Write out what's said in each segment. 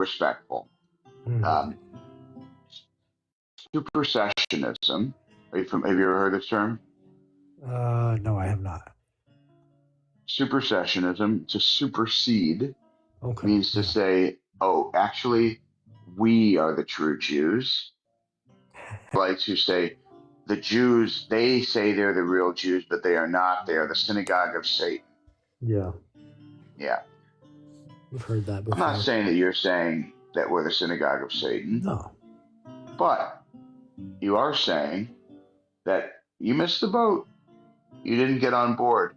respectful. Mm. Supersessionism. Have you ever heard this term? No, I have not. Supersessionism, to supersede, Okay. means to say, oh, actually, we are the true Jews. Like to say, the Jews, they say they're the real Jews, but they are not. They are the synagogue of Satan. Yeah. Yeah. I've heard that before. I'm not saying that you're saying that we're the synagogue of Satan. No. But you are saying that you missed the boat. You didn't get on board.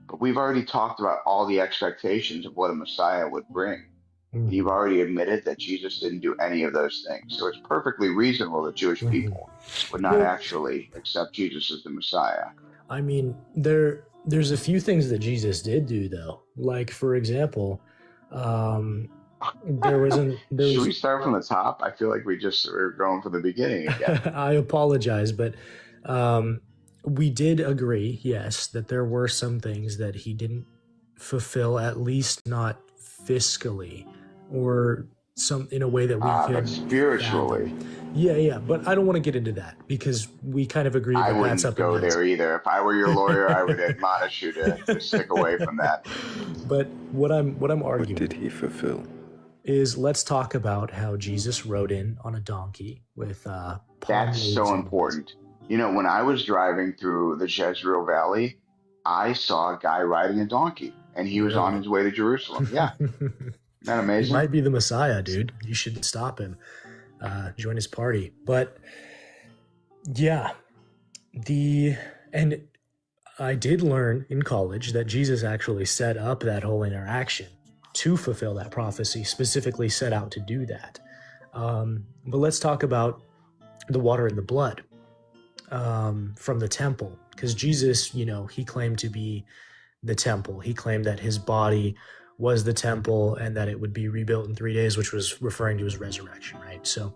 But we've already talked about all the expectations of what a Messiah would bring. You've already admitted that Jesus didn't do any of those things. So it's perfectly reasonable that Jewish people would not actually accept Jesus as the Messiah. I mean, there's a few things that Jesus did do, though. Like, for example, there was Should we start from the top? I feel like we're going from the beginning again. I apologize, but we did agree, yes, that there were some things that he didn't fulfill, at least not fiscally, or some in a way that we could but spiritually. fathom. Yeah, but I don't want to get into that because we kind of agree that I that's up wouldn't go in the there either. If I were your lawyer, I would admonish you to stick away from that. But what I'm arguing, what did he fulfill? Is let's talk about how Jesus rode in on a donkey with palm That's leaves so and- important. You know, when I was driving through the Jezreel Valley, I saw a guy riding a donkey, and he was on his way to Jerusalem. Yeah. Isn't that amazing? He might be the Messiah, dude. You should stop him. Join his party. But yeah, and I did learn in college that Jesus actually set up that whole interaction to fulfill that prophecy, specifically set out to do that. But let's talk about the water and the blood from the temple, because Jesus, he claimed to be the temple. He claimed that his body was the temple and that it would be rebuilt in 3 days, which was referring to his resurrection, right? So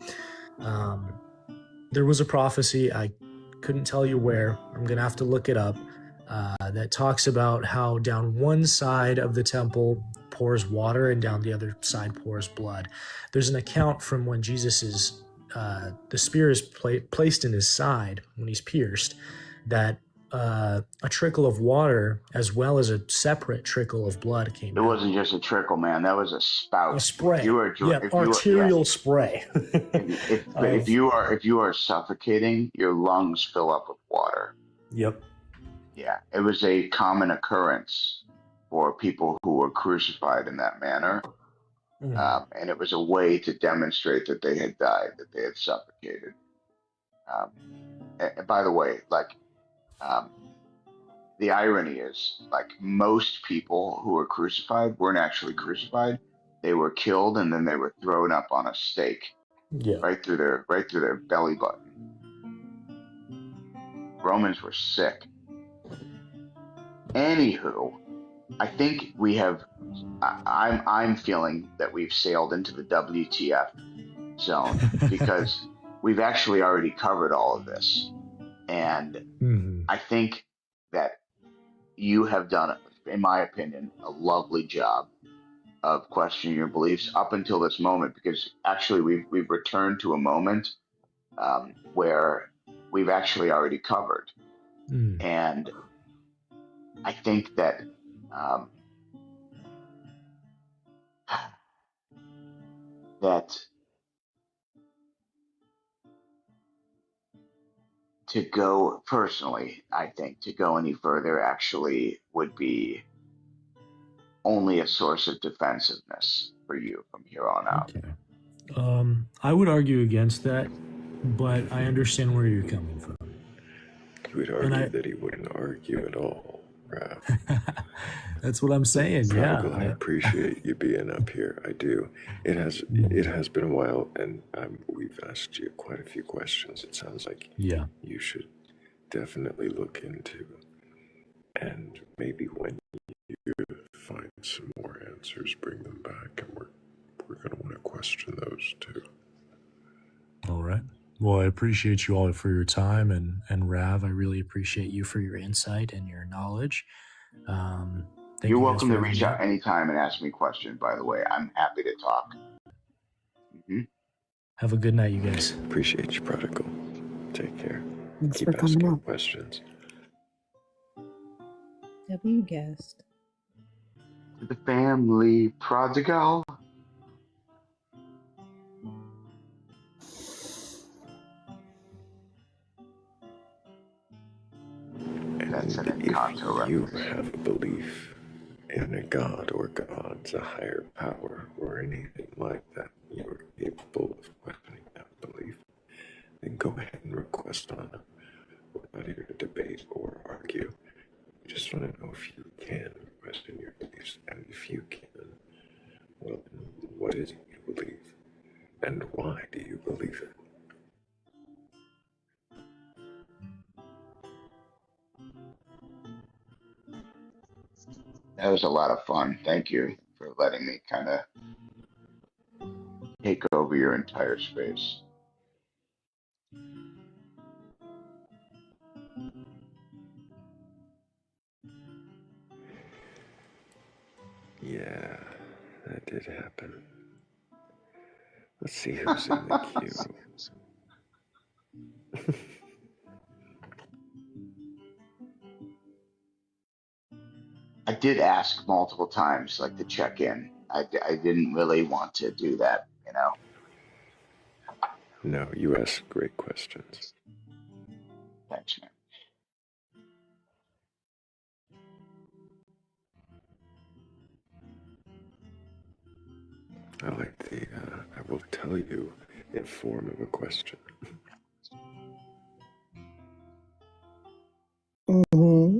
there was a prophecy, I couldn't tell you where, I'm going to have to look it up, that talks about how down one side of the temple pours water and down the other side pours blood. There's an account from when Jesus the spear is placed in his side when he's pierced, that a trickle of water as well as a separate trickle of blood came out. It wasn't just a trickle, man. That was a spout. A spray. Arterial spray. If you are suffocating, your lungs fill up with water. Yep. Yeah, it was a common occurrence for people who were crucified in that manner. And it was a way to demonstrate that they had died, that they had suffocated. And by the way, the irony is, most people who were crucified weren't actually crucified. They were killed and then they were thrown up on a stake, right through their belly button. Romans were sick. Anywho, I think we have. I'm feeling that we've sailed into the WTF zone because we've actually already covered all of this, and I think that you have done, in my opinion, a lovely job of questioning your beliefs up until this moment. Because actually, we've returned to a moment where we've actually already covered, and I think that. That to go personally, I think to go any further actually would be only a source of defensiveness for you from here on out. Okay. I would argue against that, but I understand where you're coming from. You would argue that he wouldn't argue at all, Raph. That's what I'm saying. Yeah, I appreciate you being up here. I do. It has been a while, and we've asked you quite a few questions. It sounds like you should definitely look into, and maybe when you find some more answers, bring them back, and we're going to want to question those too. All right. Well, I appreciate you all for your time, and Rav, I really appreciate you for your insight and your knowledge. You're welcome to reach out anytime and ask me questions, by the way. I'm happy to talk. Hmm? Have a good night, you guys. Appreciate you, Prodigal. Take care. Thanks Keep for coming asking up. questions. W guest. The family prodigal. That's an And Encanto if you reference. have a belief in a god or gods, a higher power, or anything like that, you're capable of questioning that belief, then go ahead and request on them. We're not here to debate or argue. We just want to know if you can question your beliefs. And if you can, well, then what is it you believe? And why do you believe it? That was a lot of fun. Thank you for letting me kind of take over your entire space. Yeah, that did happen. Let's see who's in the queue. I did ask multiple times, like to check in. I didn't really want to do that, you know. No, you ask great questions. Thanks, man. I like the, I will tell you in form of a question. Mm-hmm.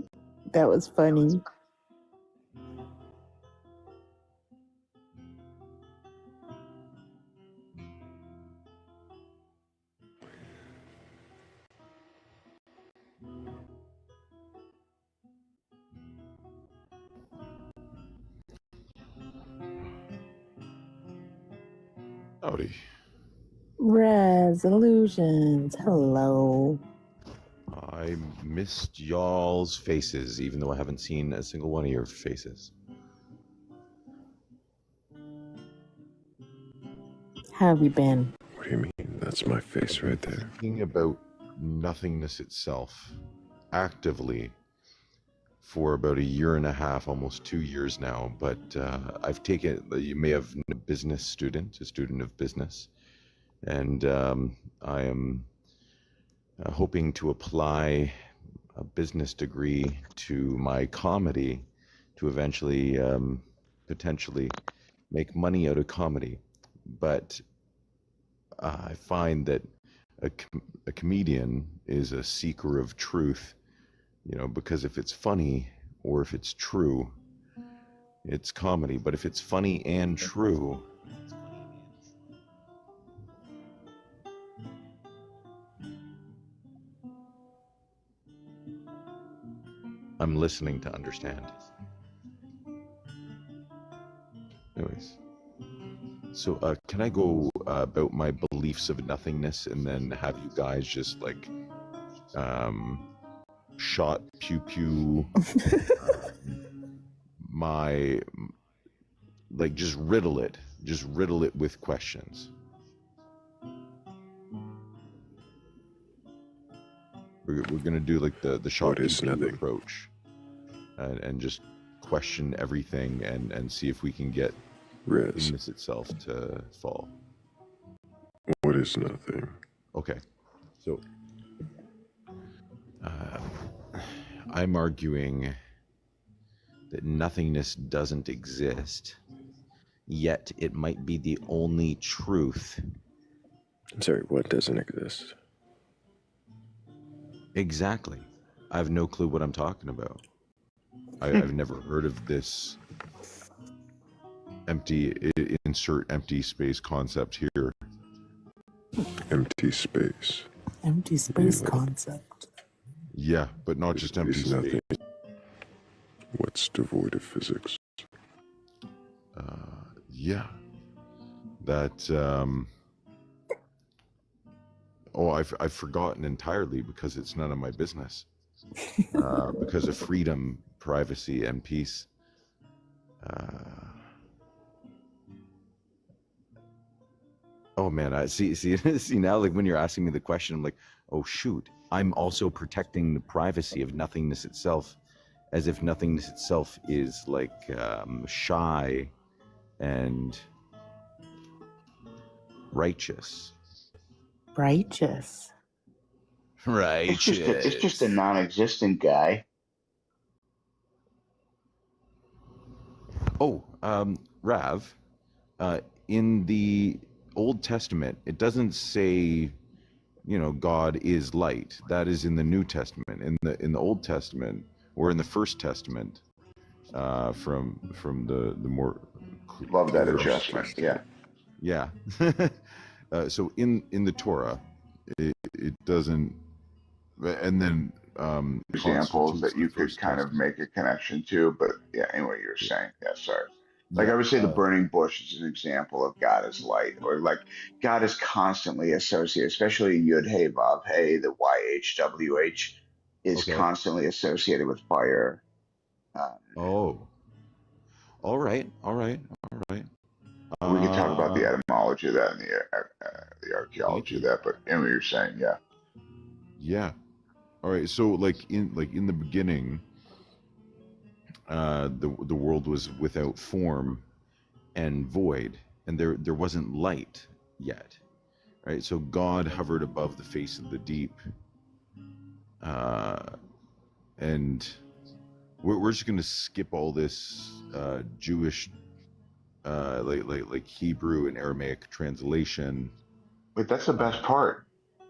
That was funny. Howdy. Resolutions. Hello. I missed y'all's faces, even though I haven't seen a single one of your faces. How have you been? What do you mean? That's my face right there. Thinking about nothingness itself actively for about a year and a half, almost 2 years now. But I've taken, you may have a business student, a student of business, and I am hoping to apply a business degree to my comedy to eventually potentially make money out of comedy. But I find that a comedian is a seeker of truth, you know, because if it's funny or if it's true, it's comedy. But if it's funny and true, I'm listening to understand. Anyways, so can I go about my beliefs of nothingness and then have you guys just like shot pew pew my, like, just riddle it with questions. We're gonna do like the shot What is pew pew nothing? approach and just question everything and see if we can get Res, nothingness itself to fall. what is nothing? Okay, so I'm arguing that nothingness doesn't exist, yet it might be the only truth. I'm sorry, what doesn't exist? Exactly. I have no clue what I'm talking about. I've never heard of this insert empty space concept here. Empty space. Empty space Yeah. concept. Yeah, but not just empty Is space. nothing. What's devoid of physics? Yeah. That, oh, I've forgotten entirely because it's none of my business. Because of freedom, privacy, and peace. Oh man, I see see now, like when you're asking me the question, I'm like, oh shoot, I'm also protecting the privacy of nothingness itself, as if nothingness itself is like shy and righteous. Righteous. It's just a non-existent guy. Oh, Rav, in the Old Testament, it doesn't say, you know, God is light. That is in the New Testament. In the Old Testament, or in the First Testament, from the more Love that clear adjustment. Yeah. Yeah. So in the Torah, it doesn't, and then Examples constitutes that the you could First kind of Testament. make a connection to, but yeah, anyway, you're saying, yeah, sorry. Like Yeah. I would say the burning bush is an example of God as light, or like God is constantly associated, especially Yud Hey Vav Hey, the YHWH is Okay. constantly associated with fire. Um, Oh. All right. All right. All right. we could talk about the Uh, etymology of that and the Thank archaeology of you. that, but anyway, you're saying, yeah. Yeah. All right. So like in the beginning, the world was without form and void, and there wasn't light yet. Right. So God hovered above the face of the deep, and we're just gonna skip all this Jewish, like Hebrew and Aramaic translation. But that's the best part.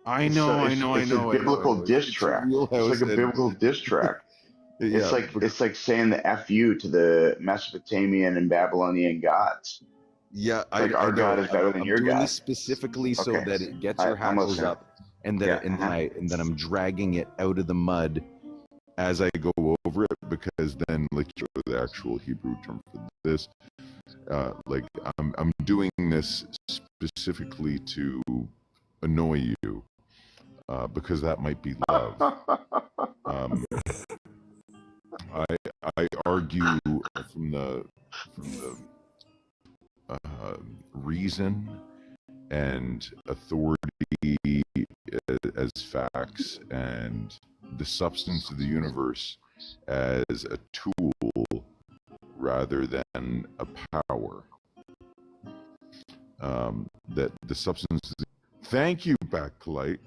I It's know, so I know, I it's a know, I know, I biblical know. diss It's your track. It's like wheelhouse, a and biblical diss track. yeah, It's like saying the FU to the Mesopotamian and Babylonian gods. yeah, It's like I our God know. is better than I'm your doing God. this specifically so Okay, that it gets your I'm hackles listening. up, and Yeah. then I'm dragging it out of the mud as I go over it, because then, like, the actual Hebrew term for this, like I'm doing this specifically to annoy you, because that might be love. Um, I argue from the reason and authority as facts, and the substance of the universe as a tool rather than a power. That the substance. Thank you, Batcolyte,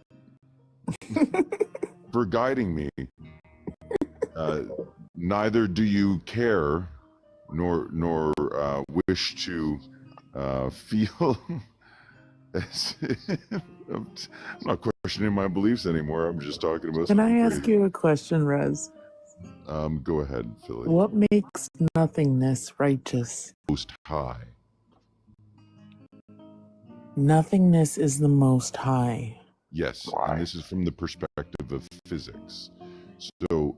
for guiding me. Neither do you care, nor wish to feel. I'm not questioning my beliefs anymore. I'm just talking about. Can I something ask crazy. you a question, Rez? Go ahead, Philly. What makes nothingness righteous? Most High. Nothingness is the Most High. Yes, Why? and this is from the perspective of physics. So,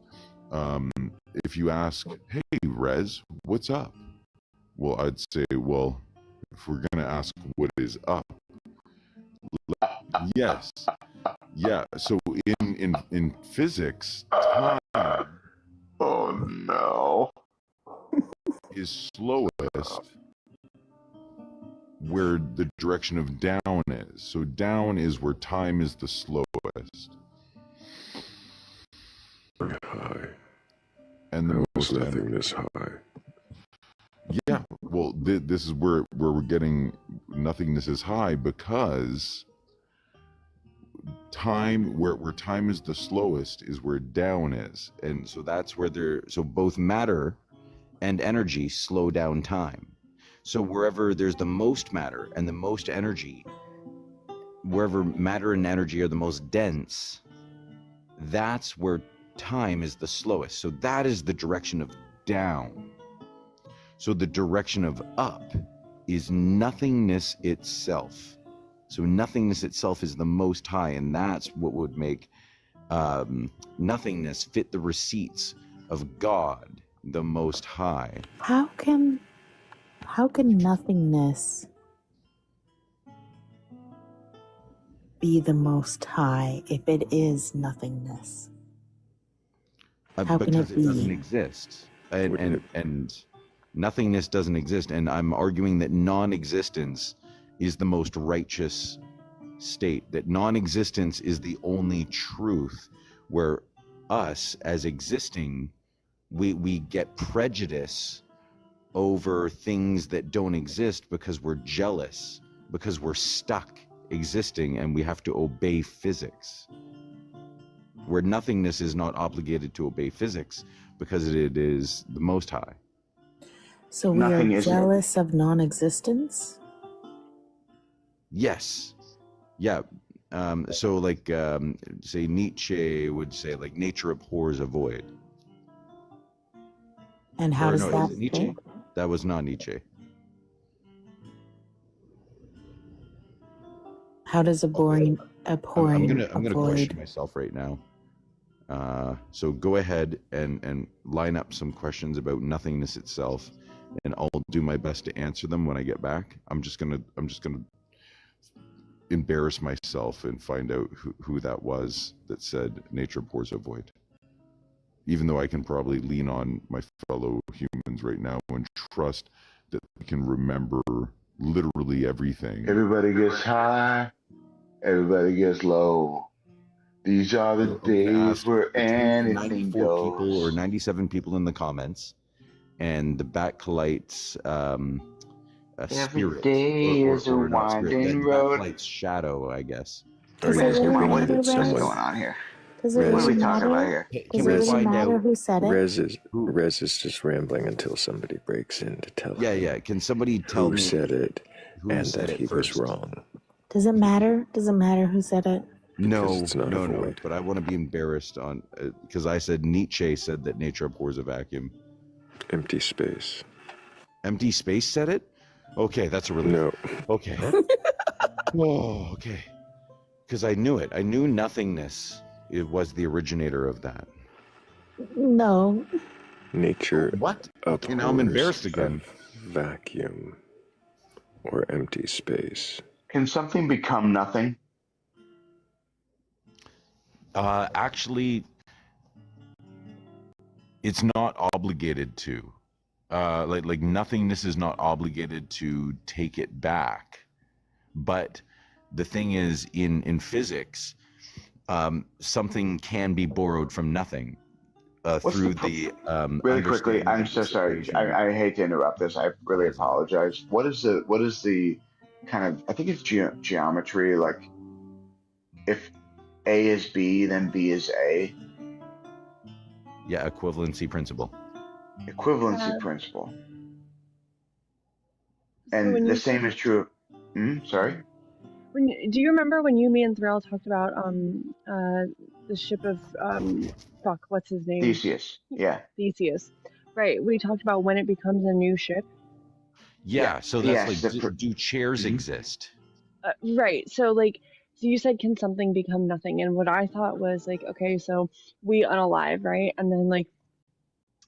if you ask, "Hey, Rez, what's up?" Well, I'd say, well, if we're gonna ask what is up, yes, yeah. So in physics, time Oh no. is slowest where the direction of down is. So down is where time is the slowest. High. And the most nothingness high. Yeah, well, this is where we're getting nothingness is high, because time, where time is the slowest, is where down is, and so that's where so both matter and energy slow down time. So wherever there's the most matter and the most energy, wherever matter and energy are the most dense, that's where time is the slowest. So that is the direction of down. So the direction of up is nothingness itself. So nothingness itself is the most high, and that's what would make nothingness fit the receipts of God, the most high. How can nothingness be the Most High if it is nothingness? How can Because it it doesn't be? exist, and nothingness doesn't exist, and I'm arguing that non-existence is the most righteous state, that non-existence is the only truth, where us as existing, we get prejudice over things that don't exist because we're jealous, because we're stuck existing and we have to obey physics, where nothingness is not obligated to obey physics because it is the Most High. So we are jealous of non-existence? Yes. Yeah. So like, say Nietzsche would say, like, nature abhors a void. And how does that is it Nietzsche? work? That was not Nietzsche. How does abhorring I'm gonna avoid? question myself right now. So go ahead and line up some questions about nothingness itself, and I'll do my best to answer them when I get back. I'm just gonna embarrass myself and find out who that was that said nature abhors a void. Even though I can probably lean on my fellow humans right now and trust that they can remember literally everything. Everybody gets high, everybody gets low. These are the days where anything 94 goes. people or 97 people in the comments, and the Batcolyte's Every spirit, day is a winding road. Batcolyte's shadow, I guess. Does it really matter, What's Rez? going on here? Does it Rez, What are we really talking about matter? here? Does it really matter who said it? Rez is just rambling until somebody breaks in to tell him Yeah. Can somebody tell who me said it who and said that it he first? was wrong? Does it matter? Does it matter who said it? No, it's not a void. But I want to be embarrassed on because I said Nietzsche said that nature abhors a vacuum. Empty space. Empty space said it? Okay, that's a relief. No. Okay. Oh, okay. Because I knew it. I knew nothingness. It was the originator of that. No. Nature What? Okay, now I'm embarrassed again. Vacuum or empty space. Can something become nothing? Actually, it's not obligated to. Like nothingness is not obligated to take it back. But the thing is, in physics, something can be borrowed from nothing through the really quickly. I'm so sorry. I hate to interrupt this. I really apologize. What is the kind of? I think it's geometry. Like, if A is B, then B is A. Yeah, equivalency principle. Equivalency principle. And so the same is true. Sorry. Do you remember when me and Thrayle talked about the ship of what's his name? Theseus. Yeah. Theseus. Right. We talked about when it becomes a new ship. Yeah. So that's do chairs exist? Right. So you said, can something become nothing? And what I thought was okay, so we unalive, right? And then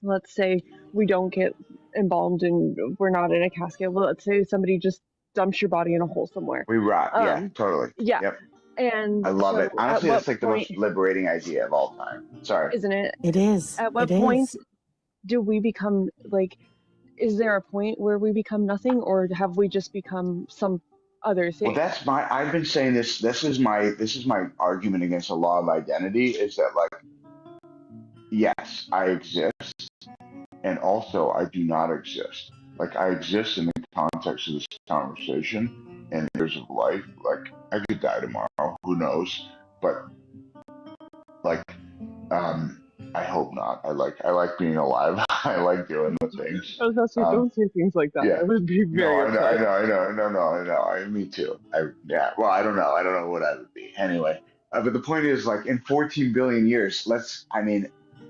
let's say we don't get embalmed and we're not in a casket. Well, let's say somebody just dumps your body in a hole somewhere. We rot. Yeah, totally. Yeah. Yep. And I love it. Honestly, that's the most liberating idea of all time. Sorry. Isn't it? It is. At what point do we become is there a point where we become nothing, or have we just become some other thing? Well, I've been saying this. This is my argument against the law of identity, is that yes, I exist, and also I do not exist. I exist in the context of this conversation and years of life. I could die tomorrow, who knows? But I hope not. I like being alive. I like doing the things. Don't say things like that. Yeah. I would be very I know. Me too. Well, I don't know. I don't know what I would be. Anyway, but the point is, in 14 billion years,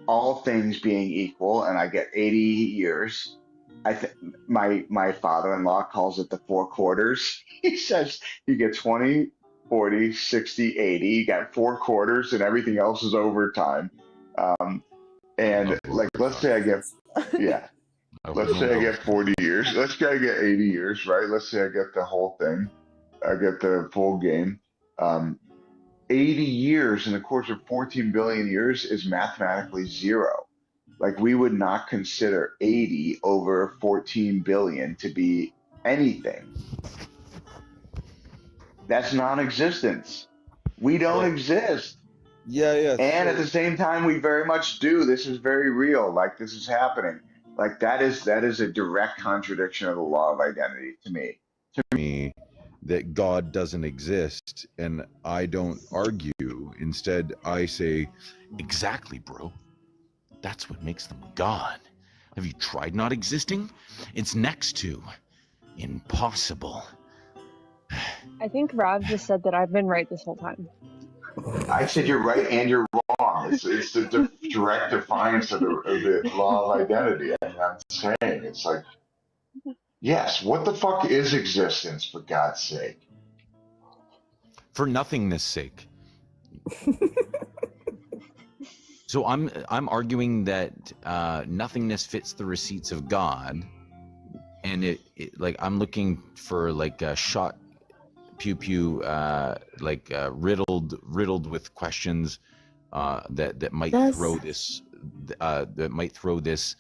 all things being equal, and I get 80 years. My father-in-law calls it the 4 quarters. He says you get 20, 40, 60, 80. You got 4 quarters, and everything else is overtime. And let's say I get, let's say I get 40 years. Let's say I get 80 years, right? Let's say I get the whole thing. I get the full game. 80 years in the course of 14 billion years is mathematically 0. We would not consider 80 over 14 billion to be anything. That's non-existence. We don't exist. Yeah. And at the same time, we very much do. This is very real. Like this is happening. Like that is a direct contradiction of the law of identity to me. Me that God doesn't exist, and I don't argue. Instead, I say, exactly, bro. That's what makes them God. Have you tried not existing? It's next to impossible. I think Rav just said that I've been right this whole time. I said you're right and you're wrong. It's the direct defiance of the law of identity. I mean, I'm saying it's like, yes, what the fuck is existence for God's sake? For nothingness' sake. So I'm arguing that nothingness fits the receipts of God, and it like I'm looking for like a shot pew pew riddled with questions that might throw this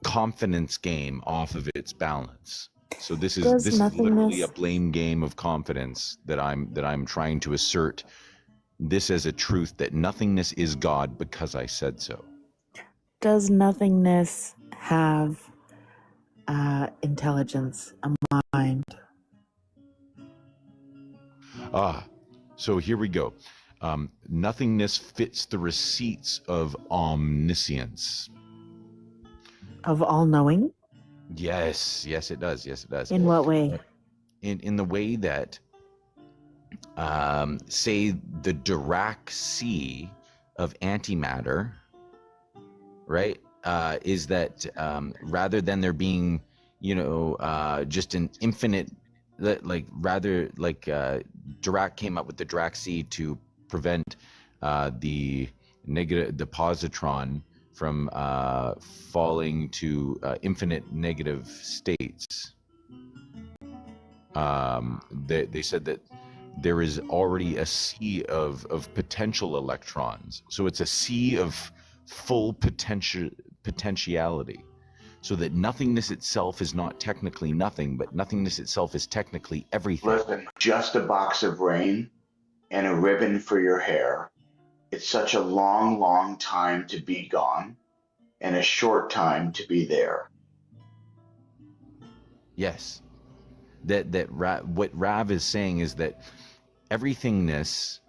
confidence game off of its balance. So this is literally a blame game of confidence that I'm trying to assert this as a truth that nothingness is God because I said so. Does nothingness have intelligence, a mind? So here we go. Nothingness fits the receipts of omniscience. Of all-knowing? Yes, it does. In what way? In the way that, say, the Dirac sea of antimatter, right, is that rather than there being, just an infinite, Dirac came up with the Dirac sea to prevent the positron from falling to infinite negative states. They said that there is already a sea of potential electrons. So it's a sea of full potentiality. So that nothingness itself is not technically nothing, but nothingness itself is technically everything. Listen, just a box of rain and a ribbon for your hair. It's such a long, long time to be gone and a short time to be there. Yes. What Rav is saying is that everythingness,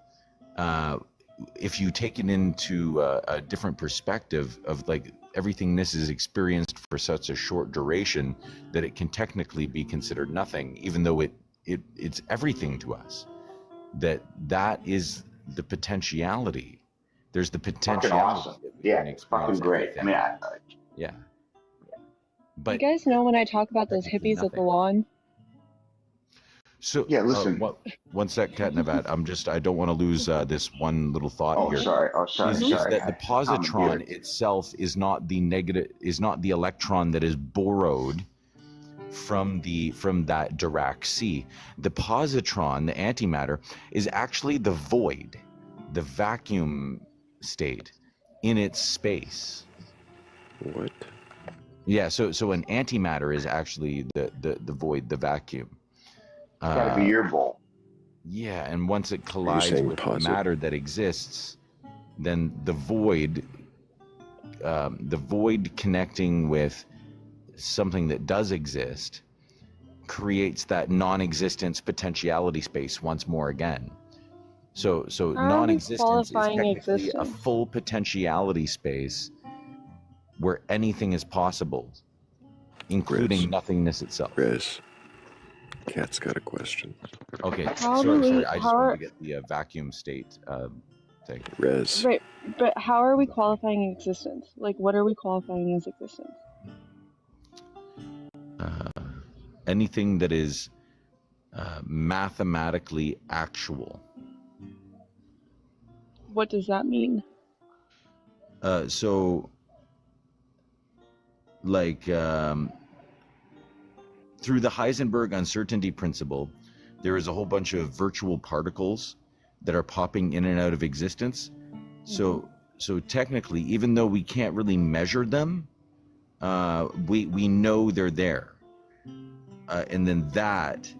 if you take it into a different perspective of like everythingness is experienced for such a short duration that it can technically be considered nothing, even though it's everything to us. That is the potentiality. There's the potentiality. Fucking awesome. Yeah, it's fucking great. Everything. I mean, yeah. But you guys know when I talk about those hippies at the lawn? So yeah, listen. One sec, Katnavat. I don't want to lose this one little thought here. Sorry. Is that the positron itself is not the electron that is borrowed from that Dirac sea. The positron, the antimatter, is actually the void, the vacuum state in its space. What? Yeah, so an antimatter is actually the void, the vacuum. It's gotta be your bowl. Yeah, and once it collides with the matter that exists, then the void connecting with something that does exist creates that non-existence potentiality space once more again. So non-existence is technically a full potentiality space where anything is possible, including nothingness itself. Chris, Kat's got a question. Okay, sorry. I just wanted to get the vacuum state thing. Rez. Right, but how are we qualifying existence? Like, what are we qualifying as existence? Anything that is mathematically actual. What does that mean? So, like, through the Heisenberg uncertainty principle, there is a whole bunch of virtual particles that are popping in and out of existence. So technically, even though we can't really measure them, we know they're there. And then that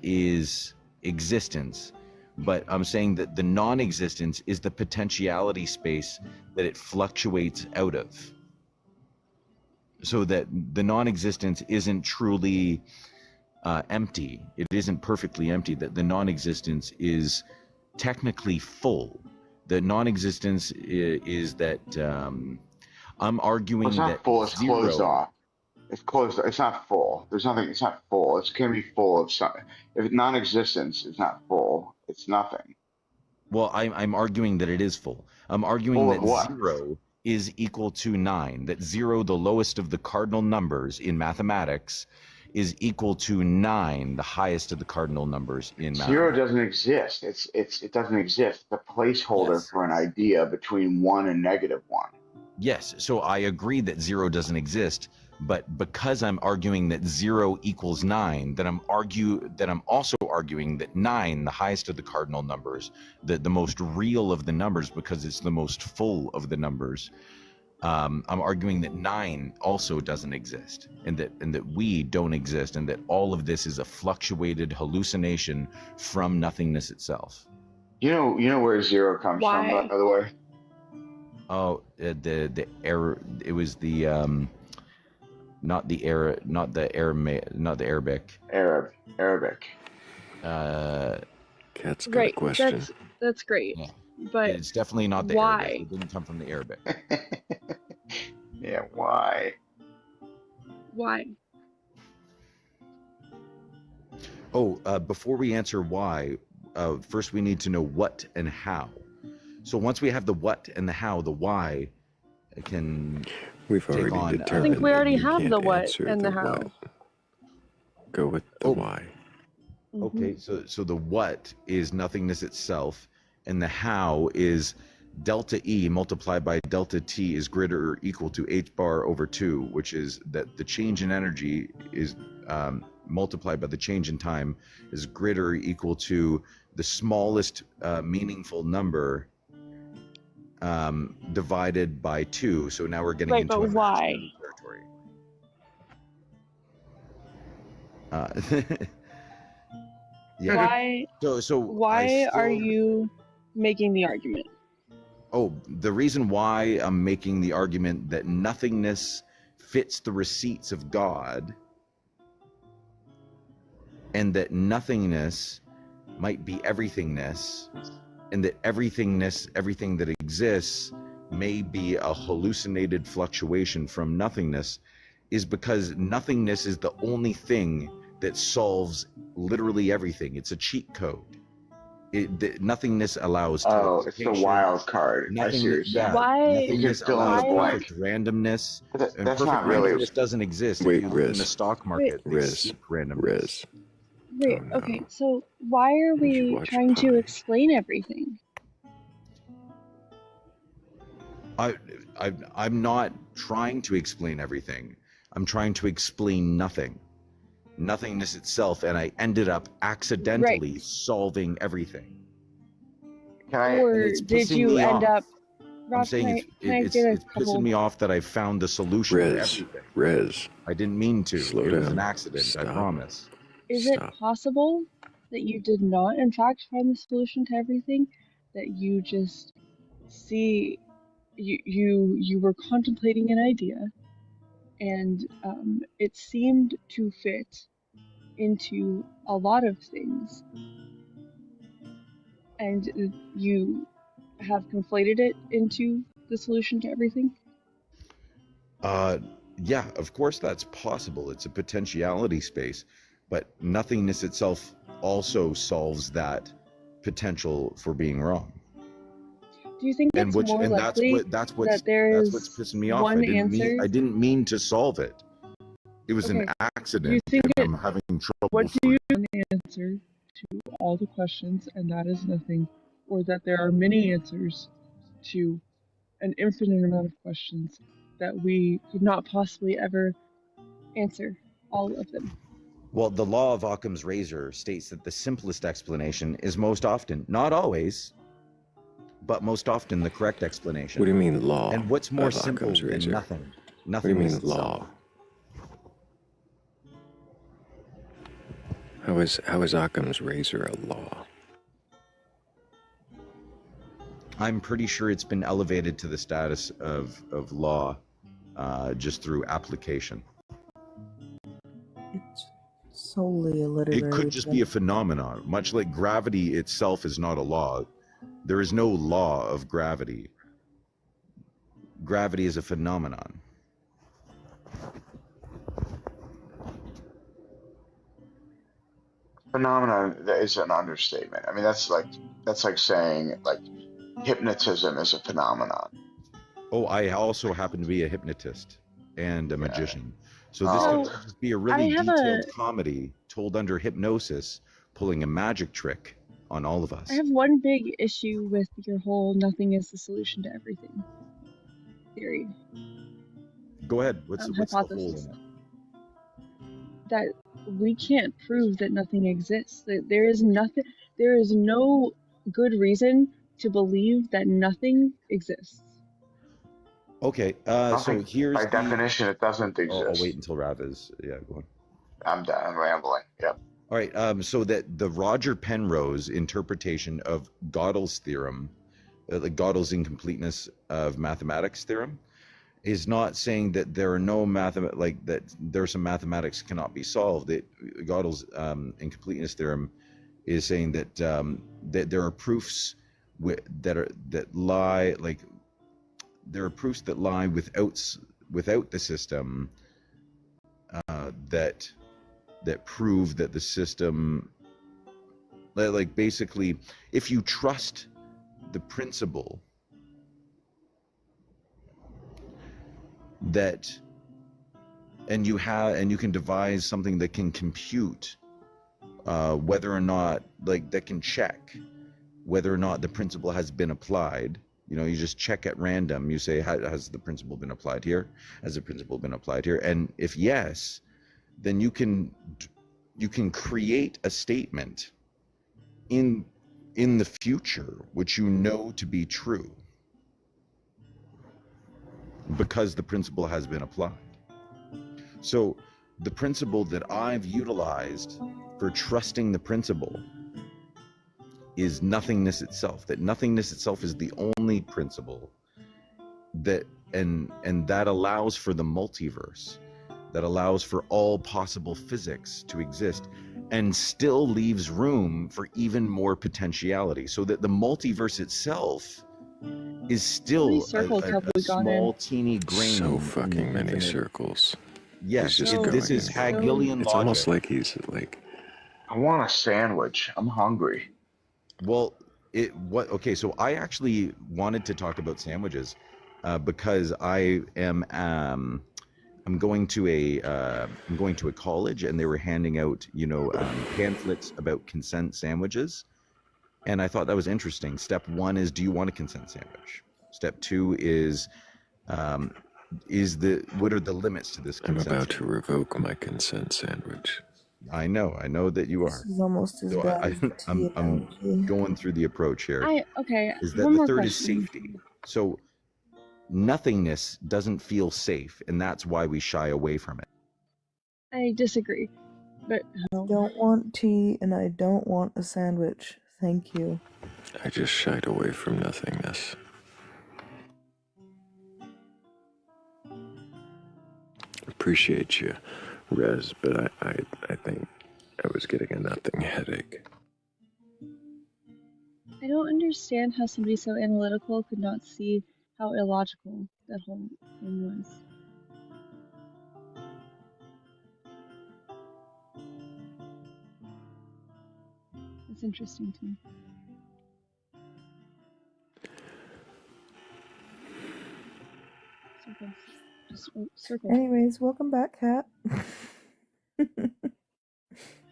is existence, but I'm saying that the non-existence is the potentiality space that it fluctuates out of. So that the non-existence isn't truly empty. It isn't perfectly empty. That the non-existence is technically full. The non-existence is that I'm arguing It's not that full. It's zero. closed off. It's closed. It's not full. There's nothing. It's not full. It can be full of something. If it's non-existence, it's not full. It's nothing. Well, I'm arguing that it is full. I'm arguing Full that of what? 0 is equal to 9. That 0, the lowest of the cardinal numbers in mathematics, is equal to 9, the highest of the cardinal numbers in mathematics. 0 doesn't exist. It doesn't exist. It's a placeholder Yes. for an idea between 1 and -1. Yes, so I agree that 0 doesn't exist, but because I'm arguing that 0 equals 9, that I'm also arguing that 9, the highest of the cardinal numbers, the most real of the numbers because it's the most full of the numbers, I'm arguing that 9 also doesn't exist, and that we don't exist, and that all of this is a fluctuated hallucination from nothingness itself. You know where 0 comes from, Why? by the way? Oh, the error. It was the not the Arabic. Arabic. Cat's got a Right. question. That's great. Yeah. But It's definitely not the why? Arabic. It didn't come from the Arabic. Yeah, why? why? Oh, before we answer why, first we need to know what and how. So once we have the what and the how, the why can We've take already on, determined. I think we that already you have can't the what answer and the how. what. Go with the Oh. why. Okay, so the what is nothingness itself, and the how is delta E multiplied by delta T is greater or equal to H bar over 2, which is that the change in energy is multiplied by the change in time is greater or equal to the smallest meaningful number divided by 2. So now we're getting Right, into but why? imaginary territory. Yeah. Why? So Why are still- you making the argument? Oh, the reason why I'm making the argument that nothingness fits the receipts of God, and that nothingness might be everythingness, and that everythingness, everything that exists, may be a hallucinated fluctuation from nothingness, is because nothingness is the only thing that solves literally everything. It's a cheat code. Nothingness allows Oh, it's the teleportation. wild card. I see what you're saying. Why- Nothingness You can fill in allows the blank. perfect randomness. But And that's perfect not really. randomness doesn't exist. Wait, if you look in Riz. the stock market, they Riz. seek randomness. Riz. Wait, Oh, no. okay, so why are Did you we watch trying to Pi? explain everything? I'm not trying to explain everything. I'm trying to explain nothing. Nothingness itself, and I ended up accidentally solving everything. Can I? Or it's did pissing you me end off. up? I'm Rob, saying can I it's get a pissing couple? me off that I found the solution to Riz. everything. Riz. I didn't mean to. Slow It was down. an accident. I Stop. promise. Is Stop. it possible that you did not, in fact, find the solution to everything? That you just see, you were contemplating an idea, and it seemed to fit into a lot of things, and you have conflated it into the solution to everything? Yeah, of course that's possible. It's a potentiality space, but nothingness itself also solves that potential for being wrong. Do you think it's more likely that's that there what's is pissing me off. one I didn't mean to solve it. It was an Okay. accident. think and it- I'm having trouble. What do you have an answer to all the questions and that is nothing, or that there are many answers to an infinite amount of questions that we could not possibly ever answer all of them? Well, the law of Occam's razor states that the simplest explanation is most often, not always, but most often the correct explanation. What do you mean law? And what's more of simple Occam's than razor? nothing? What do you Nothing mean is law? How is Occam's razor a law? I'm pretty sure it's been elevated to the status of law just through application. It's solely a literary It could just be a phenomenon, much like gravity itself is not a law. There is no law of gravity. Gravity is a phenomenon. Phenomenon is an understatement. I mean, that's like saying like hypnotism is a phenomenon. Oh, I also happen to be a hypnotist and a magician. So this Oh. could just be a really detailed comedy told under hypnosis, pulling a magic trick on all of us. I have one big issue with your whole "nothing is the solution to everything" theory. Go ahead. What's the hole in it? That we can't prove that nothing exists. That there is nothing. There is no good reason to believe that nothing exists. Okay, so here's by definition, it doesn't exist. I'll wait until Rav is. Yeah, go on. I'm done. I'm rambling. Yep. All right. So that the Roger Penrose interpretation of Gödel's theorem, the Gödel's incompleteness of mathematics theorem, is not saying that there are no that there are some mathematics cannot be solved. Gödel's incompleteness theorem is saying that that there are proofs that lie without the system that prove that the system, like basically, if you trust the principle that and you can devise something that can compute whether or not, that can check whether or not the principle has been applied. You just check at random. You say, has the principle been applied here? Has the principle been applied here? And if yes, then you can create a statement in the future which you know to be true because the principle has been applied. So the principle that I've utilized for trusting the principle is nothingness itself. That nothingness itself is the only principle that and that allows for the multiverse, that allows for all possible physics to exist, and still leaves room for even more potentiality, so that the multiverse itself is still a small, teeny grain. So fucking many circles. Yes, this is Hegelian logic. It's almost like he's like, I want a sandwich. I'm hungry. Well, okay, so I actually wanted to talk about sandwiches because I am I'm going to a college, and they were handing out pamphlets about consent sandwiches, and I thought that was interesting. Step 1 is, do you want a consent sandwich? Step 2 is what are the limits to this consent? I'm about to revoke my consent sandwich. I know that you are. This is almost as bad as I'm going through the approach here. Is that the third is safety? So nothingness doesn't feel safe, and that's why we shy away from it. I disagree, but I don't want tea, and I don't want a sandwich. Thank you. I just shied away from nothingness. Appreciate you, Rez, but I think I was getting a nothing headache. I don't understand how somebody so analytical could not see how illogical that whole thing was. It's interesting to me. Circles. Just circles. Anyways, welcome back, Kat. Hi,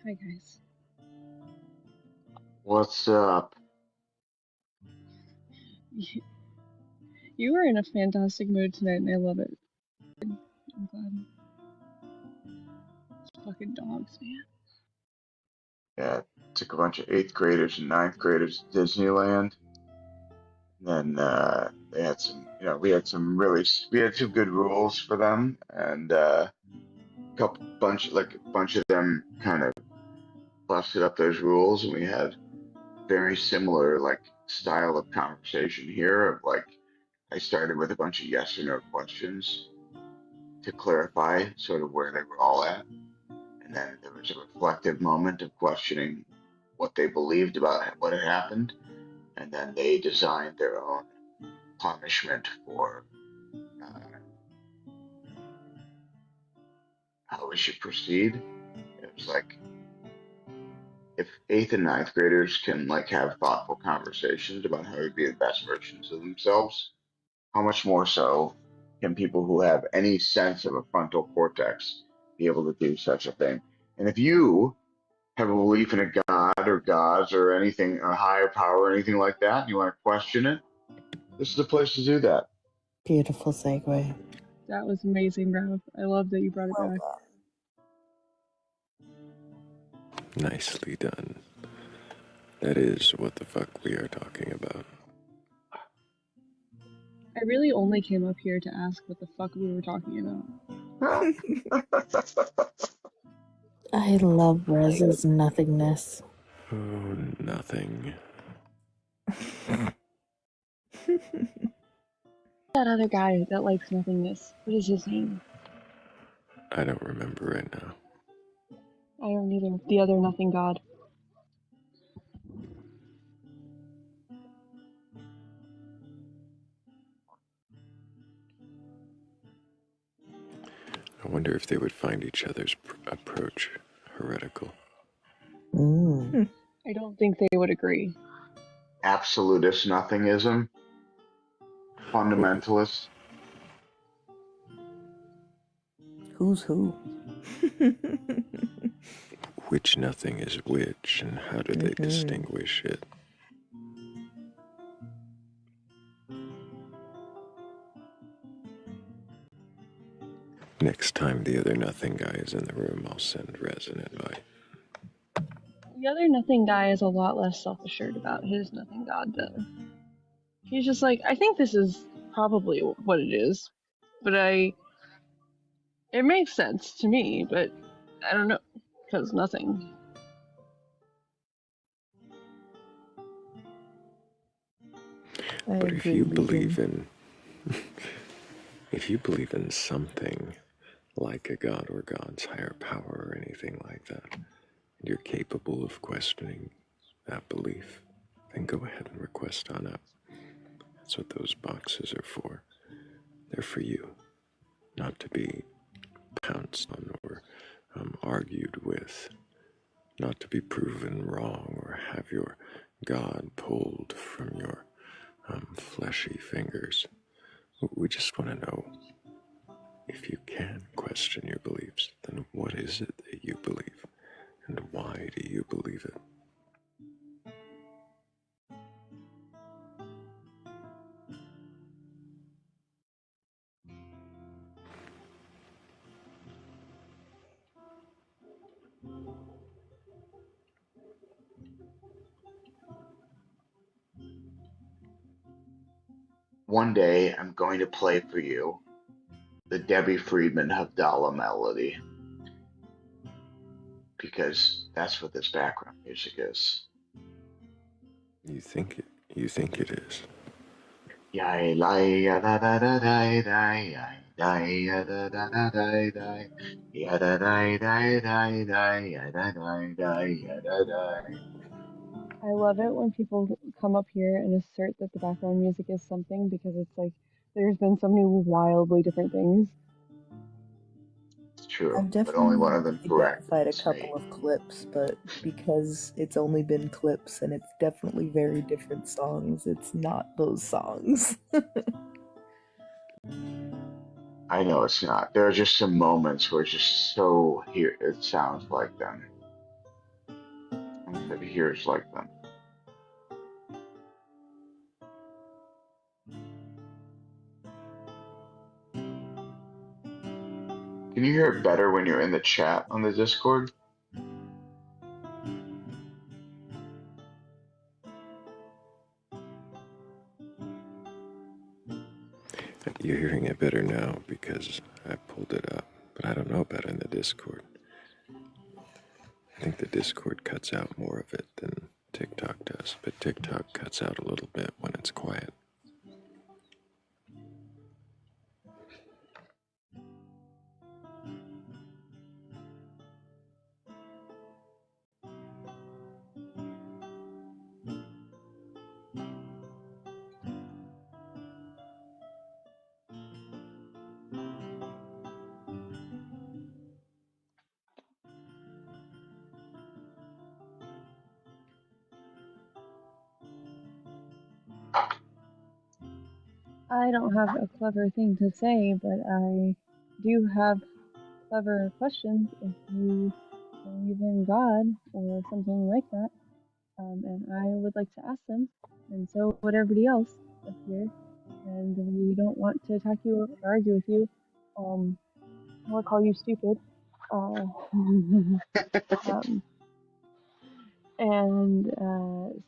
guys. What's up? You were in a fantastic mood tonight, and I love it. I'm glad. Those fucking dogs, man. Yeah, took a bunch of 8th graders and 9th graders to Disneyland. And then they had some, we had some good rules for them, and a bunch of them kind of busted up those rules, and we had very similar like style of conversation here. Of like, I started with a bunch of yes or no questions to clarify sort of where they were all at, and then there was a reflective moment of questioning what they believed about what had happened, and then they designed their own punishment for how we should proceed. It was like if eighth and ninth graders can like have thoughtful conversations about how to be the best versions of themselves, how much more so can people who have any sense of a frontal cortex be able to do such a thing? And if you have a belief in a god or gods or anything, a higher power or anything like that, and you want to question it, this is the place to do that. Beautiful segue. That was amazing, Rav. I love that you brought it Well back. done. Nicely done. That is what the fuck we are talking about. I really only came up here to ask what the fuck we were talking about. I love Rez's nothingness. Oh, nothing. That other guy that likes nothingness. What is his name? I don't remember right now. I don't either. The other nothing god. I wonder if they would find each other's approach heretical. I don't think they would agree. Absolutist nothingism, fundamentalist. Who's who? Which nothing is which, and how do they distinguish it? Next time the other nothing guy is in the room, I'll send Rez an invite. The other nothing guy is a lot less self-assured about his nothing god, though. He's just like, I think this is probably what it is, but it makes sense to me, but I don't know, because nothing. But if you believe in something like a god or god's higher power or anything like that, and you're capable of questioning that belief, then go ahead and request on up. That's what those boxes are for. They're for you, not to be pounced on or argued with, not to be proven wrong or have your god pulled from your fleshy fingers. We just want to know, if you can question your beliefs, then what is it that you believe, and why do you believe it? One day I'm going to play for you the Debbie Friedman Havdalah melody, because that's what this background music is. You think it is. Yai lai ya da da da da da yai dai ya da da da da da ya da da da da da ya da da da ya da da. I love it when people come up here and assert that the background music is something, because it's like, there's been so many wildly different things. It's true, I've but only one of definitely them correct. identified a It's couple me. of clips, but because it's only been clips and it's definitely very different songs, it's not those songs. I know it's not. There are just some moments where it's just so here it sounds like them. And it hears like them. Can you hear it better when you're in the chat on the Discord? You're hearing it better now because I pulled it up, but I don't know about it in the Discord. I think the Discord cuts out more of it than TikTok does, but TikTok cuts out a little bit when it's quiet. I don't have a clever thing to say, but I do have clever questions if you believe in God or something like that. And I would like to ask them, and so would everybody else up here. And we don't want to attack you or argue with you, or call you stupid.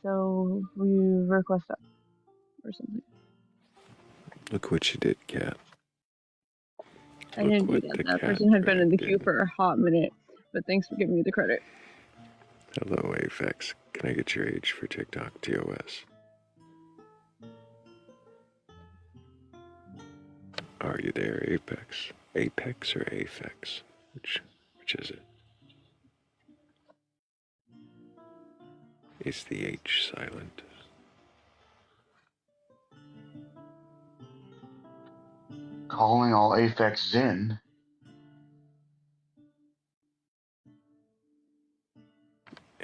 So we request that or something. Look what you did, Cat. I didn't do that. That person had been in the queue for a hot minute, but thanks for giving me the credit. Hello, Apex. Can I get your age for TikTok TOS? Are you there, Apex? Apex or Aphex? Which is it? Is the H silent? Calling all Aphex in.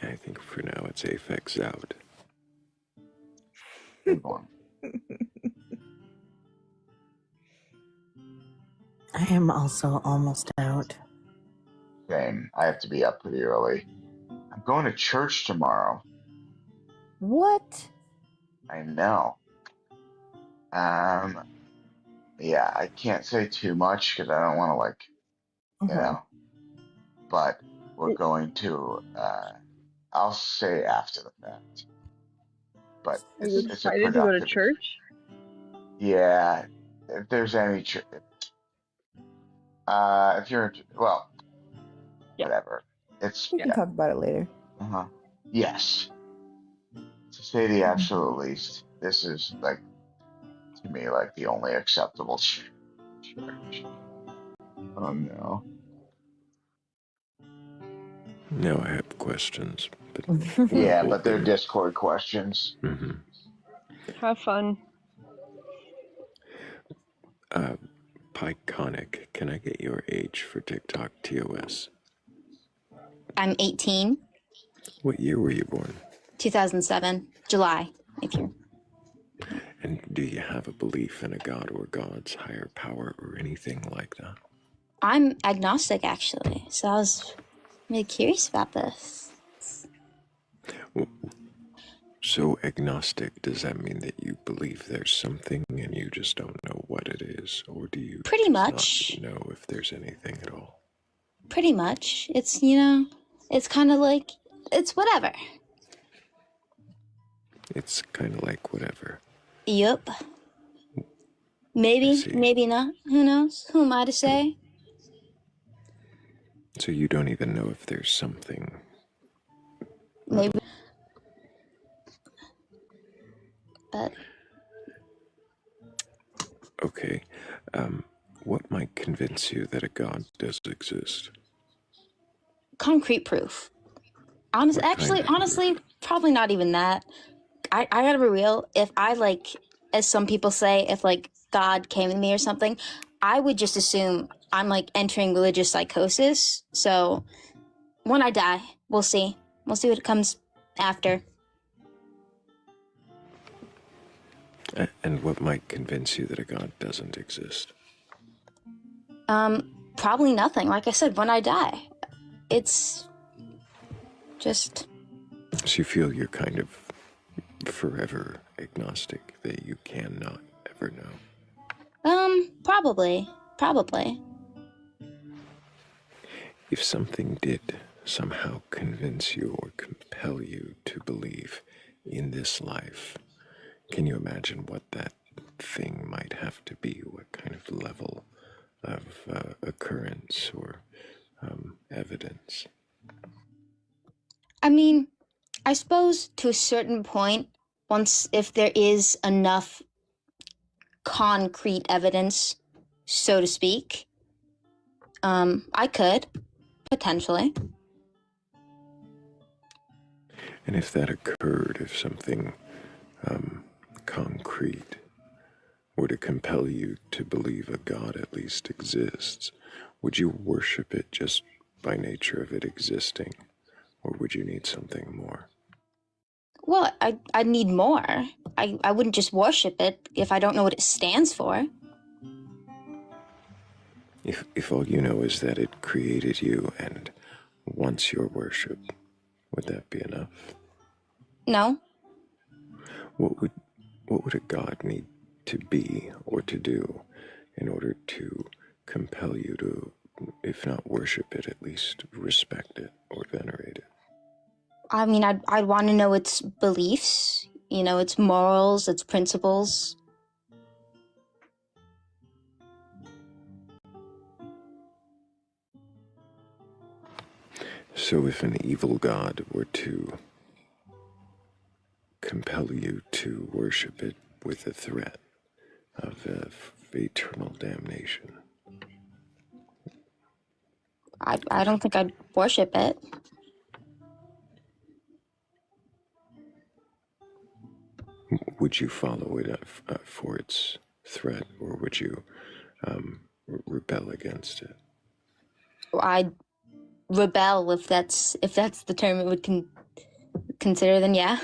I think for now it's Aphex out. Good one. I am also almost out. Same. I have to be up pretty early. I'm going to church tomorrow. What? I know. Yeah, I can't say too much because I don't want to, like, you know. But we're going to. I'll say after the fact. But Are you it's a excited to go to productive. church? Yeah, if there's any. If you're, well, Yeah. whatever. It's We can talk about it later. Yes. To say the absolute least, this is like, to me, like the only acceptable church. Oh no. Now I have questions. But Yeah, but they're Discord questions. Have fun. Pyconic, can I get your age for TikTok TOS? I'm 18. What year were you born? 2007, July, if you're... And do you have a belief in a god or gods, higher power, or anything like that? I'm agnostic, actually, so I was really curious about this. So agnostic, does that mean that you believe there's something and you just don't know what it is? Or do you Pretty much not know if there's anything at all? Pretty much. It's, it's kind of like, it's whatever. It's kind of like whatever. Yup. Maybe, maybe not. Who knows? Who am I to say? So you don't even know if there's something. Maybe. But. Okay. What might convince you that a god does exist? Concrete proof. Honestly, probably not even that. I gotta be real. If I, like, as some people say, if, like, God came to me or something, I would just assume I'm, like, entering religious psychosis. So when I die, we'll see. We'll see what comes after. And what might convince you that a god doesn't exist? Probably nothing. Like I said, when I die. It's just... So you feel you're kind of forever agnostic, that you cannot ever know? Probably. If something did somehow convince you or compel you to believe in this life, can you imagine what that thing might have to be? What kind of level of occurrence or evidence? I mean, I suppose to a certain point, if there is enough concrete evidence, so to speak, I could, potentially. And if that occurred, if something concrete were to compel you to believe a God at least exists, would you worship it just by nature of it existing, or would you need something more? Well, I'd need more. I wouldn't just worship it if I don't know what it stands for. If all you know is that it created you and wants your worship, would that be enough? No. What would a God need to be or to do in order to compel you to, if not worship it, at least respect it or venerate it? I mean, I'd want to know its beliefs, its morals, its principles. So if an evil God were to compel you to worship it with the threat of eternal damnation, I don't think I'd worship it. would you follow it for its threat, or would you rebel against it? I'd rebel if that's the term it would consider. Then yeah.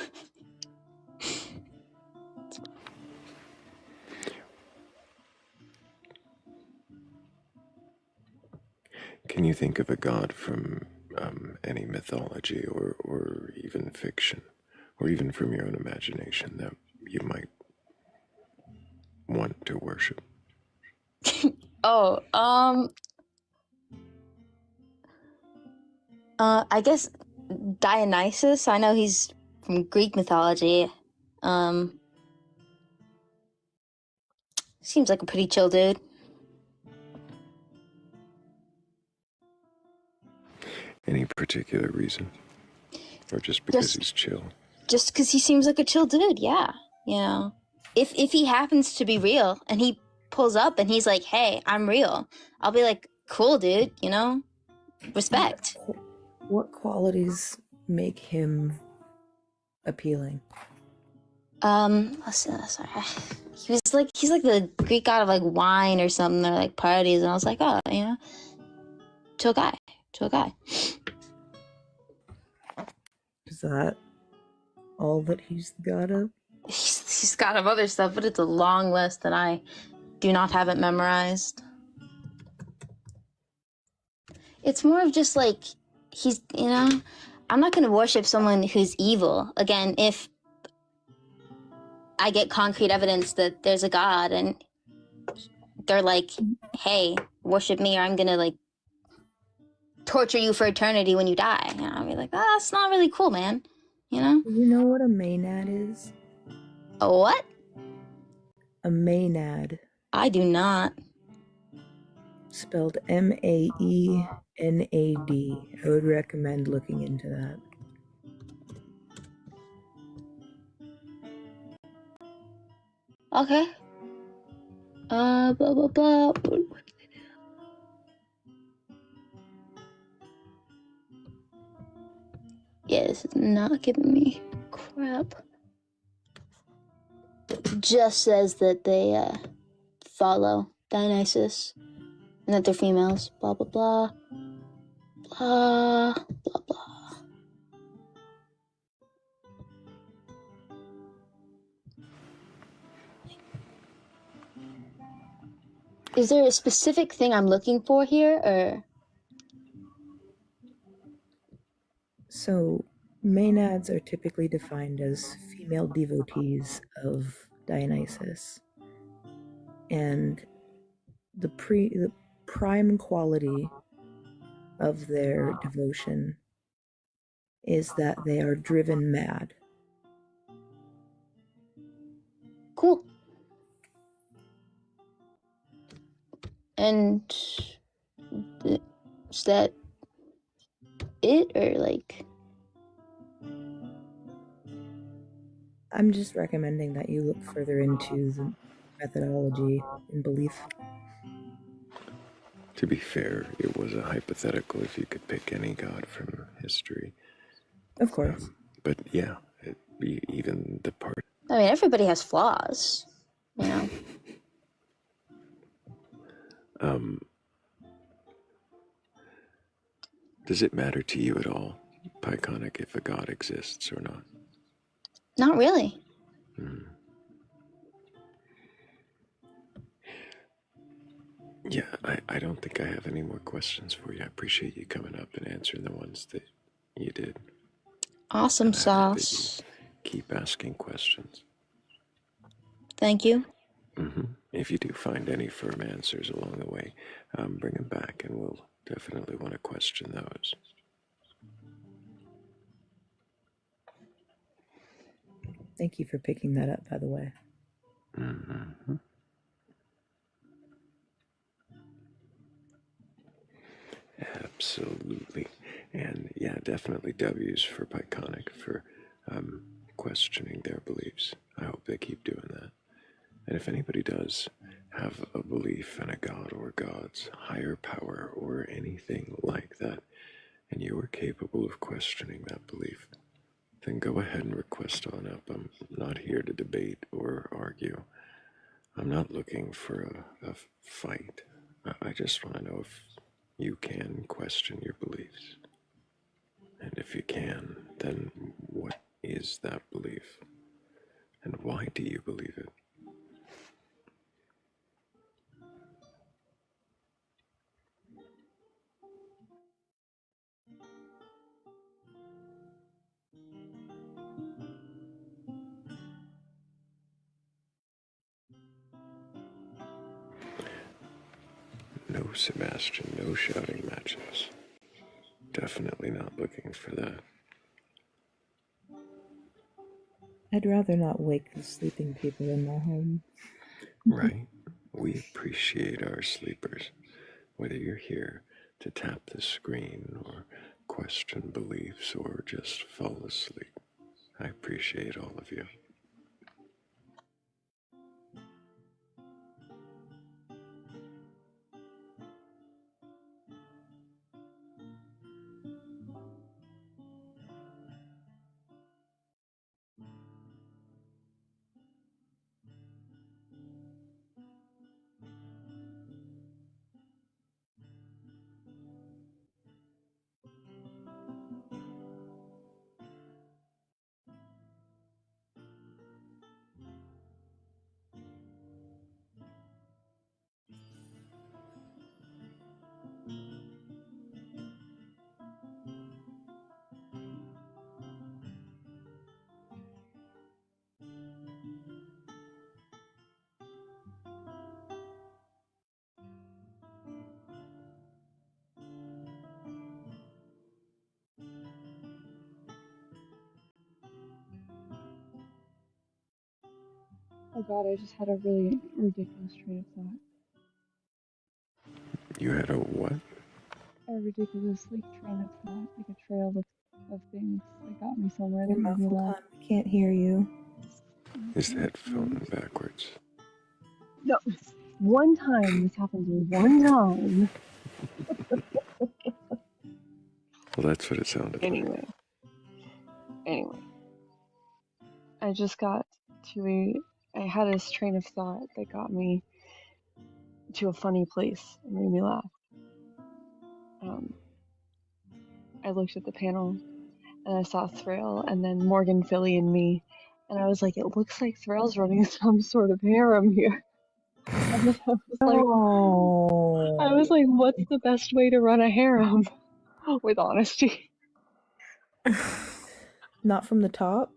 Can you think of a god from any mythology or even fiction, or even from your own imagination, that you might want to worship? Oh, I guess Dionysus. I know he's from Greek mythology. Seems like a pretty chill dude. Any particular reason? Or just because he's chill? Just because he seems like a chill dude, yeah. If he happens to be real and he pulls up and he's like, "Hey, I'm real," I'll be like, "Cool, dude," respect. What qualities make him appealing? Sorry. He's like the Greek god of like wine or something, or like parties, and I was like, oh, chill guy. Is that all that he's the god of? He's god of other stuff, but it's a long list and I do not have it memorized. It's more of just like, he's, I'm not going to worship someone who's evil. Again, if I get concrete evidence that there's a god and they're like, hey, worship me or I'm going to like torture you for eternity when you die. I'll be like, oh, that's not really cool, man. Do you know what a maenad is? A what? A maenad. I do not. Spelled Maenad. I would recommend looking into that. Okay. Blah, blah, blah. Yeah, this is not giving me crap. It just says that they follow Dionysus and that they're females. Blah, blah, blah. Blah, blah, blah. Is there a specific thing I'm looking for here, or? So, maenads are typically defined as female devotees of Dionysus. And the prime quality of their devotion is that they are driven mad. Cool. And is that it, or like? I'm just recommending that you look further into the methodology in belief. To be fair, it was a hypothetical if you could pick any god from history. Of course. But yeah, even the part. I mean, everybody has flaws, you know. Does it matter to you at all, Pyconic, if a god exists or not? Not really. Yeah, I don't think I have any more questions for you. I appreciate you coming up and answering the ones that you did. Awesome sauce. Keep asking questions. Thank you. If you do find any firm answers along the way, bring them back and we'll definitely want to question those. Thank you for picking that up, by the way. Absolutely. And yeah, definitely W's for Pyconic for questioning their beliefs. I hope they keep doing that. And if anybody does have a belief in a god or gods, higher power, or anything like that, and you are capable of questioning that belief, then go ahead and request on up. I'm not here to debate or argue. I'm not looking for a fight. I just want to know if you can question your beliefs. And if you can, then what is that belief? And why do you believe it? No, Sebastian, no shouting matches. Definitely not looking for that. I'd rather not wake the sleeping people in my home. Right? We appreciate our sleepers. Whether you're here to tap the screen or question beliefs or just fall asleep, I appreciate all of you. Oh god, I just had a really ridiculous train of thought. You had a what? A ridiculous train of thought, like a trail of things that got me somewhere You're that made me muffled, laugh. hon. I can't hear you. Is that phone backwards? No, one time this happens one time. Well, that's what it sounded like. Anyway. I just got to I had this train of thought that got me to a funny place and made me laugh. I looked at the panel and I saw Thrayle and then Morgan, Philly, and me. And I was like, it looks like Thrayle's running some sort of harem here. And then I was like, what's the best way to run a harem? With honesty. Not from the top?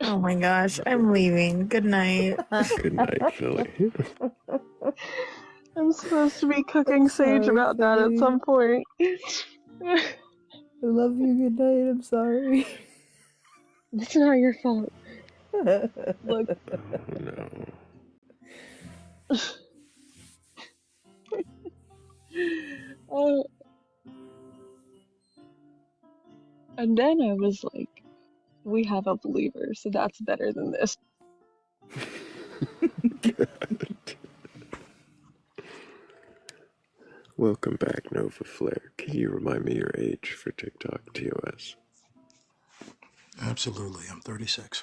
Oh my gosh, I'm leaving. Good night. Good night, Philly. I'm supposed to be cooking sage about that at some point. I love you. Good night. I'm sorry. It's not your fault. Look. Oh, no. And then I was like, we have a believer, so that's better than this. Welcome back, Nova Flare. Can you remind me your age for TikTok TOS? Absolutely, I'm 36.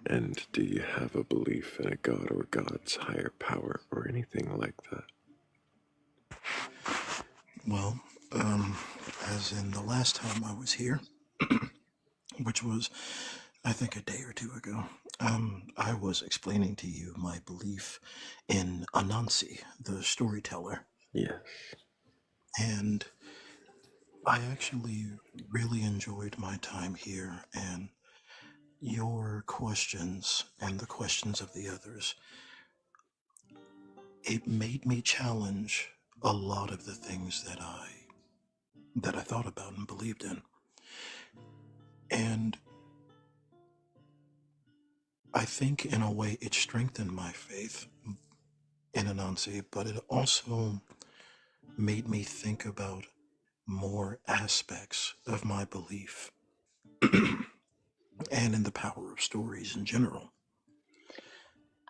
And do you have a belief in a god or gods, higher power, or anything like that? Well, as in the last time I was here, which was, I think, a day or two ago, I was explaining to you my belief in Anansi, the storyteller. Yes. And I actually really enjoyed my time here, and your questions and the questions of the others, it made me challenge a lot of the things that I thought about and believed in. And I think in a way it strengthened my faith in Anansi, but it also made me think about more aspects of my belief and in the power of stories in general.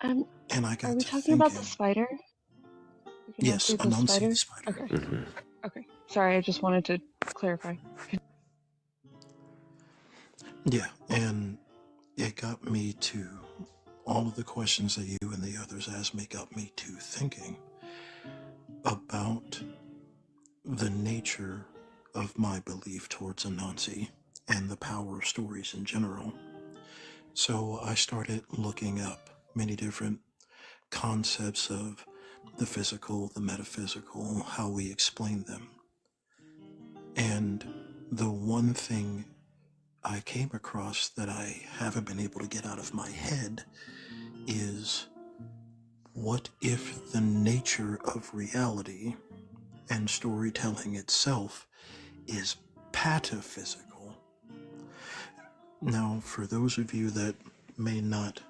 And I got Are we to talking thinking, about the spider? yes, Anansi the spider. Okay. Mm-hmm. Okay. Sorry, I just wanted to clarify. Yeah, and it got me to, all of the questions that you and the others asked me got me to thinking about the nature of my belief towards Anansi and the power of stories in general. So I started looking up many different concepts of the physical, the metaphysical, how we explain them. And the one thing I came across that I haven't been able to get out of my head is, what if the nature of reality and storytelling itself is pataphysical? Now, for those of you that may not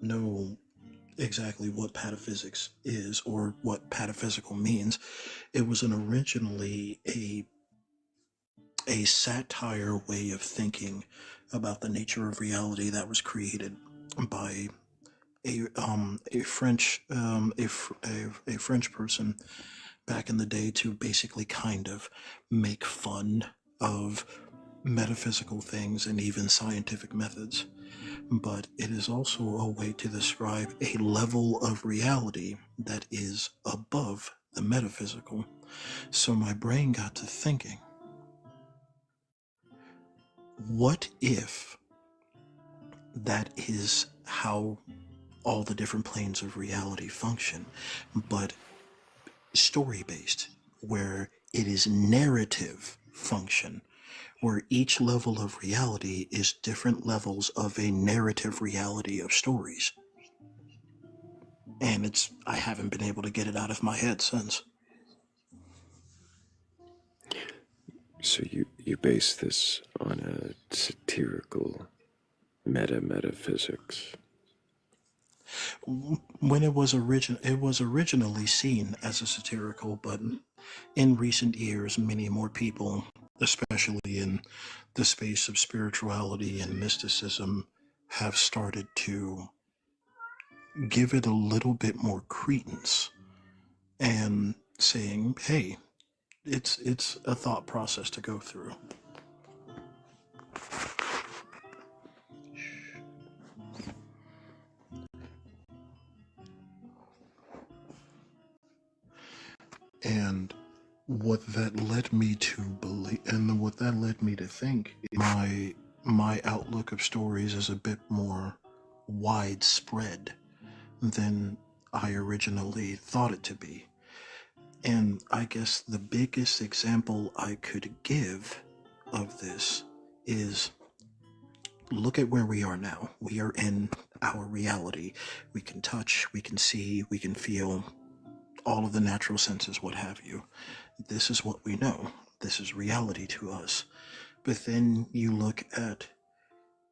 know exactly what pataphysics is or what pataphysical means, it was originally a satire way of thinking about the nature of reality that was created by a French person back in the day to basically kind of make fun of metaphysical things and even scientific methods. But it is also a way to describe a level of reality that is above the metaphysical. So my brain got to thinking, what if that is how all the different planes of reality function, but story-based, where it is narrative function, where each level of reality is different levels of a narrative reality of stories. And I haven't been able to get it out of my head since. So you base this on a satirical metaphysics. When it was originally seen as a satirical, but in recent years, many more people, especially in the space of spirituality and mysticism, have started to give it a little bit more credence and saying, hey, it's a thought process to go through. And what that led me to believe, and what that led me to think, my outlook of stories is a bit more widespread than I originally thought it to be. And I guess the biggest example I could give of this is, look at where we are now. We are in our reality. We can touch, we can see, we can feel, all of the natural senses, what have you. This is what we know. This is reality to us. But then you look at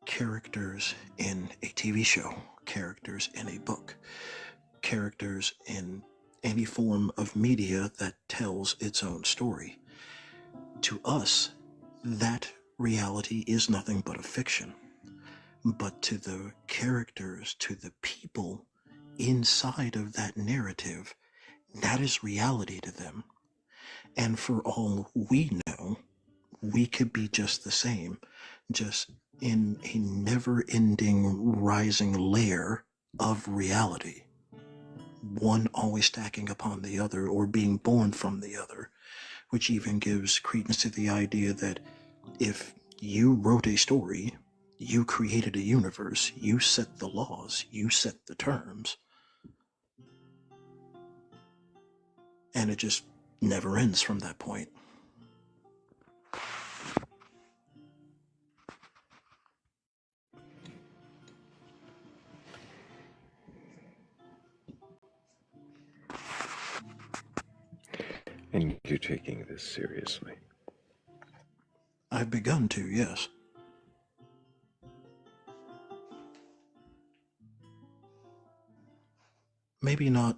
characters in a TV show, characters in a book, characters in any form of media that tells its own story. To us, that reality is nothing but a fiction. But to the characters, to the people inside of that narrative, that is reality to them. And for all we know, we could be just the same, just in a never-ending rising layer of reality, one always stacking upon the other or being born from the other, which even gives credence to the idea that if you wrote a story, you created a universe, you set the laws, you set the terms, and it just never ends from that point. And you're taking this seriously? I've begun to, yes. Maybe not,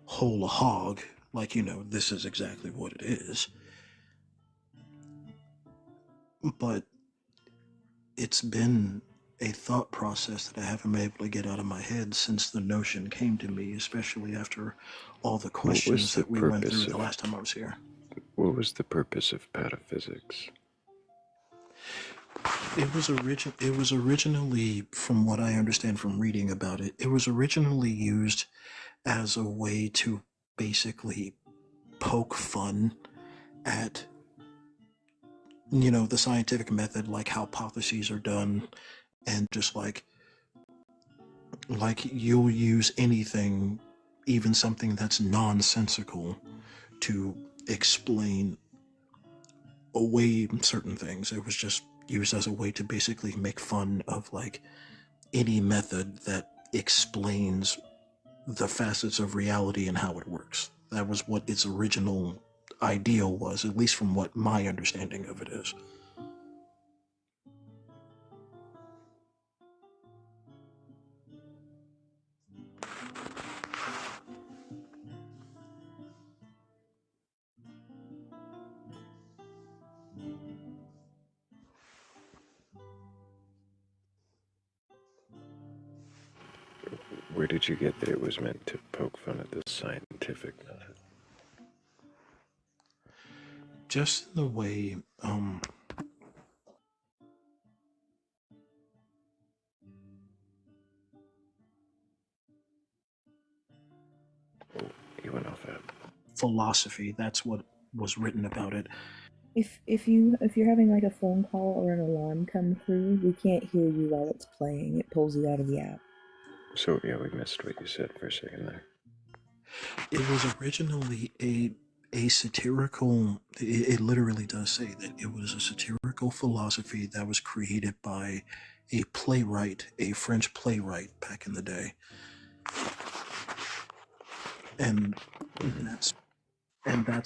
whole hog, like, this is exactly what it is. But it's been a thought process that I haven't been able to get out of my head since the notion came to me, especially after all the questions that we went through the last time I was here. What was the purpose of pataphysics? It was originally, from what I understand from reading about it, it was originally used as a way to basically poke fun at, the scientific method, like how hypotheses are done, and just like you'll use anything, even something that's nonsensical, to explain away certain things. It was just used as a way to basically make fun of like any method that explains the facets of reality and how it works. That was what its original ideal was, at least from what my understanding of it is. Where did you get that it was meant to poke fun at the scientific method? Just in the way, Oh, you went off that. philosophy, that's what was written about it. If you're having like a phone call or an alarm come through, we can't hear you while it's playing. It pulls you out of the app. So, yeah, we missed what you said for a second there. It was originally a satirical, it literally does say that it was a satirical philosophy that was created by a playwright, a French playwright back in the day. And that's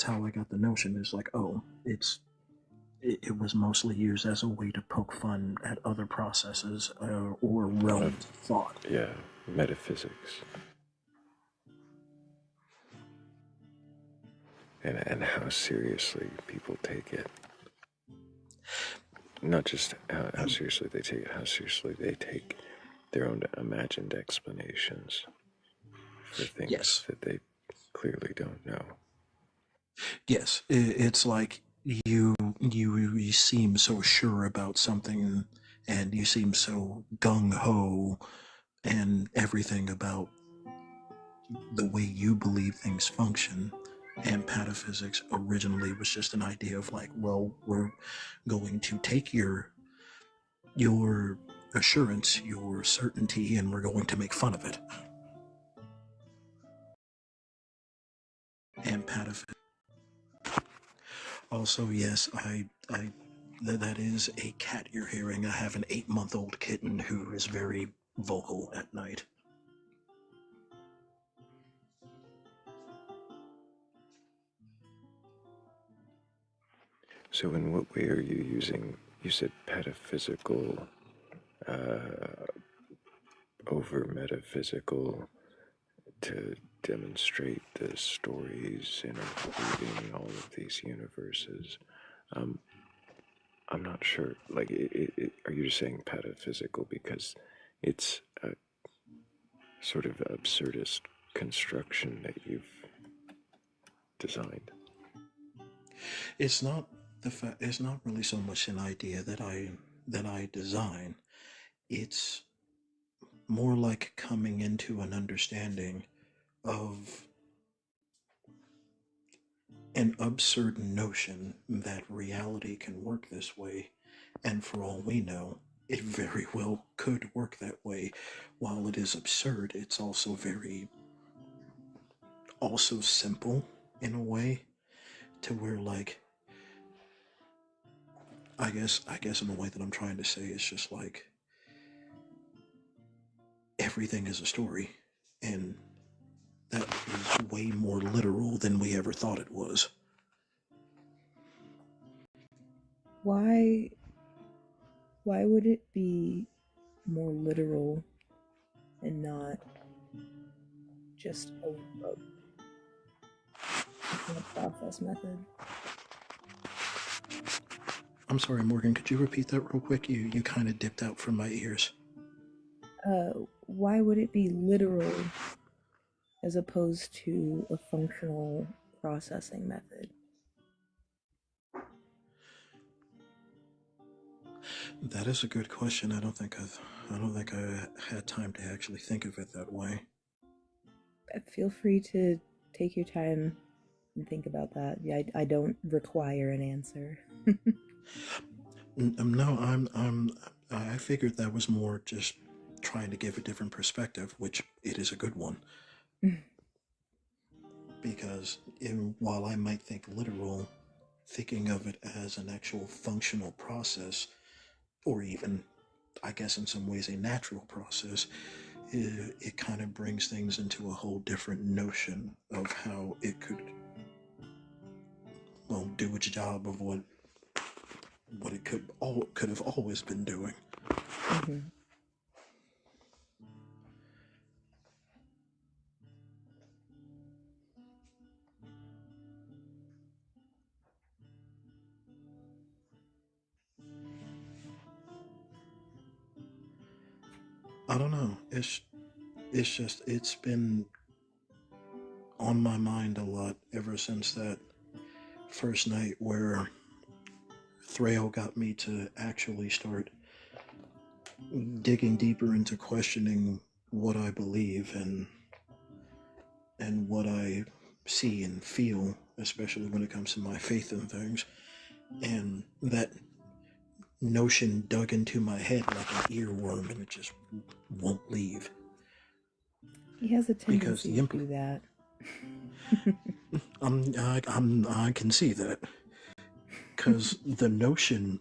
how I got the notion, is like, oh, it was mostly used as a way to poke fun at other processes or realms of thought. Yeah, metaphysics. And how seriously people take it. Not just how seriously they take it, how seriously they take their own imagined explanations for things that they clearly don't know. Yes, it's like you seem so sure about something, and you seem so gung-ho and everything about the way you believe things function. And pataphysics originally was just an idea of like, well, we're going to take your assurance, your certainty, and we're going to make fun of it. And pataphysics. Also, yes, that is a cat you're hearing. I have an 8-month-old kitten who is very vocal at night. So in what way are you using, you said pataphysical, over metaphysical, to demonstrate the stories interweaving all of these universes? I'm not sure. Like, are you just saying pataphysical because it's a sort of absurdist construction that you've designed? It's not it's not really so much an idea that I design. It's more like coming into an understanding of an absurd notion that reality can work this way, and for all we know, it very well could work that way. While it is absurd, it's also also simple in a way, to where, like, I guess in the way that I'm trying to say, it's just like everything is a story, and that is way more literal than we ever thought it was. Why would it be more literal and not just a process method? I'm sorry, Morgan, could you repeat that real quick? You kind of dipped out from my ears. Why would it be literal as opposed to a functional processing method? That is a good question. I don't think I had time to actually think of it that way. Feel free to take your time and think about that. Yeah, I don't require an answer. No, I figured that was more just trying to give a different perspective, which it is a good one. Because while I might think literal, thinking of it as an actual functional process, or even, I guess in some ways, a natural process, it kind of brings things into a whole different notion of how it could, well, do its job of what it could have always been doing. Mm-hmm. I don't know. It's been on my mind a lot ever since that first night where Thrayle got me to actually start digging deeper into questioning what I believe and what I see and feel, especially when it comes to my faith in things. And that notion dug into my head like an earworm, and it just won't leave. He has a tendency to do that. I can see that, because the notion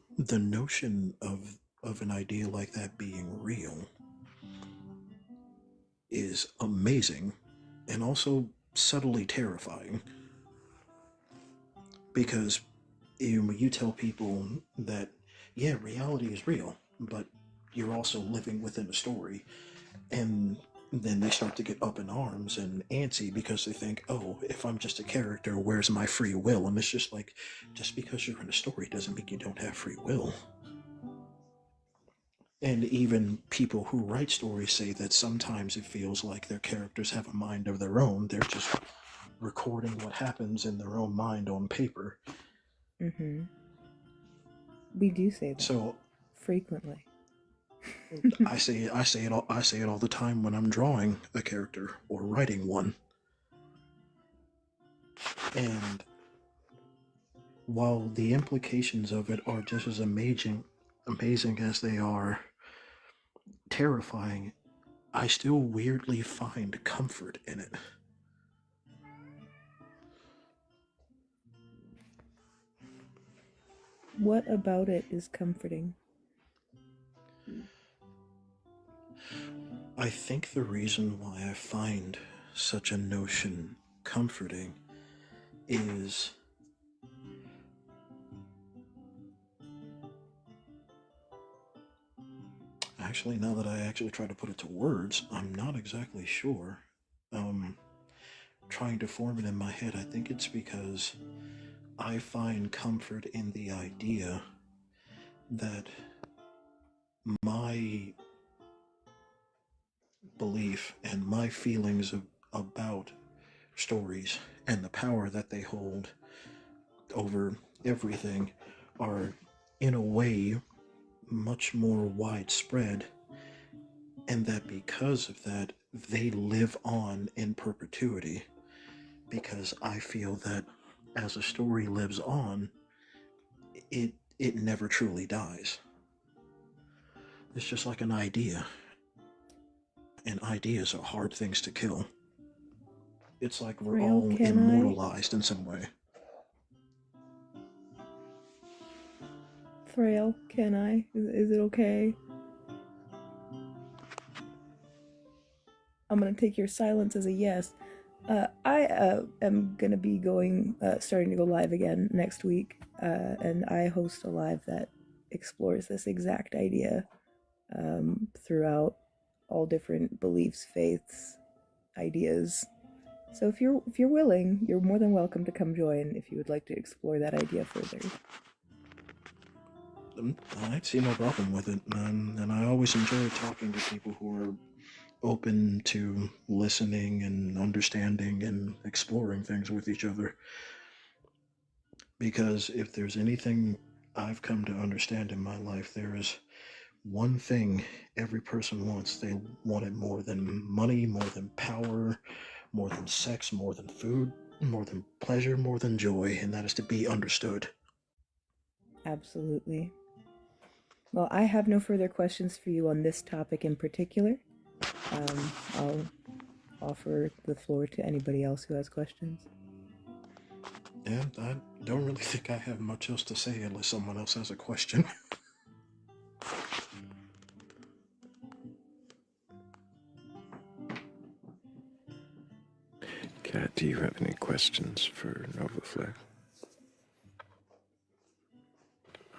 of an idea like that being real is amazing, and also subtly terrifying. Because when you tell people that, yeah, reality is real, but you're also living within a story, and then they start to get up in arms and antsy because they think, oh, if I'm just a character, where's my free will? And it's just like, just because you're in a story doesn't mean you don't have free will. And even people who write stories say that sometimes it feels like their characters have a mind of their own. They're just recording what happens in their own mind on paper. Mm-hmm. We do say that. So frequently. I say it all the time when I'm drawing a character or writing one. And while the implications of it are just as amazing as they are terrifying, I still weirdly find comfort in it. What about it is comforting? I think the reason why I find such a notion comforting is actually, now that I actually try to put it to words, I'm not exactly sure. Trying to form it in my head, I think it's because I find comfort in the idea that my belief and my feelings about stories and the power that they hold over everything are, in a way, much more widespread, and that because of that, they live on in perpetuity. Because I feel that as a story lives on, it never truly dies. It's just like an idea, and ideas are hard things to kill. It's like we're Thrayle, all can immortalized in some way. Thrayle, can I? Is it okay? I'm gonna take your silence as a yes. I am gonna be starting to go live again next week, and I host a live that explores this exact idea throughout all different beliefs, faiths, ideas. So if you're willing, you're more than welcome to come join if you would like to explore that idea further. I see no problem with it, and I always enjoy talking to people who are open to listening and understanding and exploring things with each other. Because if there's anything I've come to understand in my life, there is one thing every person wants. They want it more than money, more than power, more than sex, more than food, more than pleasure, more than joy, and that is to be understood. Absolutely. Well, I have no further questions for you on this topic in particular. I'll offer the floor to anybody else who has questions. Yeah, I don't really think I have much else to say unless someone else has a question. Kat, do you have any questions for Nova Flare?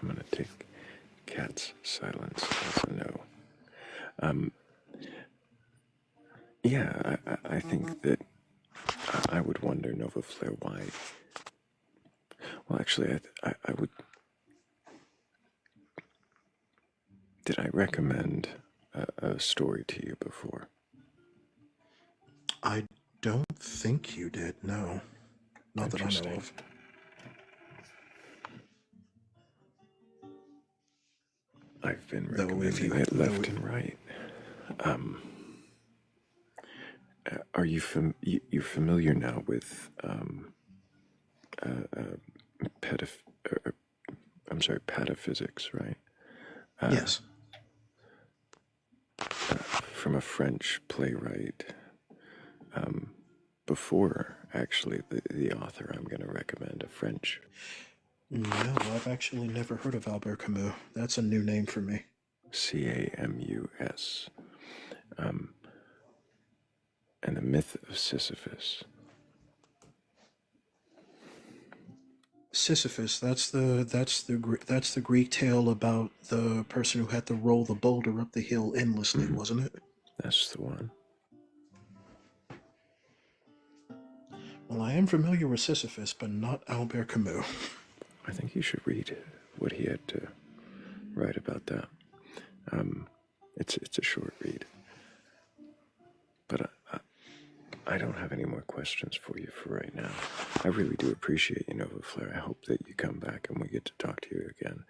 I'm going to take Kat's silence as a no. Yeah, I think that I would wonder, Nova Flare, why. Well, actually, I would. Did I recommend a story to you before? I don't think you did, no. Not that I know of. I've been recommending it left and right. Are you you're familiar now with pataphysics, right? Yes. From a French playwright. Before, actually, the author I'm going to recommend, a French. No, I've actually never heard of Albert Camus. That's a new name for me. Camus. And the myth of Sisyphus. Sisyphus, that's the Greek tale about the person who had to roll the boulder up the hill endlessly, wasn't it? That's the one. Well, I am familiar with Sisyphus, but not Albert Camus. I think you should read what he had to write about that. It's a short read. But I don't have any more questions for you for right now. I really do appreciate you, Nova Flare. I hope that you come back and we get to talk to you again.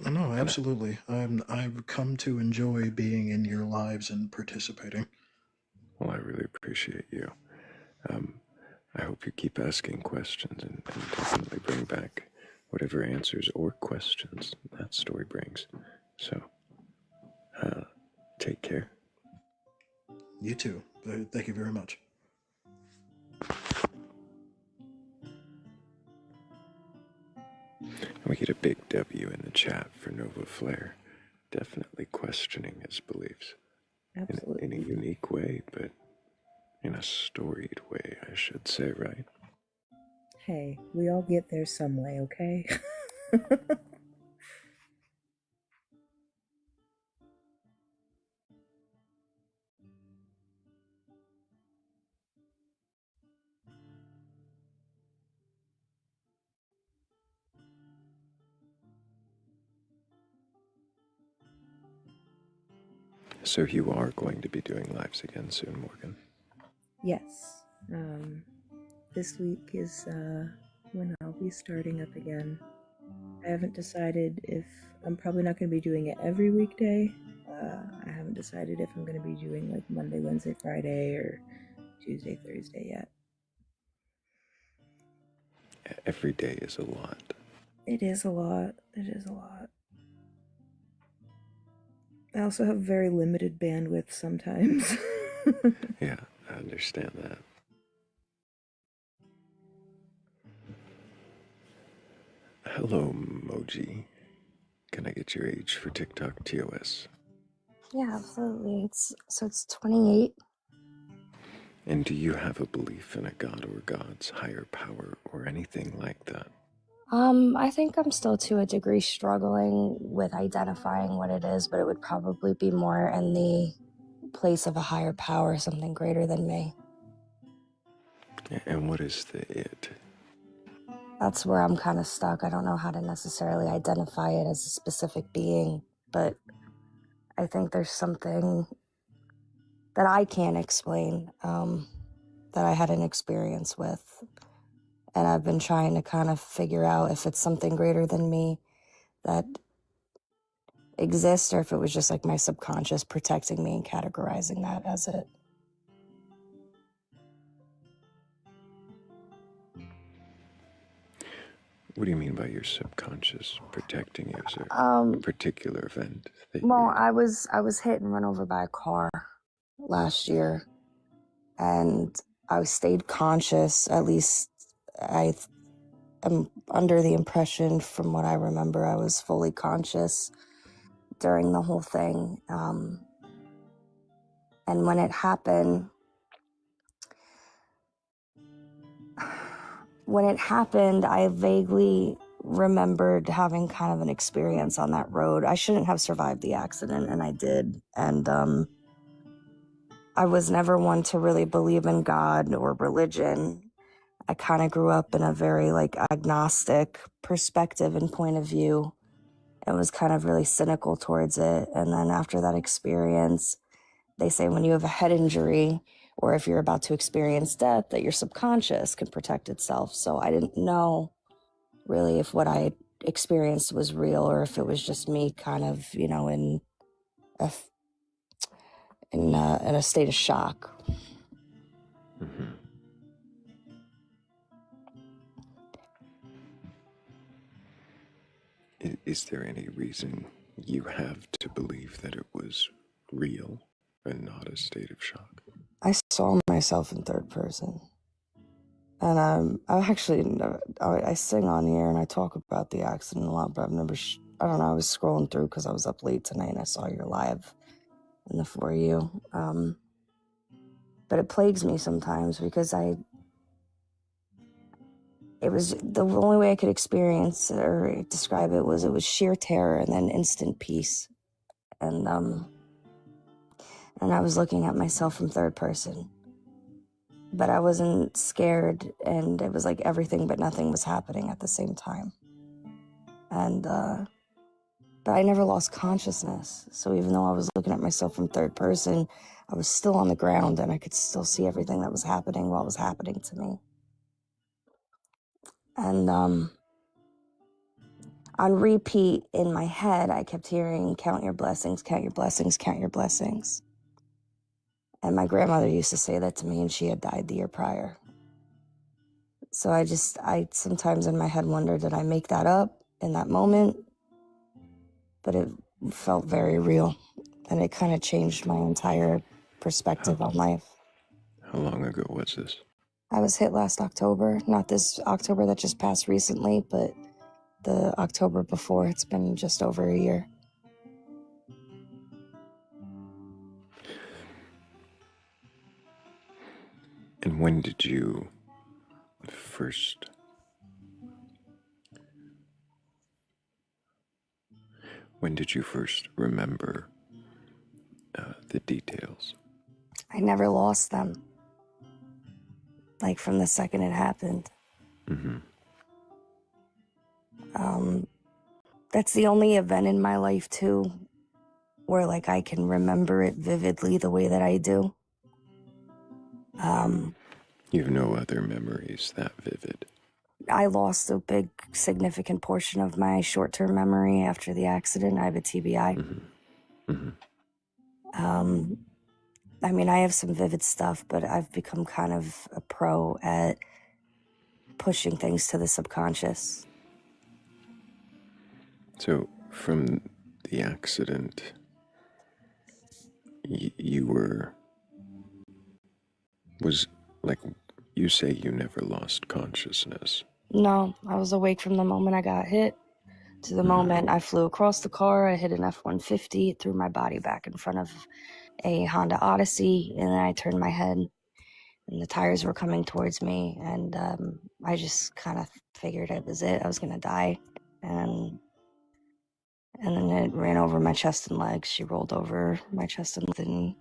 No, absolutely. I've come to enjoy being in your lives and participating. Well, I really appreciate you. I hope you keep asking questions and definitely bring back whatever answers or questions that story brings. So, take care. You too. Thank you very much. We get a big W in the chat for Nova Flare. Definitely questioning his beliefs. Absolutely. In a unique way, but in a storied way, I should say, right? Hey, we all get there some way, okay? So you are going to be doing lives again soon, Morgan? Yes. This week is when I'll be starting up again. I haven't decided if I'm probably not going to be doing it every weekday. I haven't decided if I'm going to be doing like Monday, Wednesday, Friday, or Tuesday, Thursday yet. Every day is a lot. It is a lot. It is a lot. I also have very limited bandwidth sometimes. Yeah, I understand that. Hello, Moji. Can I get your age for TikTok TOS? Yeah, absolutely. It's 28. And do you have a belief in a god or gods, higher power, or anything like that? I think I'm still to a degree struggling with identifying what it is, but it would probably be more in the place of a higher power, something greater than me. And what is the it? That's where I'm kind of stuck. I don't know how to necessarily identify it as a specific being, but I think there's something that I can't explain, that I had an experience with. And I've been trying to kind of figure out if it's something greater than me that exists or if it was just like my subconscious protecting me and categorizing that as it. What do you mean by your subconscious protecting you? Is there a particular event that Well, I was hit and run over by a car last year, and I stayed conscious. At least I am under the impression, from what I remember, I was fully conscious during the whole thing. And when it happened, I vaguely remembered having kind of an experience on that road. I shouldn't have survived the accident, and I did. And I was never one to really believe in God or religion. I kind of grew up in a very like agnostic perspective and point of view, and was kind of really cynical towards it. And then after that experience, they say when you have a head injury or if you're about to experience death, that your subconscious can protect itself. So I didn't know really if what I experienced was real or if it was just me kind of, in a state of shock. Mm-hmm. Is there any reason you have to believe that it was real and not a state of shock? I saw myself in third person. And I sing on here and I talk about the accident a lot, but I've never, I don't know, I was scrolling through because I was up late tonight and I saw your live in the For You. But it plagues me sometimes because it was the only way I could experience or describe it was sheer terror and then instant peace. And I was looking at myself from third person. But I wasn't scared, and it was like everything but nothing was happening at the same time. And, but I never lost consciousness. So even though I was looking at myself from third person, I was still on the ground and I could still see everything that was happening while it was happening to me. And on repeat in my head, I kept hearing, count your blessings, count your blessings, count your blessings. And my grandmother used to say that to me, and she had died the year prior. So I sometimes in my head wonder, did I make that up in that moment? But it felt very real, and it kind of changed my entire perspective on life. How long ago was this? I was hit last October, not this October that just passed recently, but the October before. It's been just over a year. And when did you first remember the details? I never lost them. Like from the second it happened. Mm-hmm. That's the only event in my life too where like I can remember it vividly the way that I do. You've no other memories that vivid. I lost a big, significant portion of my short-term memory after the accident. I have a TBI. I mean, I have some vivid stuff, but I've become kind of a pro at pushing things to the subconscious. So, from the accident, you was like, you say you never lost consciousness. No, I was awake from the moment I got hit to the moment I flew across the car. I hit an F-150, threw my body back in front of a Honda Odyssey, and then I turned my head, and the tires were coming towards me, and I just kind of figured it was it. I was going to die, and then it ran over my chest and legs. She rolled over my chest and within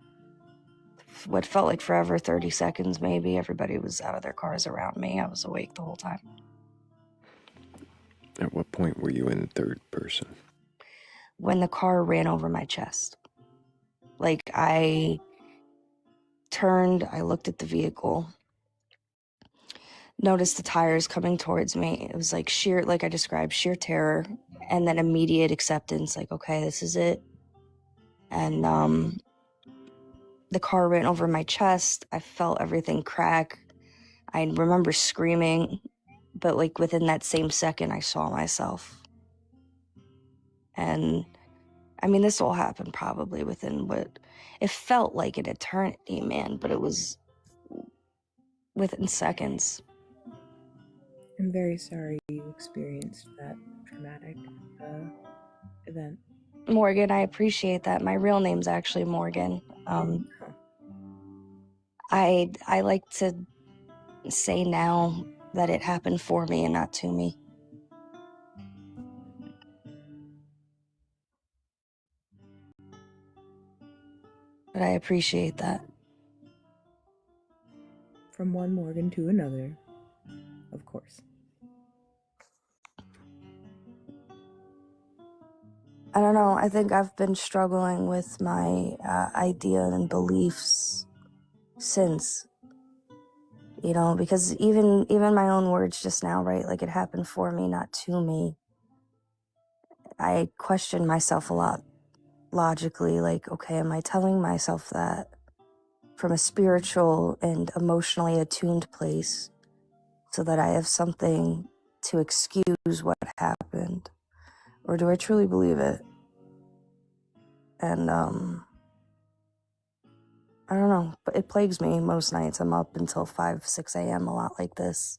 what felt like forever, 30 seconds maybe, everybody was out of their cars around me. I was awake the whole time. At what point were you in third person? When the car ran over my chest. Like, I turned, I looked at the vehicle, noticed the tires coming towards me. It was like sheer, like I described, sheer terror, and then immediate acceptance, like, okay, this is it. And the car ran over my chest. I felt everything crack. I remember screaming, but like within that same second, I saw myself. And I mean, this all happened probably within what it felt like an eternity, man, but it was within seconds. I'm very sorry you experienced that traumatic event. Morgan, I appreciate that. My real name's actually Morgan. I like to say now that it happened for me and not to me. But I appreciate that. From one Morgan to another, of course. I don't know. I think I've been struggling with my idea and beliefs since, you know, because even my own words just now, right? Like, it happened for me, not to me. I question myself a lot logically, like, okay, am I telling myself that from a spiritual and emotionally attuned place so that I have something to excuse what happened? Or do I truly believe it? And, I don't know, but it plagues me most nights. I'm up until 5, 6 a.m. a lot like this.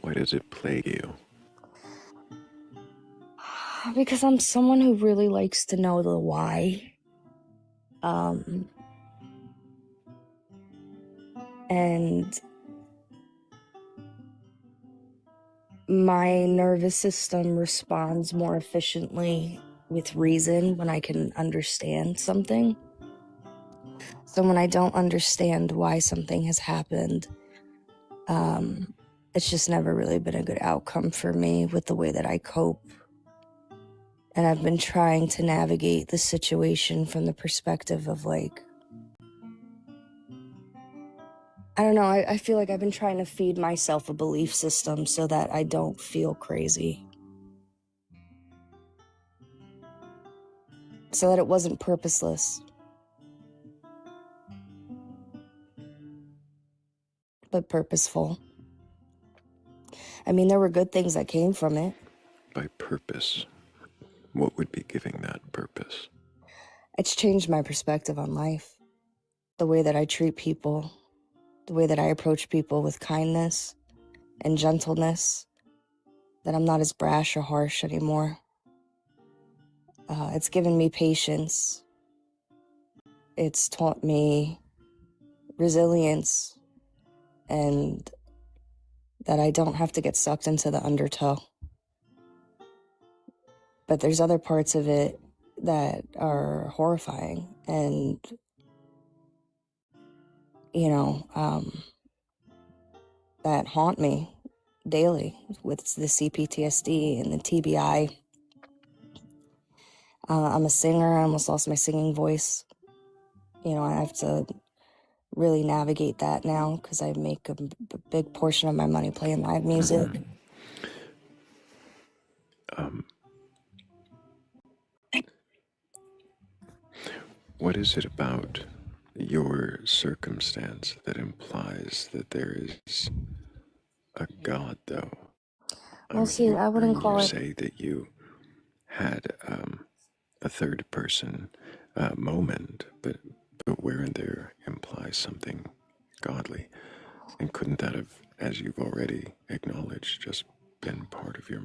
Why does it plague you? Because I'm someone who really likes to know the why. And my nervous system responds more efficiently with reason when I can understand something. So when I don't understand why something has happened, it's just never really been a good outcome for me with the way that I cope. And I've been trying to navigate the situation from the perspective of like, I don't know, I feel like I've been trying to feed myself a belief system so that I don't feel crazy. So that it wasn't purposeless. But purposeful. I mean, there were good things that came from it. By purpose, what would be giving that purpose? It's changed my perspective on life. The way that I treat people. The way that I approach people with kindness and gentleness. That I'm not as brash or harsh anymore. It's given me patience. It's taught me resilience. And that I don't have to get sucked into the undertow. But there's other parts of it that are horrifying, and you know, that haunt me daily with the CPTSD and the TBI. I'm a singer. I almost lost my singing voice. You know, I have to really navigate that now because I make a big portion of my money playing live music. What is it about your circumstance that implies that there is a God, though? Well, see, I wouldn't call you it. say that you had a third person moment, but wherein there implies something godly. And couldn't that have, as you've already acknowledged, just been part of your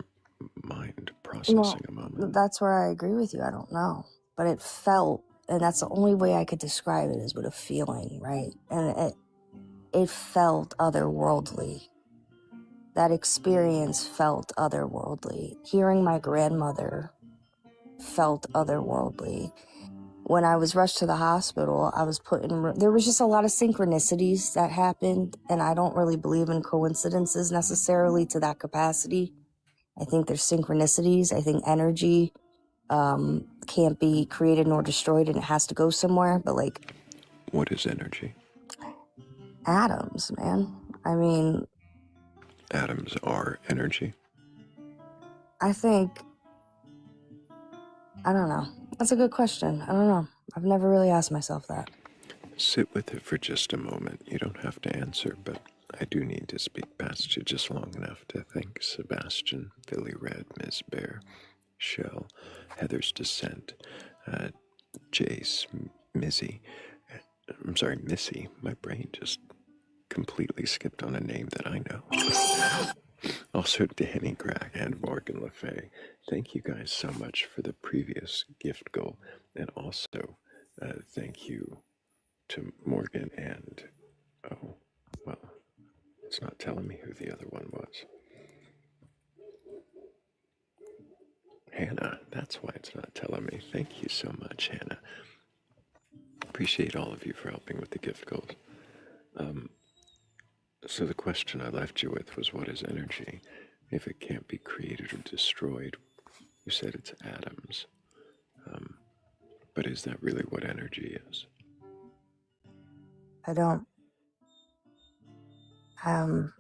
mind processing a moment? That's where I agree with you. I don't know. But it felt, and that's the only way I could describe it is with a feeling, right? And it felt otherworldly. That experience felt otherworldly. Hearing my grandmother felt otherworldly. When I was rushed to the hospital, I was put in, there was just a lot of synchronicities that happened, and I don't really believe in coincidences necessarily to that capacity. I think there's synchronicities. I think energy can't be created nor destroyed, and it has to go somewhere. But like, what is energy? Atoms, man. I mean, atoms are energy. I think, I don't know. That's a good question. I don't know. I've never really asked myself that. Sit with it for just a moment. You don't have to answer, but I do need to speak past you just long enough to thank Sebastian, Philly Red, Ms. Bear, Shell, Heather's Descent, Jace, Missy. Missy. My brain just completely skipped on a name that I know. Also, Danny Crack and Morgan Le Fay. Thank you guys so much for the previous gift goal. And also, thank you to Morgan and, oh, well, it's not telling me who the other one was. Hannah, that's why it's not telling me. Thank you so much, Hannah. Appreciate all of you for helping with the gift goals. So the question I left you with was, what is energy? If it can't be created or destroyed, you said it's atoms. But is that really what energy is? I don't. And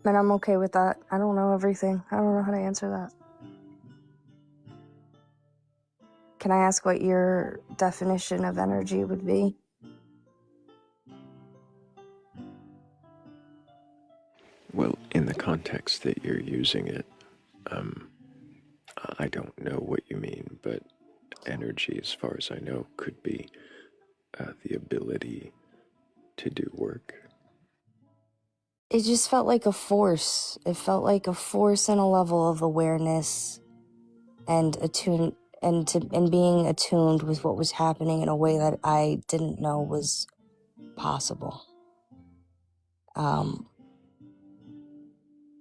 I'm okay with that. I don't know everything. I don't know how to answer that. Can I ask what your definition of energy would be? Well, in the context that you're using it, I don't know what you mean, but energy, as far as I know, could be the ability to do work. It just felt like a force. It felt like a force and a level of awareness and being attuned with what was happening in a way that I didn't know was possible.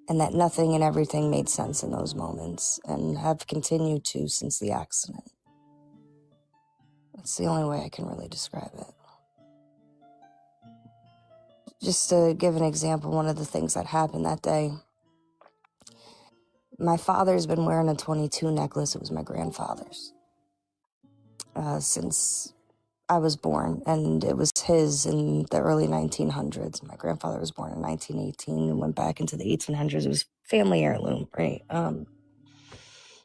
And that nothing and everything made sense in those moments and have continued to since the accident. That's the only way I can really describe it. Just to give an example, one of the things that happened that day, my father's been wearing a 22 necklace. It was my grandfather's since I was born, and it was his in the early 1900s. My grandfather was born in 1918 and went back into the 1800s. It was family heirloom, right? And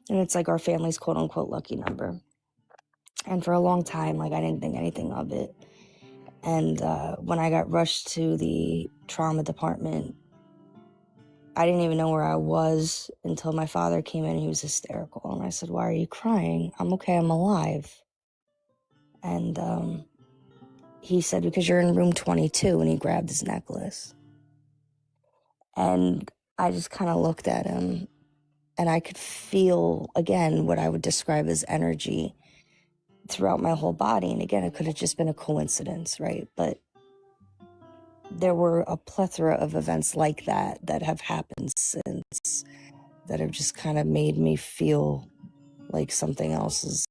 it's like our family's quote unquote lucky number. And for a long time, like, I didn't think anything of it. And when I got rushed to the trauma department, I didn't even know where I was until my father came in and he was hysterical. And I said, "Why are you crying?" "I'm okay, I'm alive." And he said, "Because you're in room 22, and he grabbed his necklace. And I just kind of looked at him, and I could feel, again, what I would describe as energy throughout my whole body. And again, it could have just been a coincidence, right? But there were a plethora of events like that that have happened since that have just kind of made me feel like something else is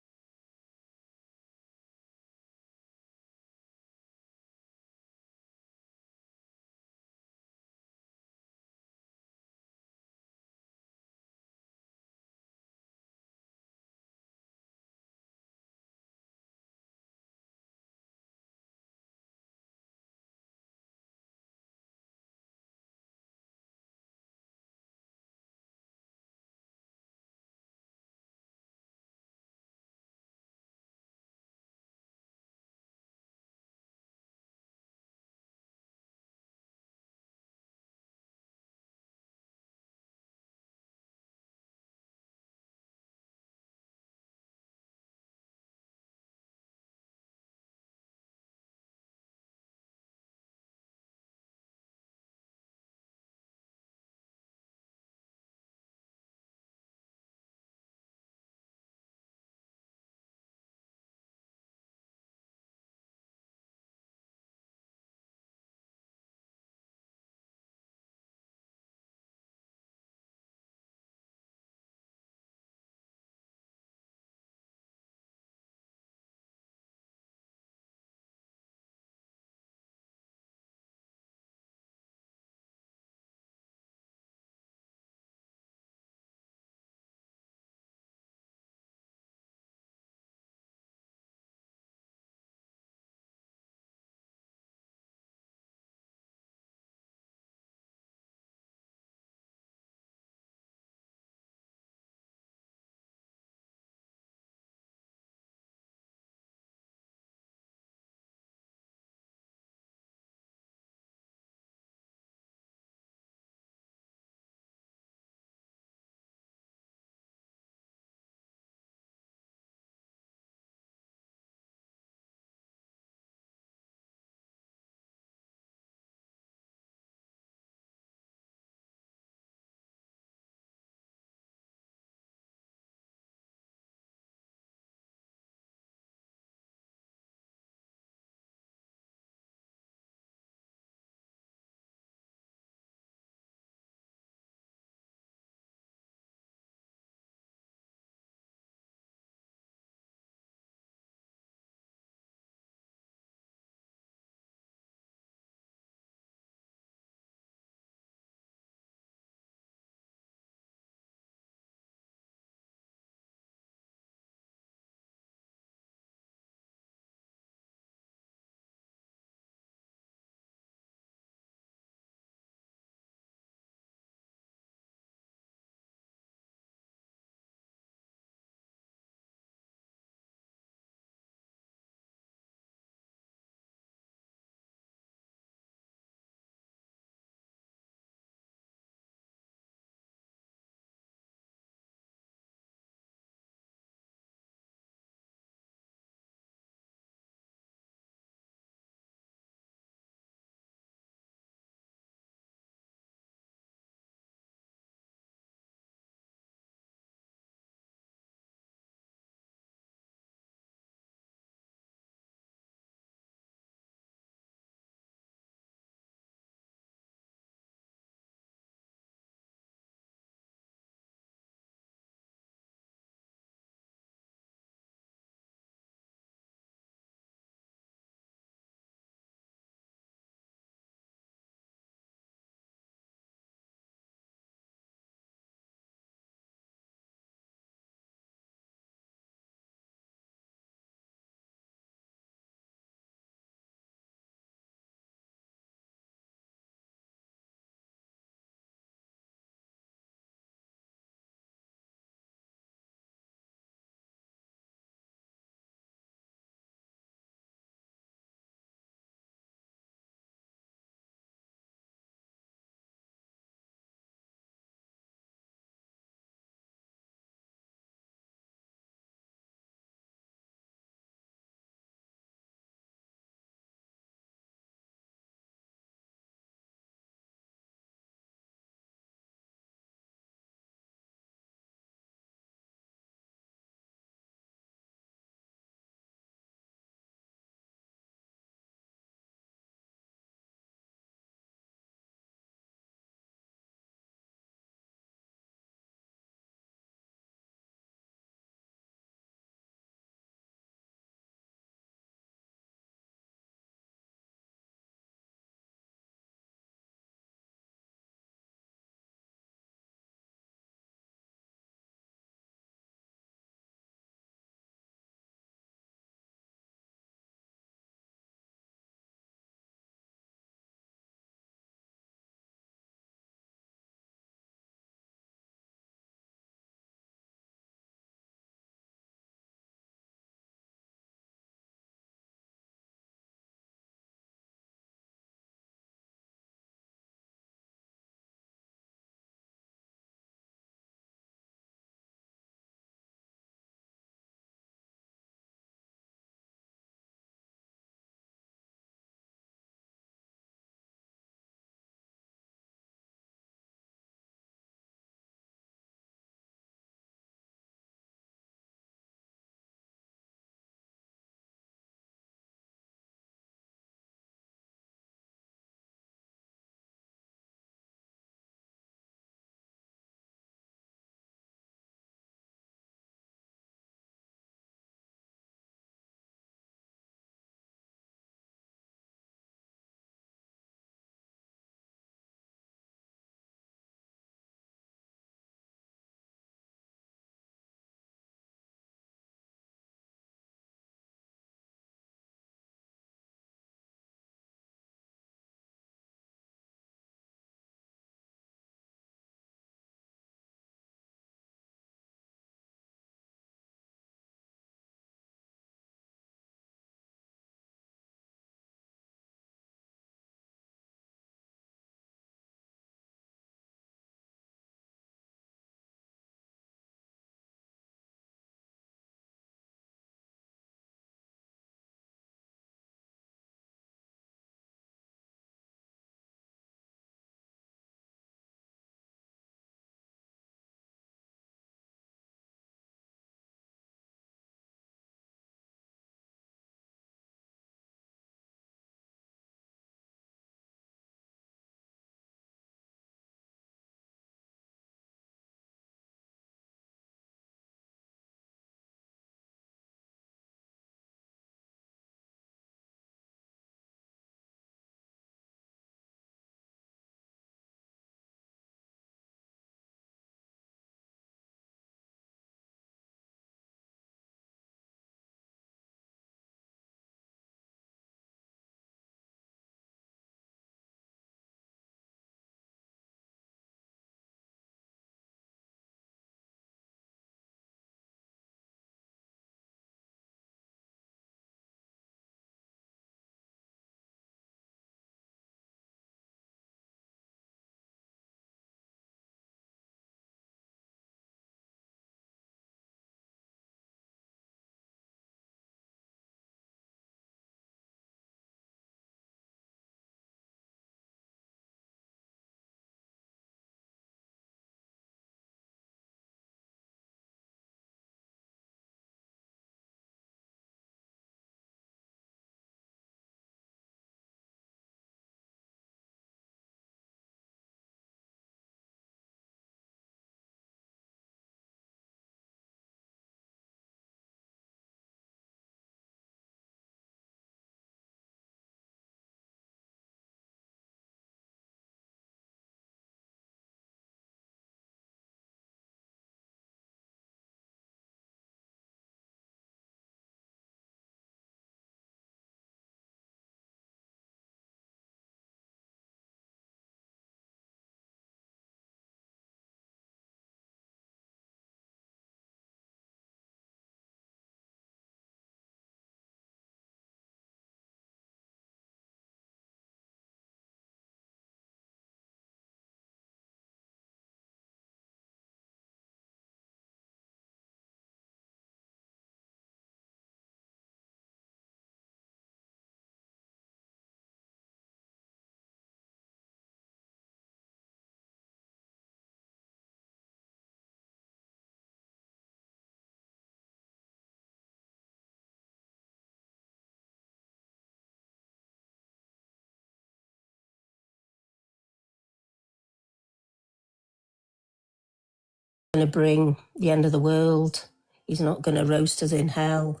to bring the end of the world. He's not going to roast us in hell.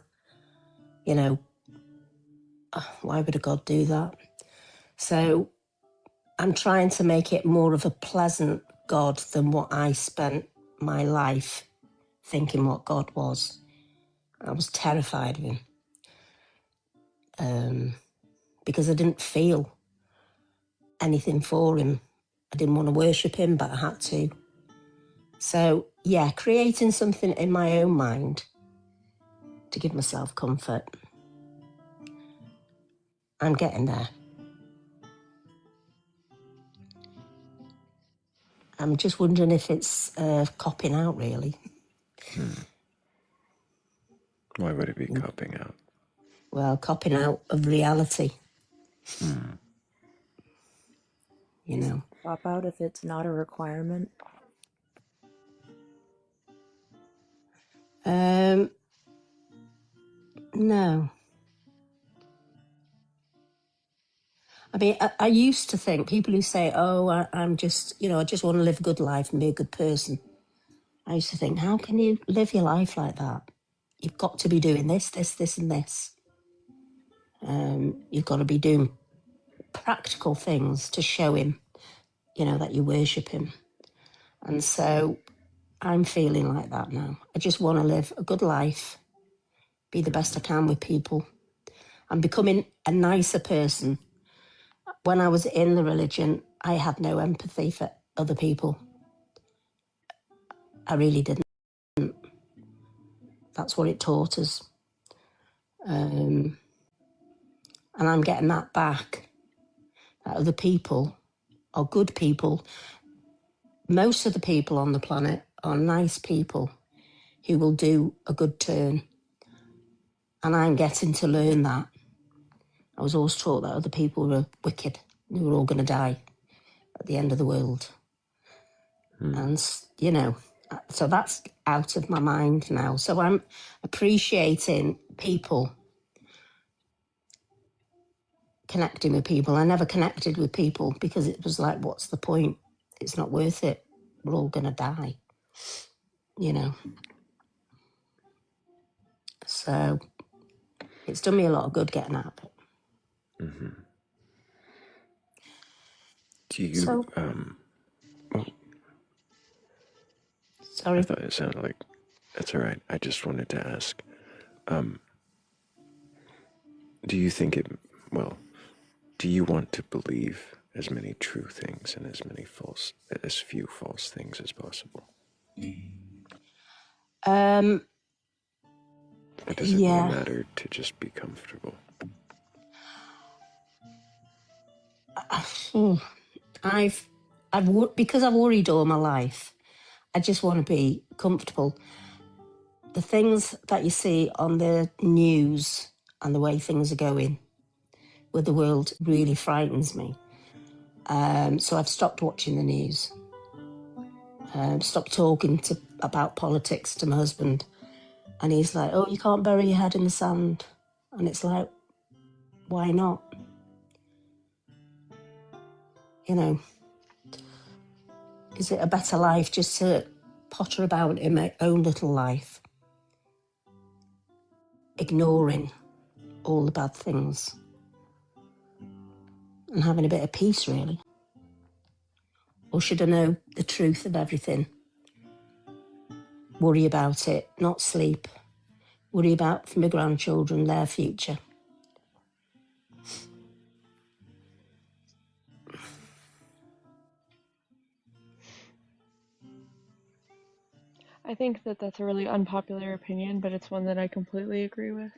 You know, why would a God do that? So I'm trying to make it more of a pleasant God than what I spent my life thinking what God was. I was terrified of him because I didn't feel anything for him. I didn't want to worship him, but I had to. So, yeah, creating something in my own mind to give myself comfort. I'm getting there. I'm just wondering if it's copping out, really. Why would it be copping out? Well, copping out of reality. You know. Pop out if it's not a requirement. No. I mean, I used to think, people who say, oh, I'm just, you know, I just want to live a good life and be a good person. I used to think, how can you live your life like that? You've got to be doing this, this, and this. You've got to be doing practical things to show him, you know, that you worship him. And so I'm feeling like that now. I just want to live a good life, be the best I can with people. I'm becoming a nicer person. When I was in the religion, I had no empathy for other people. I really didn't. That's what it taught us. And I'm getting that back. That other people are good people. Most of the people on the planet are nice people who will do a good turn. And I'm getting to learn that. I was always taught that other people were wicked. We were all going to die at the end of the world. And, you know, so that's out of my mind now. So I'm appreciating people, connecting with people. I never connected with people because it was like, what's the point? It's not worth it. We're all going to die, you know. So it's done me a lot of good getting out of it. Do you, So, well, sorry. I thought it sounded like, that's all right. I just wanted to ask, do you think it, well, do you want to believe as many true things and as few false things as possible? Or does it more matter to just be comfortable? Because I've worried all my life, I just want to be comfortable. The things that you see on the news and the way things are going with the world really frightens me. So I've stopped watching the news. Stopped talking about politics to my husband. And he's like, oh, you can't bury your head in the sand. And it's like, why not? You know, is it a better life just to potter about in my own little life, ignoring all the bad things and having a bit of peace, really? Or should I know the truth of everything? Worry about it, not sleep. Worry about for my grandchildren, their future. I think that that's a really unpopular opinion, but it's one that I completely agree with.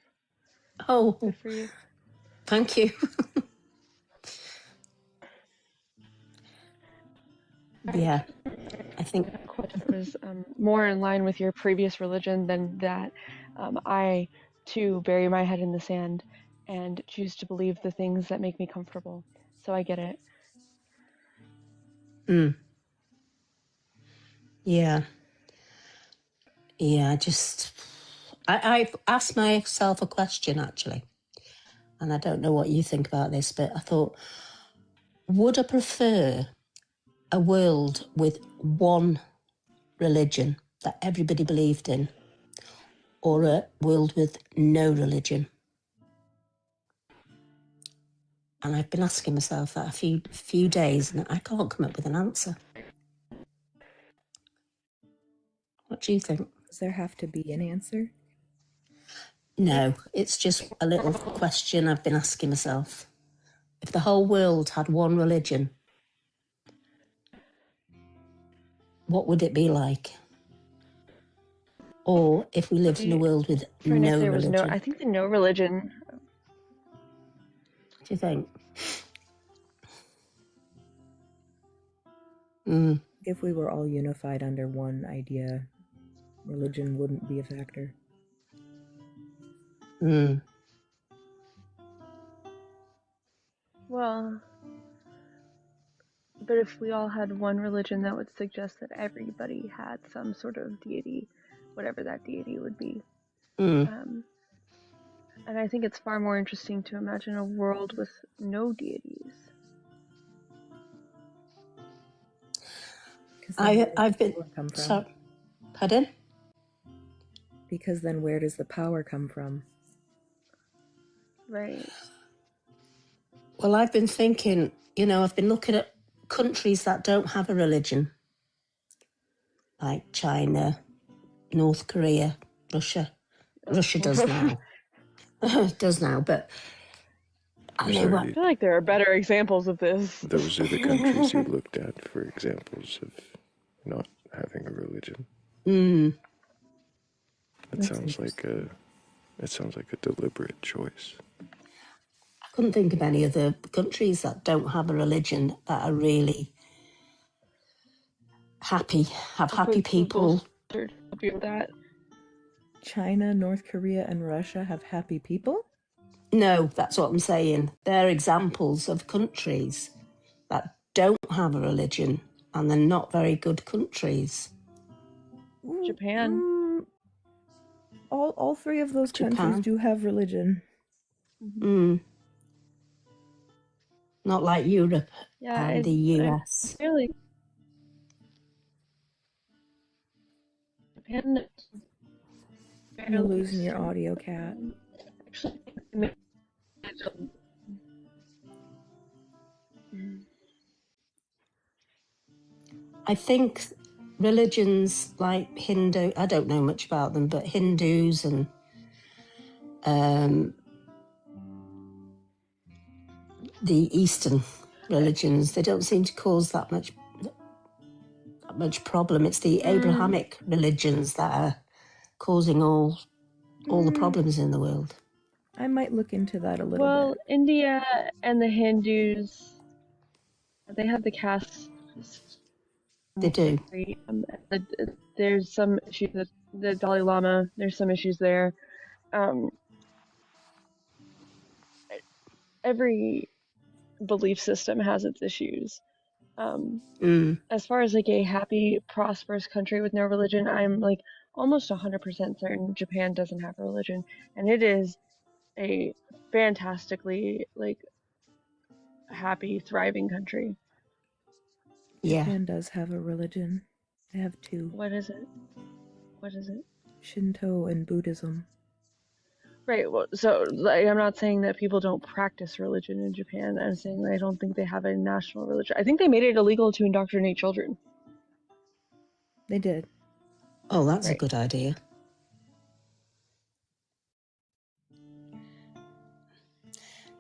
Oh, good for you. Thank you. Yeah, I think it was more in line with your previous religion than that. I too bury my head in the sand and choose to believe the things that make me comfortable. So I get it. Yeah. Yeah, I've asked myself a question, actually, and I don't know what you think about this, but I thought, would I prefer a world with one religion that everybody believed in, or a world with no religion? And I've been asking myself that a few days, and I can't come up with an answer. What do you think? Does there have to be an answer? No, it's just a little question I've been asking myself. If the whole world had one religion, what would it be like? Or if we lived in a world with Friend, if no there was religion? I think the no religion. Do you think? Mm. If we were all unified under one idea, religion wouldn't be a factor. Mm. Well, but if we all had one religion, that would suggest that everybody had some sort of deity, whatever that deity would be. Mm. And I think it's far more interesting to imagine a world with no deities. I've been. Come from? So, pardon? Because then where does the power come from? Right. Well, I've been thinking, I've been looking at countries that don't have a religion, like China, North Korea, Russia. Russia does now. Does now, but I feel like there are better examples of this. Those are the countries you looked at for examples of not having a religion. Mm. It sounds like a deliberate choice. I couldn't think of any other countries that don't have a religion that are really happy, have happy people. Happy with that. China, North Korea, and Russia have happy people? No, that's what I'm saying. They're examples of countries that don't have a religion and they're not very good countries. Japan. All three of those countries do have religion. Mm. Not like Europe and the US. Really. Japan. You're losing your audio, Kat. I think religions like Hindu, I don't know much about them, but Hindus and the Eastern religions, they don't seem to cause that much problem. It's the Abrahamic religions that are causing all the problems in the world. I might look into that a little bit. Well, India and the Hindus, they have the caste. They do. There's some issues with the Dalai Lama. There's some issues there. Every belief system has its issues. As far as like a happy, prosperous country with no religion, I'm like almost 100% certain Japan doesn't have a religion, and it is a fantastically like happy, thriving country. Yeah. Japan does have a religion. They have two. What is it? What is it? Shinto and Buddhism. Right. Well, so like, I'm not saying that people don't practice religion in Japan. I'm saying that I don't think they have a national religion. I think they made it illegal to indoctrinate children. They did. Oh, that's a good idea.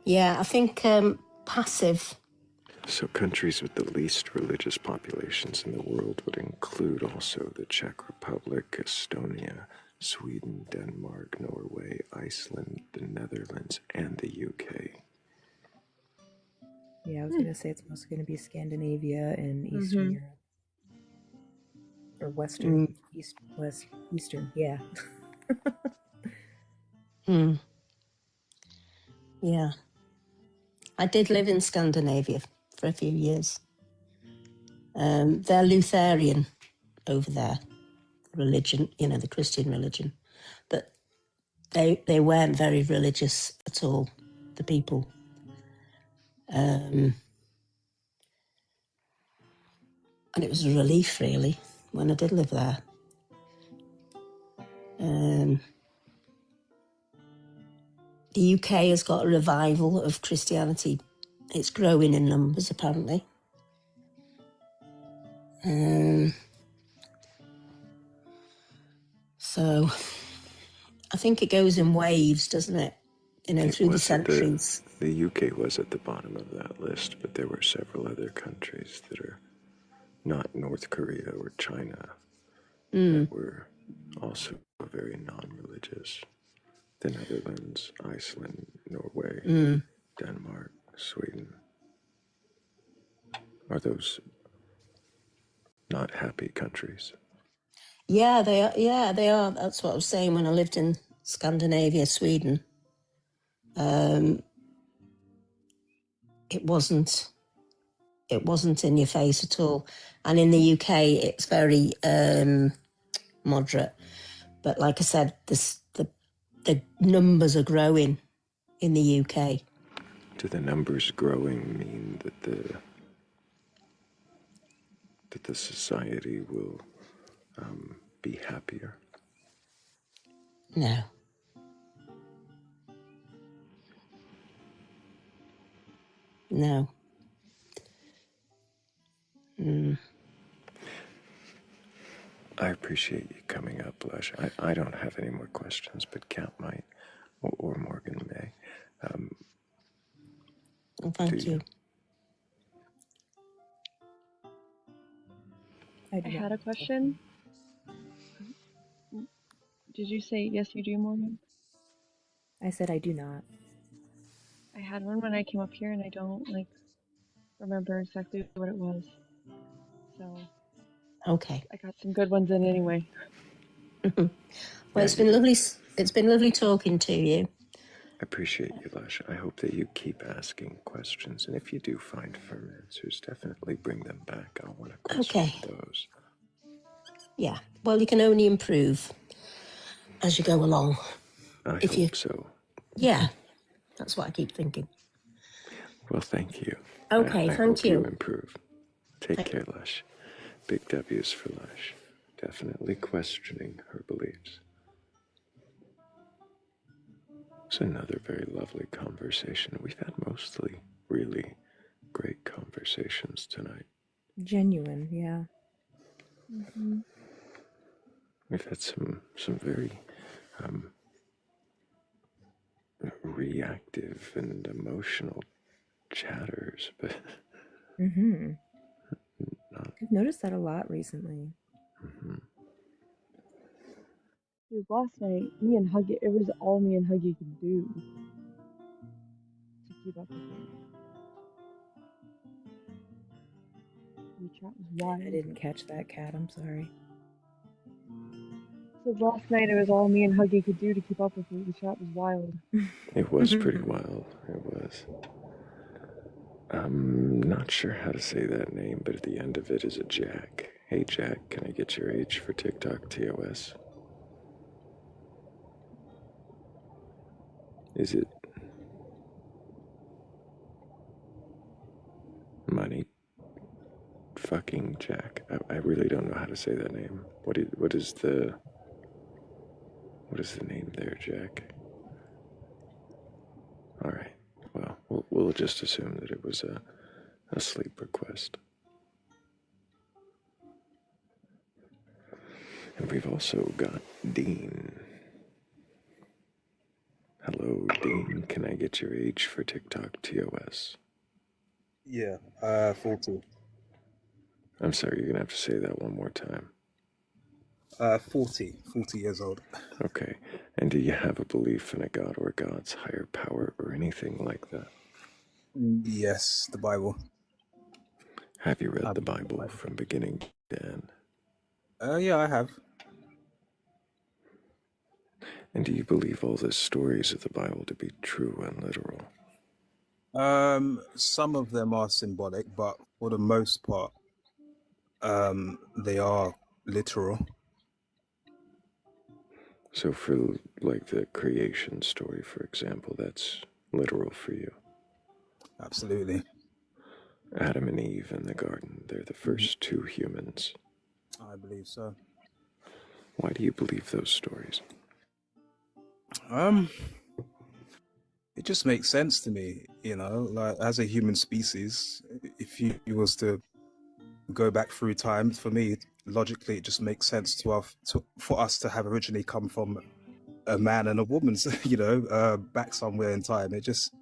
Yeah, I think passive. So countries with the least religious populations in the world would include also the Czech Republic, Estonia, Sweden, Denmark, Norway, Iceland, the Netherlands, and the UK. Yeah, I was going to say it's mostly going to be Scandinavia and Eastern Europe. Or Western, Eastern, yeah. Yeah. I did live in Scandinavia for a few years. They're Lutheran over there, religion, the Christian religion. But they weren't very religious at all, the people. And it was a relief, really, when I did live there. Um, the UK has got a revival of Christianity. It's growing in numbers, apparently. So I think it goes in waves, doesn't it? You know, through the centuries. The UK was at the bottom of that list, but there were several other countries that are not North Korea or China that were also very non-religious. The Netherlands, Iceland, Norway, Denmark, Sweden. Are those not happy countries? Yeah, they are. Yeah, they are. That's what I was saying when I lived in Scandinavia, Sweden. It wasn't in your face at all. And in the UK, it's very moderate. But like I said, the numbers are growing in the UK. Do the numbers growing mean that the society will be happier? No. No. I appreciate you coming up, Lush. I don't have any more questions, but Kat might, or Morgan may. Well, thank you. I had a question. Did you say yes you do, Morgan? I said I do not. I had one when I came up here and I don't remember exactly what it was. So Okay. I got some good ones in anyway. Well, it's been lovely. It's been lovely talking to you. I appreciate you, Lush. I hope that you keep asking questions, and if you do find firm answers, definitely bring them back. I want to question those. Yeah. Well, you can only improve as you go along. I hope so. Yeah. That's what I keep thinking. Well, thank you. Okay, I thank hope you. you improve. Take care, Lush. Big W's for Lush. Definitely questioning her beliefs. It's another very lovely conversation. We've had mostly really great conversations tonight. Genuine, yeah. Mm-hmm. We've had some very reactive and emotional chatters, but I've noticed that a lot recently. Dude, last night, it was all me and Huggy could do to keep up with it. The chat was wild. I didn't catch that, Cat. I'm sorry. So last night, it was all me and Huggy could do to keep up with it. The chat was wild. it was pretty wild. It was. I'm not sure how to say that name, but at the end of it is a Jack. Hey, Jack, can I get your age for TikTok TOS? Is it Money fucking Jack? I really don't know how to say that name. What is the name there, Jack? All right. Well, we'll just assume that it was a sleep request. And we've also got Dean. Hello, Dean. Can I get your age for TikTok TOS? Yeah, 40. I'm sorry, you're gonna have to say that one more time. 40 years old. Okay. And do you have a belief in a god or gods, higher power, or anything like that? Yes, the Bible. Have you read the Bible from beginning to end? Yeah, I have. And do you believe all the stories of the Bible to be true and literal? Some of them are symbolic, but for the most part, they are literal. So for like the creation story, for example, that's literal for you? Absolutely. Adam and Eve in the garden, they're the first two humans. I believe so. Why do you believe those stories? It just makes sense to me, like as a human species, if you was to go back through time, for me, logically, it just makes sense for us to have originally come from a man and a woman, back somewhere in time. It just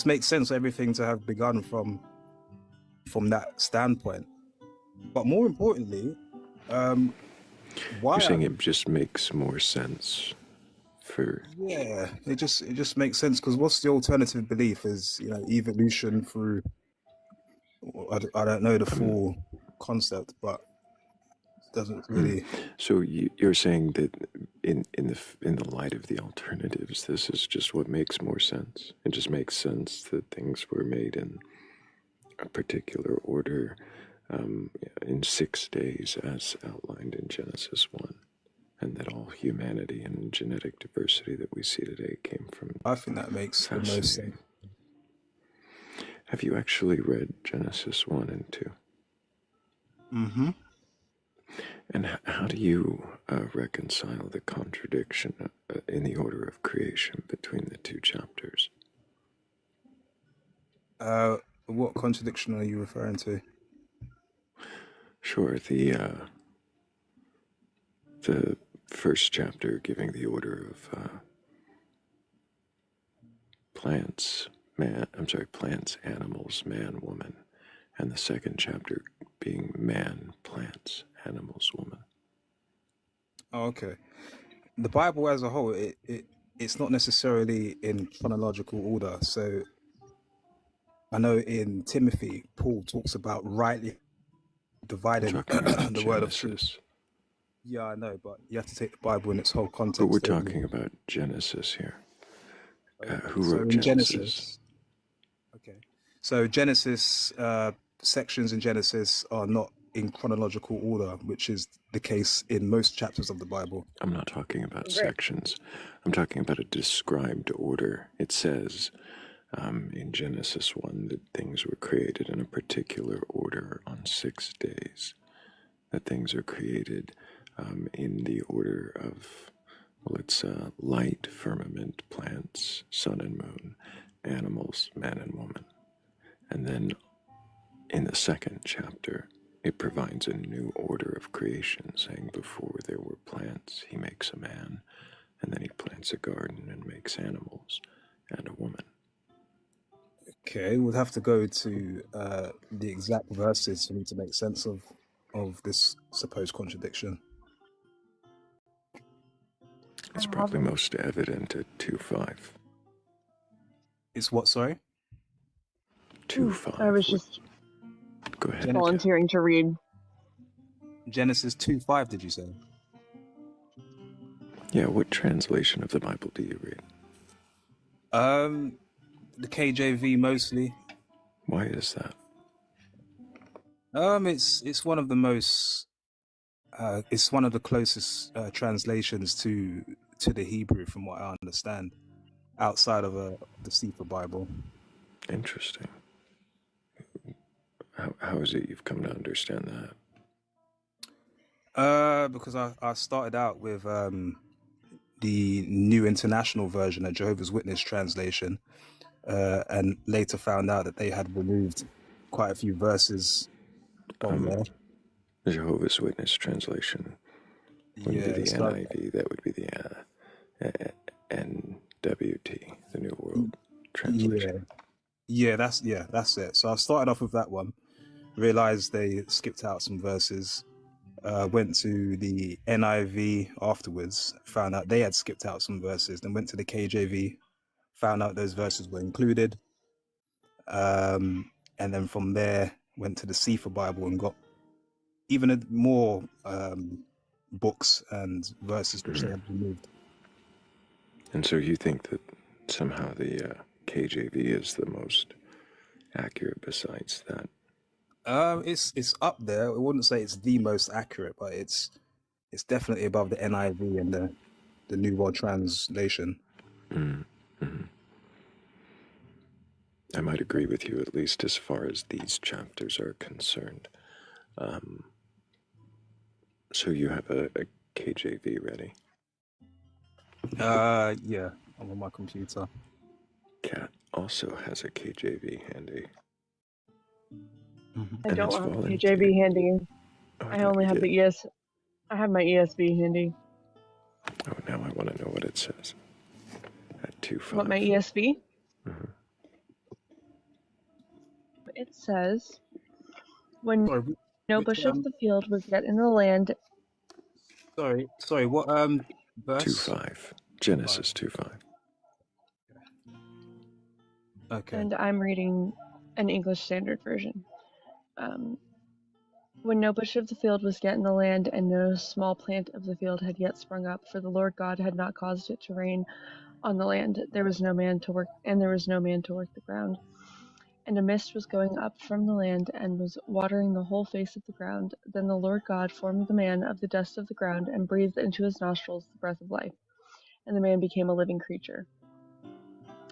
makes sense for everything to have begun from that standpoint. But more importantly, why You're saying it just makes more sense for... Yeah, it just makes sense, because what's the alternative belief is, evolution through, I don't know the full concept, but it doesn't really. So you're saying that in the light of the alternatives, this is just what makes more sense. It just makes sense that things were made in a particular order, in 6 days, as outlined in Genesis 1, and that all humanity and genetic diversity that we see today came from... I think that makes the most sense. Have you actually read Genesis 1 and 2? Mm-hmm. And how do you reconcile the contradiction in the order of creation between the two chapters? What contradiction are you referring to? Sure, the first chapter giving the order of plants, animals, man, woman, and the second chapter being man, plants, animals, woman. Oh, okay. The Bible as a whole, it's not necessarily in chronological order. So I know in Timothy, Paul talks about rightly dividing the word of truth. Yeah, I know, but you have to take the Bible in its whole context. But we're talking about Genesis here. Who wrote Genesis? Okay. So Genesis, sections in Genesis are not in chronological order, which is the case in most chapters of the Bible. I'm not talking about sections. I'm talking about a described order. It says in Genesis 1 that things were created in a particular order on 6 days. That things are created in the order of, it's light, firmament, plants, sun and moon, animals, man and woman. And then in the second chapter, it provides a new order of creation, saying before there were plants, he makes a man, and then he plants a garden and makes animals and a woman. Okay, we'll have to go to the exact verses for me to make sense of this supposed contradiction. It's probably most evident at 2:5. It's what, sorry? 2:5. I was just Go ahead. volunteering to read. Genesis 2:5, did you say? Yeah, what translation of the Bible do you read? The KJV mostly. Why is that? It's one of the most it's one of the closest translations to the Hebrew, from what I understand, outside of the Sefer Bible. Interesting. How is it you've come to understand that? Because I started out with the New International Version, a Jehovah's Witness translation, and later found out that they had removed quite a few verses from there. The Jehovah's Witness translation wouldn't be the NIV, that would be the NWT, the New World Translation. Yeah, that's it. So I started off with that one, realized they skipped out some verses, went to the NIV afterwards, found out they had skipped out some verses, then went to the KJV, found out those verses were included, and then from there went to the Sefer Bible and got even more books and verses which they had removed. And so you think that somehow the KJV is the most accurate besides that? It's up there. I wouldn't say it's the most accurate, but it's definitely above the NIV and the New World Translation. Mm-hmm. I might agree with you, at least as far as these chapters are concerned. So you have a KJV ready? Yeah, I'm on my computer. Kat also has a KJV handy. I And don't it's have a volunteer. KJV handy. Oh, I only have did. the ES. I have my ESV handy. Oh, now I want to know what it says. At 2:5. What, my ESV? Mhm. It says, when Sorry, no which bush of the field was yet in the land. sorry, what verse? 2:5. Genesis 2:5. Okay. And I'm reading an English Standard Version. When no bush of the field was yet in the land, and no small plant of the field had yet sprung up, for the Lord God had not caused it to rain on the land, there was no man to work, and there was no man to work the ground. And a mist was going up from the land, and was watering the whole face of the ground. Then the Lord God formed the man of the dust of the ground, and breathed into his nostrils the breath of life, and the man became a living creature.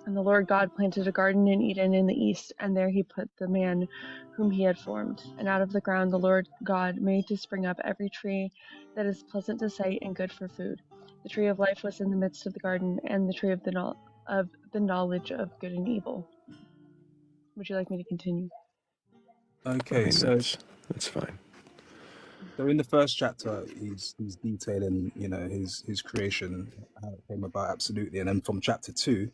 And the Lord God planted a garden in Eden in the east, and there he put the man whom he had formed. And out of the ground the Lord God made to spring up every tree that is pleasant to sight and good for food. The tree of life was in the midst of the garden, and the tree of the knowledge of good and evil. Would you like me to continue? Okay, I mean, so that's fine. So in the first chapter, he's detailing, his creation, how it came about, absolutely, and then from chapter 2,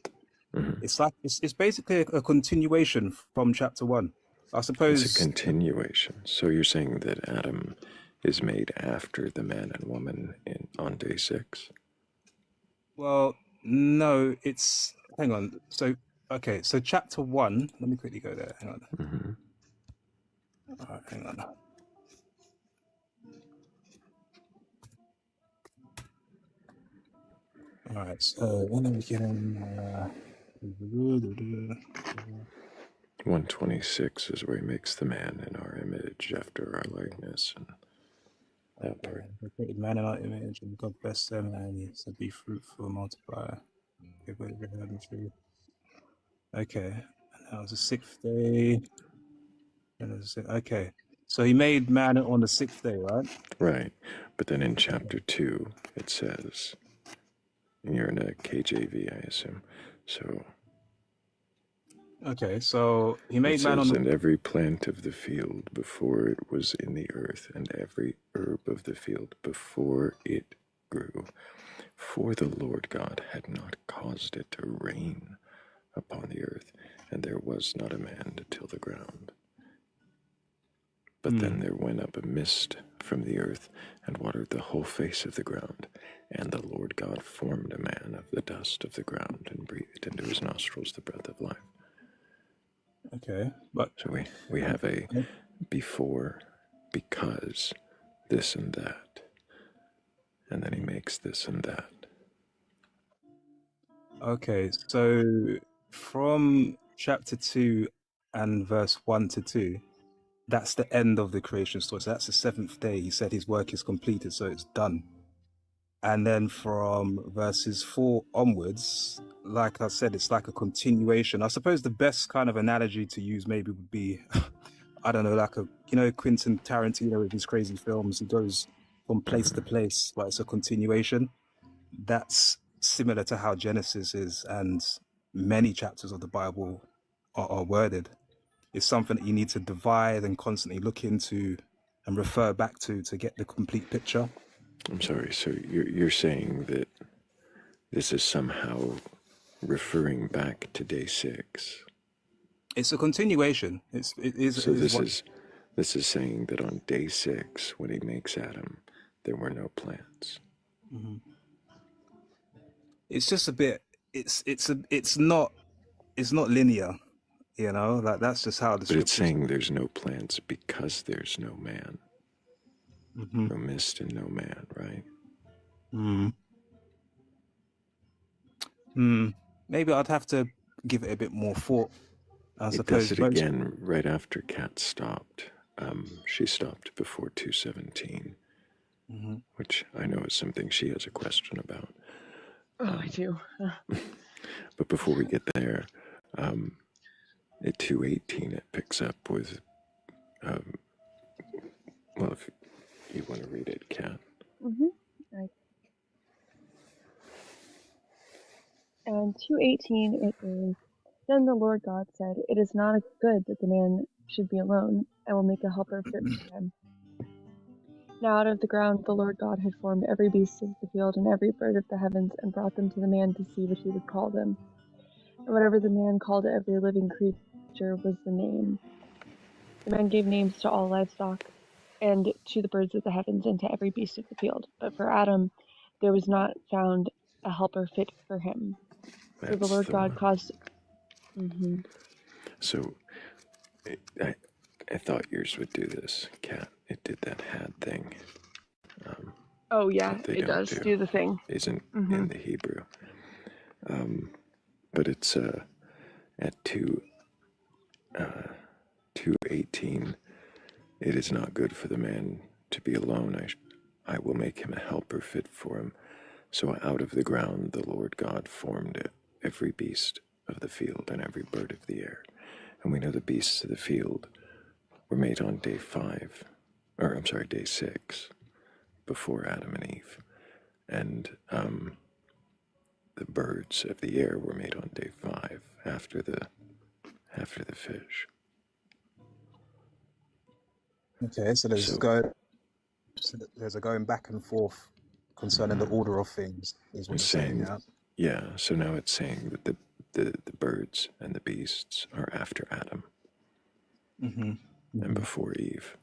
it's like it's basically a continuation from chapter 1. I suppose It's a continuation. So you're saying that Adam is made after the man and woman on day 6? Well, no, it's hang on. So so chapter 1. Let me quickly go there. Hang on. All right, hang on. All right, so when are we getting? 126 is where he makes the man in our image after our likeness, and that part. We created man in our image, and God blessed them, and he said, "Be fruitful, multiply, give way to the tree." Okay, and that was the 6th day. Okay, so he made man on the 6th day, right? Right, but then in chapter 2, it says, and you're in a KJV, I assume, so... Okay, so he made it man on says, the... and every plant of the field before it was in the earth, and every herb of the field before it grew, for the Lord God had not caused it to rain upon the earth, and there was not a man to till the ground. But then there went up a mist from the earth, and watered the whole face of the ground. And the Lord God formed a man of the dust of the ground, and breathed into his nostrils the breath of life. Okay, but... So we have a before, because, this and that. And then he makes this and that. Okay, so from chapter 2 and verse 1 to 2, that's the end of the creation story. So that's the 7th day. He said his work is completed, so it's done. And then from verses 4 onwards, like I said, it's like a continuation. I suppose the best kind of analogy to use maybe would be, I don't know, like Quentin Tarantino with his crazy films. He goes from place to place, but it's a continuation. That's similar to how Genesis is, and many chapters of the Bible are worded. It's something that you need to divide and constantly look into and refer back to get the complete picture. I'm sorry, so you're saying that this is somehow referring back to day 6? It's a continuation. This is saying that on day 6, when he makes Adam, there were no plants. Mm-hmm. It's just a bit. It's not linear, Like that's just how the. But it's saying there's no plants because there's no man. Mm-hmm. No mist and no man, right? Maybe I'd have to give it a bit more thought. I it suppose does it again right after Kat stopped. She stopped before 2:17, which I know is something she has a question about. I do. But before we get there, at 2:18 it picks up with, well, if you want to read it, Kat. I And 2:18 it is, Then the Lord God said, It is not good that the man should be alone. I will make a helper fit for him. Now out of the ground the Lord God had formed every beast of the field and every bird of the heavens, and brought them to the man to see what he would call them. And whatever the man called every living creature was the name. The man gave names to all livestock, and to the birds of the heavens, and to every beast of the field. But for Adam there was not found a helper fit for him. So the That's Lord the God one. caused... Mm-hmm. So I thought yours would do this, Cat. It did that had thing. Oh yeah, That they it don't does do the thing. Isn't Mm-hmm. in the Hebrew. But it's at 2:18. It is not good for the man to be alone. I will make him a helper fit for him. So out of the ground the Lord God formed every beast of the field and every bird of the air. And we know the beasts of the field were made on day 6, before Adam and Eve. And the birds of the air were made on day 5, after the fish. Okay, so there's a going back and forth concerning the order of things, is what It's you're saying, saying, yeah? yeah, so now it's saying that the birds and the beasts are after Adam and before Eve.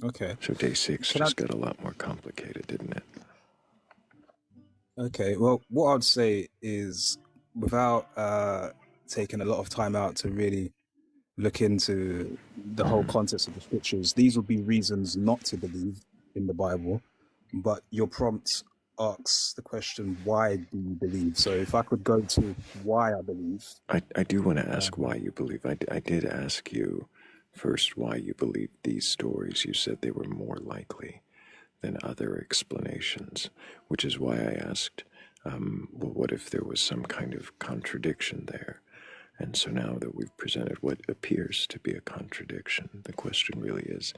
Okay. So day 6 Can I... just got a lot more complicated, didn't it? Okay, well, what I'd say is, without taking a lot of time out to really look into the whole context of the scriptures, these would be reasons not to believe in the Bible. But your prompt asks the question, why do you believe? So if I could go to why I believe. I do want to ask why you believe. I did ask you first why you believe these stories. You said they were more likely than other explanations, which is why I asked, well, what if there was some kind of contradiction there? And so now that we've presented what appears to be a contradiction, the question really is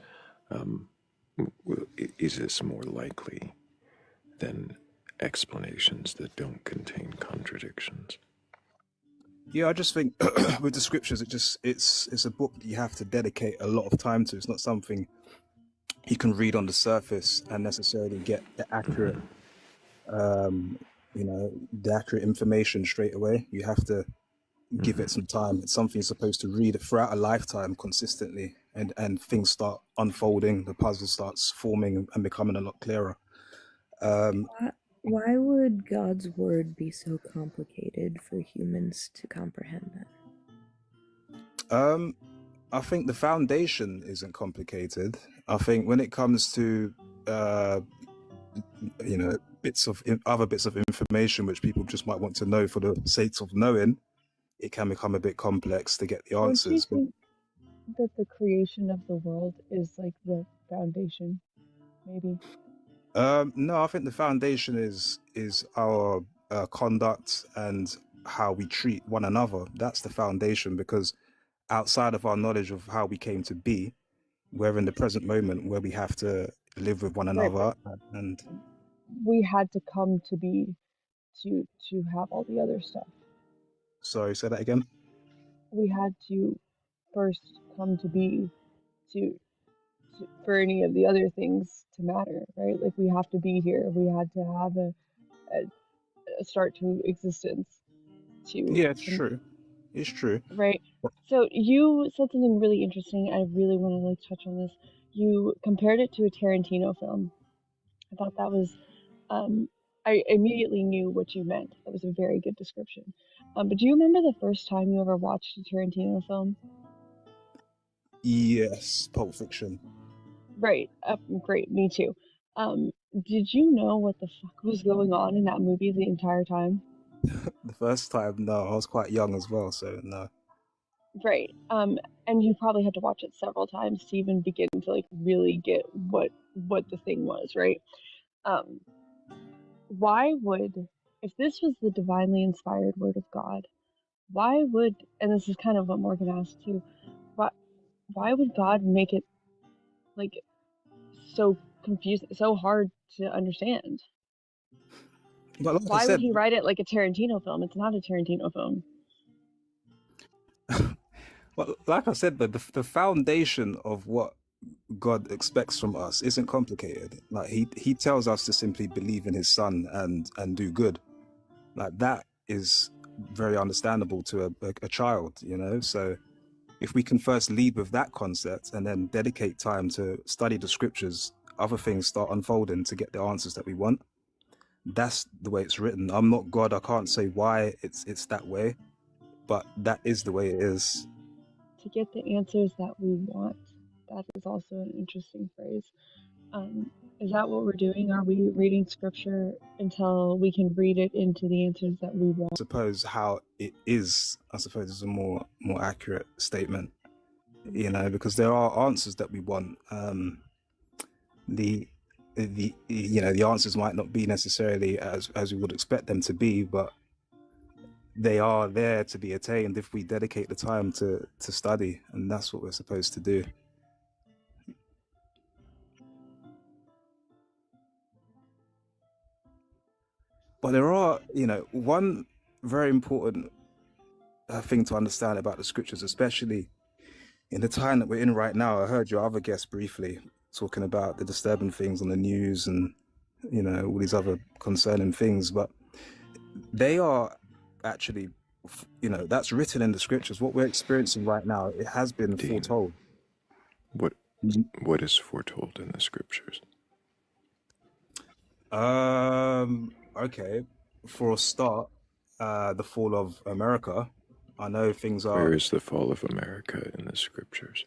this more likely than explanations that don't contain contradictions? Yeah, I just think with the scriptures, it's a book that you have to dedicate a lot of time to. It's not something you can read on the surface and necessarily get the accurate, the accurate information straight away. You have to give it some time. It's something you're supposed to read throughout a lifetime consistently, and things start unfolding, the puzzle starts forming and becoming a lot clearer. Why would God's word be so complicated for humans to comprehend then? I think the foundation isn't complicated. I think when it comes to other bits of information which people just might want to know for the sake of knowing, it can become a bit complex to get the answers. Don't you think that the creation of the world is like the foundation, maybe? No, I think the foundation is our conduct and how we treat one another. That's the foundation, because outside of our knowledge of how we came to be, we're in the present moment where we have to live with one another. Right. And we had to come to be to have all the other stuff. Sorry, say that again. We had to first come to be to for any of the other things to matter, right? Like we have to be here. We had to have a start to existence. It's true. It's true. Right. So you said something really interesting. I really want to touch on this. You compared it to a Tarantino film. I thought that was I immediately knew what you meant. That was a very good description. But do you remember the first time you ever watched a Tarantino film? Yes, Pulp Fiction. Right. Great. Me too. Did you know what the fuck was going on in that movie the entire time? The first time, no. I was quite young as well, so no. Right. And you probably had to watch it several times to even begin to like really get what the thing was, right? Why would, if this was the divinely inspired word of God, why would, and this is kind of what Morgan asked too, why would God make it like so confusing, so hard to understand? But like I Why would said, he write it like a Tarantino film? It's not a Tarantino film. well, like I said, the foundation of what God expects from us isn't complicated. Like he tells us to simply believe in his son and do good. Like that is very understandable to a child, you know. So if we can first lead with that concept and then dedicate time to study the scriptures, other things start unfolding to get the answers that we want. That's the way it's written. I'm not God. I can't say why it's that way, but that is the way it is. To get the answers that we want. That is also an interesting phrase. Is that what we're doing? Are we reading scripture until we can read it into the answers that we want? I suppose how it is, I suppose, is a more accurate statement, you know, because there are answers that we want. The you know, the answers might not be necessarily as we would expect them to be, but they are there to be attained if we dedicate the time to study, and that's what we're supposed to do. But there are, you know, one very important thing to understand about the scriptures, especially in the time that we're in right now. I heard your other guest briefly talking about the disturbing things on the news and, you know, all these other concerning things, but they are actually, you know, that's written in the scriptures. What we're experiencing right now, it has been foretold. What is foretold in the scriptures? Okay, for a start, the fall of America. I know things are. Where is the fall of America in the scriptures?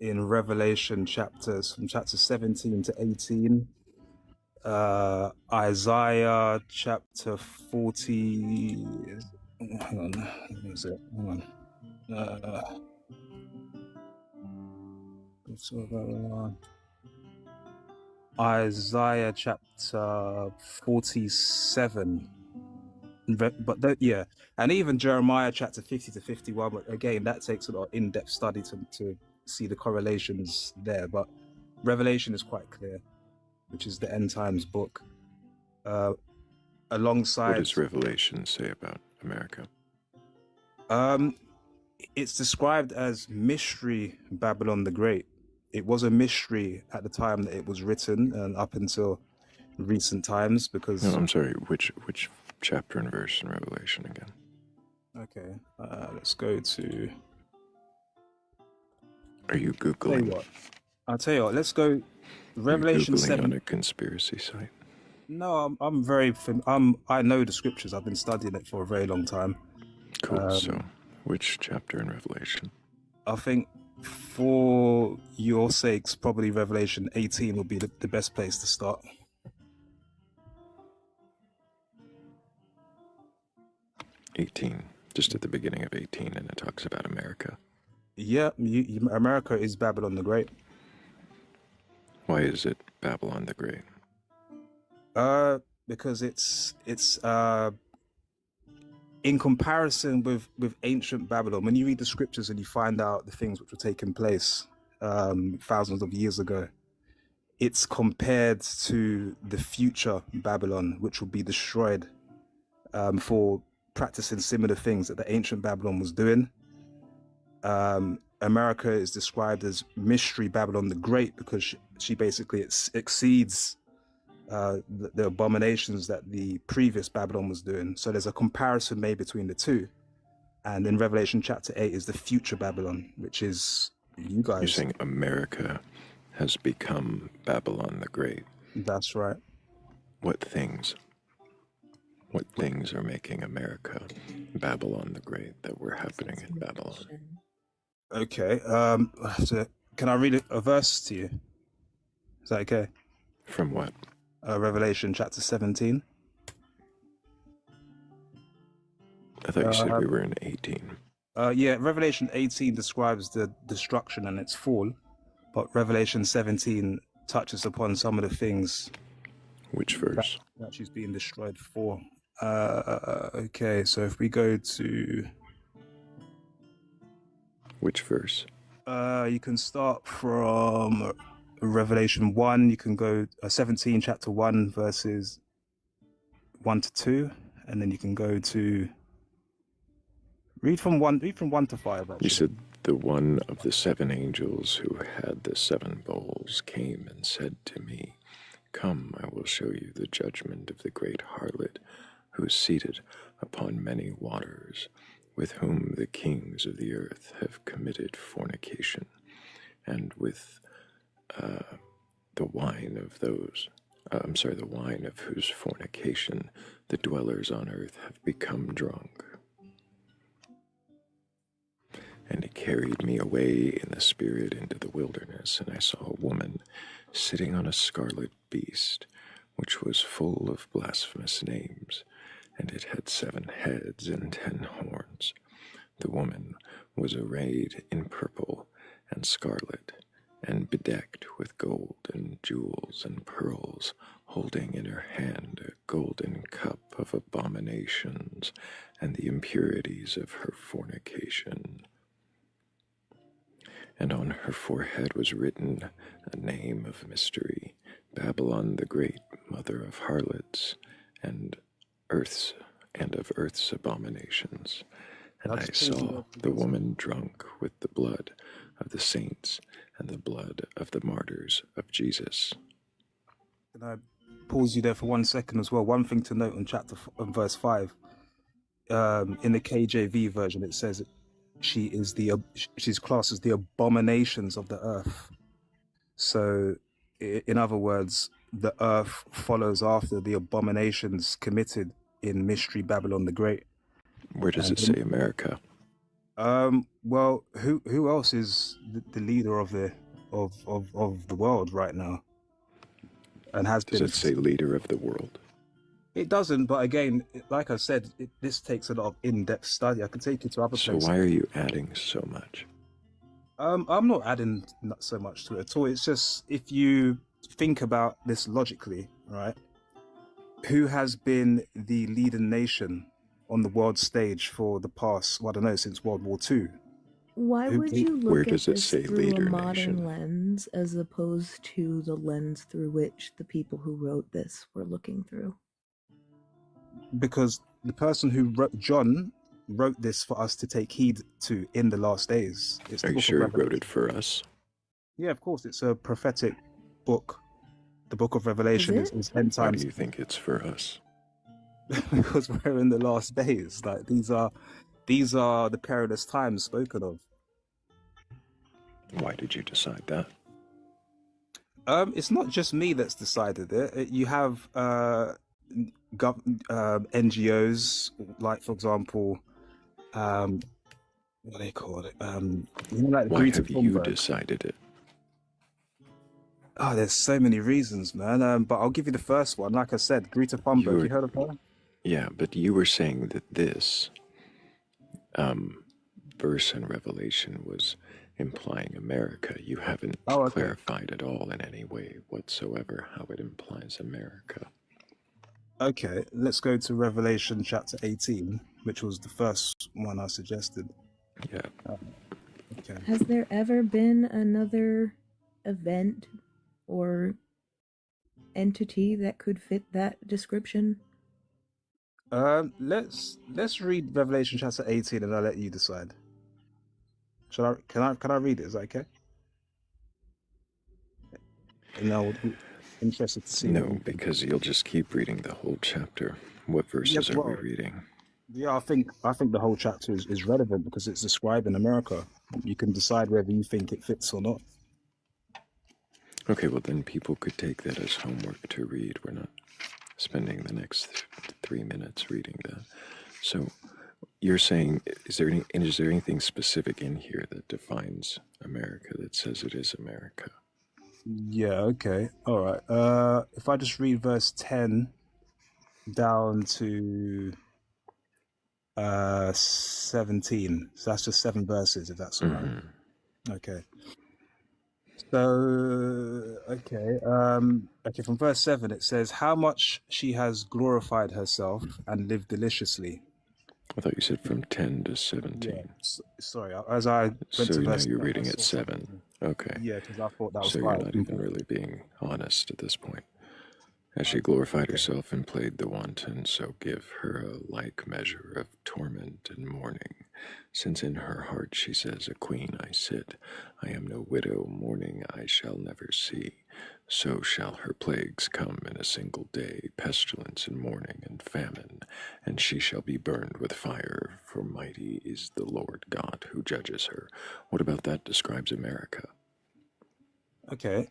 In Revelation chapters from chapter 17 to 18, Isaiah chapter 40. Hang on, what is it? Hang on. Isaiah chapter 47. But yeah, and even Jeremiah chapter 50 to 51. But again, that takes a lot of in-depth study to see the correlations there. But Revelation is quite clear, which is the end times book. Alongside, what does Revelation say about America? It's described as mystery Babylon the Great. It was a mystery at the time that it was written and up until recent times, because... No, I'm sorry, which chapter and verse in Revelation again? Okay, let's go to... Are you Googling? I'll tell you what, let's go... Revelation 7... on a conspiracy site? No, I know the scriptures. I've been studying it for a very long time. Cool, so which chapter in Revelation? I think, for your sakes, probably Revelation 18 will be the best place to start. Just at the beginning of 18, and it talks about America. Yeah, America is Babylon the Great. Why is it Babylon the Great? Because it's in comparison with ancient Babylon. When you read the scriptures and you find out the things which were taking place thousands of years ago, it's compared to the future Babylon, which will be destroyed for practicing similar things that the ancient Babylon was doing. America is described as mystery Babylon the Great because she basically exceeds the abominations that the previous Babylon was doing. So there's a comparison made between the two. And in Revelation chapter 8 is the future Babylon, which is you guys. You're saying America has become Babylon the Great. That's right. What things are making America Babylon the Great that were happening in Babylon? Okay. So can I read a verse to you? Is that okay? From what? Revelation chapter 17. I thought you said we were in 18. Yeah, Revelation 18 describes the destruction and its fall, but Revelation 17 touches upon some of the things. Which verse? That she's being destroyed for. Okay, so if we go to... Which verse? You can start from Revelation 1. You can go 17, chapter 1, verses 1 to 2, and then you can go to read from 1 to 5. Actually. You said the one of the 7 angels who had the 7 bowls came and said to me, "Come, I will show you the judgment of the great harlot, who is seated upon many waters, with whom the kings of the earth have committed fornication, and with the wine of the wine of whose fornication the dwellers on earth have become drunk." And he carried me away in the spirit into the wilderness, and I saw a woman sitting on a scarlet beast, which was full of blasphemous names, and it had 7 heads and 10 horns. The woman was arrayed in purple and scarlet, and bedecked with gold and jewels and pearls, holding in her hand a golden cup of abominations and the impurities of her fornication. And on her forehead was written a name of mystery, Babylon the Great, mother of harlots and of earth's abominations. And I saw the woman drunk with the blood of the saints and the blood of the martyrs of Jesus. Can I pause you there for 1 second as well? One thing to note on verse 5. In the KJV version, it says she's classed as the abominations of the earth. So, in other words, the earth follows after the abominations committed in Mystery Babylon the Great. Where does it say America? Well, who else is the leader of the world right now? And has been. Does it say leader of the world? It doesn't, but again, like I said, this takes a lot of in-depth study. I can take you to other places. So why are you adding so much? I'm not adding not so much to it at all. It's just, if you think about this logically, right? Who has been the leading nation on the world stage for the past, well, I don't know, since World War II? Why would you Where look at does it this say through leader a modern nation? lens as opposed to the lens through which the people who wrote this were looking through? Because the person who wrote, John, wrote this for us to take heed to in the last days. Are you sure he wrote it for us? Yeah, of course. It's a prophetic book. The book of Revelation is end times. Why do you think it's for us? Because we're in the last days. Like these are the perilous times spoken of. Why did you decide that? It's not just me that's decided it. You have NGOs, like for example, what do they call it? Like Why have you decided it? Oh, there's so many reasons, man. But I'll give you the first one. Like I said, Greta Thunberg. You heard of her? Yeah, but you were saying that this verse in Revelation was implying America. You haven't clarified at all in any way whatsoever how it implies America. Okay, let's go to Revelation chapter 18, which was the first one I suggested. Yeah. Okay. Has there ever been another event or entity that could fit that description? Let's read Revelation chapter 18 and I'll let you decide. Can I read it? Is that okay? No, interested to see. No, because you'll just keep reading the whole chapter. What verses are we reading? Yeah, I think the whole chapter is relevant because it's describing America. You can decide whether you think it fits or not. Okay, well then people could take that as homework to read. We're not spending the next 3 minutes reading that. So you're saying, is there anything specific in here that defines America, that says it is America? Yeah, okay. All right. If I just read verse 10 down to 17. So that's just 7 verses, if that's all right. Okay. So, okay, from verse 7, it says, how much she has glorified herself and lived deliciously. I thought you said from 10 to 17. Yeah, sorry, as I went so to verse... So you're reading at 7. Okay. Yeah, because I thought that was so 5. you're not even really being honest at this point. As she glorified herself and played the wanton, so give her a like measure of torment and mourning. Since in her heart she says, a queen I sit, I am no widow, mourning I shall never see. So shall her plagues come in a single day, pestilence and mourning and famine, and she shall be burned with fire, for mighty is the Lord God who judges her. What about that describes America? Okay,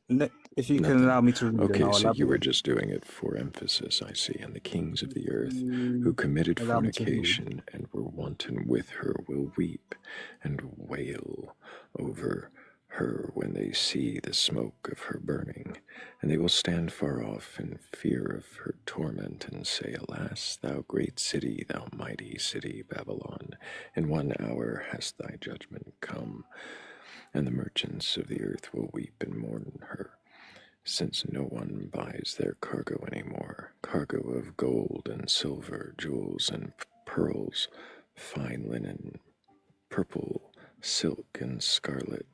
if you can Nothing. allow me to read, Okay, and I'll so you were elaborate. just doing it for emphasis, I see. And the kings of the earth who committed Allow me to read. fornication and were wanton with her will weep and wail over her when they see the smoke of her burning. And they will stand far off in fear of her torment and say, Alas, thou great city, thou mighty city, Babylon, in 1 hour has thy judgment come. And the merchants of the earth will weep and mourn her, since no one buys their cargo anymore, cargo of gold and silver, jewels and pearls, fine linen, purple, silk and scarlet,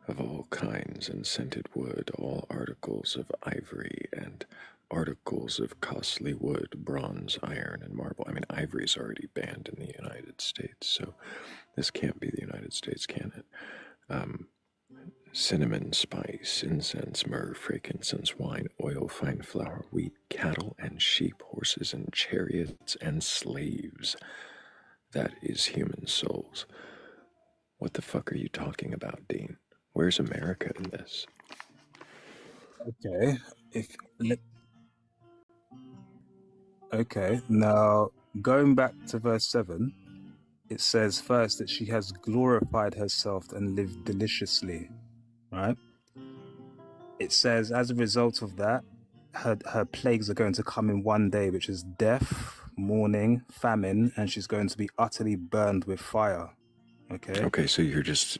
of all kinds, and scented wood, all articles of ivory and articles of costly wood, bronze, iron, and marble. I mean, ivory is already banned in the United States, so this can't be the United States, can it? Cinnamon, spice, incense, myrrh, frankincense, wine, oil, fine flour, wheat, cattle, and sheep, horses, and chariots, and slaves. That is human souls. What the fuck are you talking about, Dean? Where's America in this? Okay, okay, now going back to verse 7, it says first that she has glorified herself and lived deliciously, right? It says as a result of that, her plagues are going to come in 1 day, which is death, mourning, famine, and she's going to be utterly burned with fire. Okay. Okay, so you're just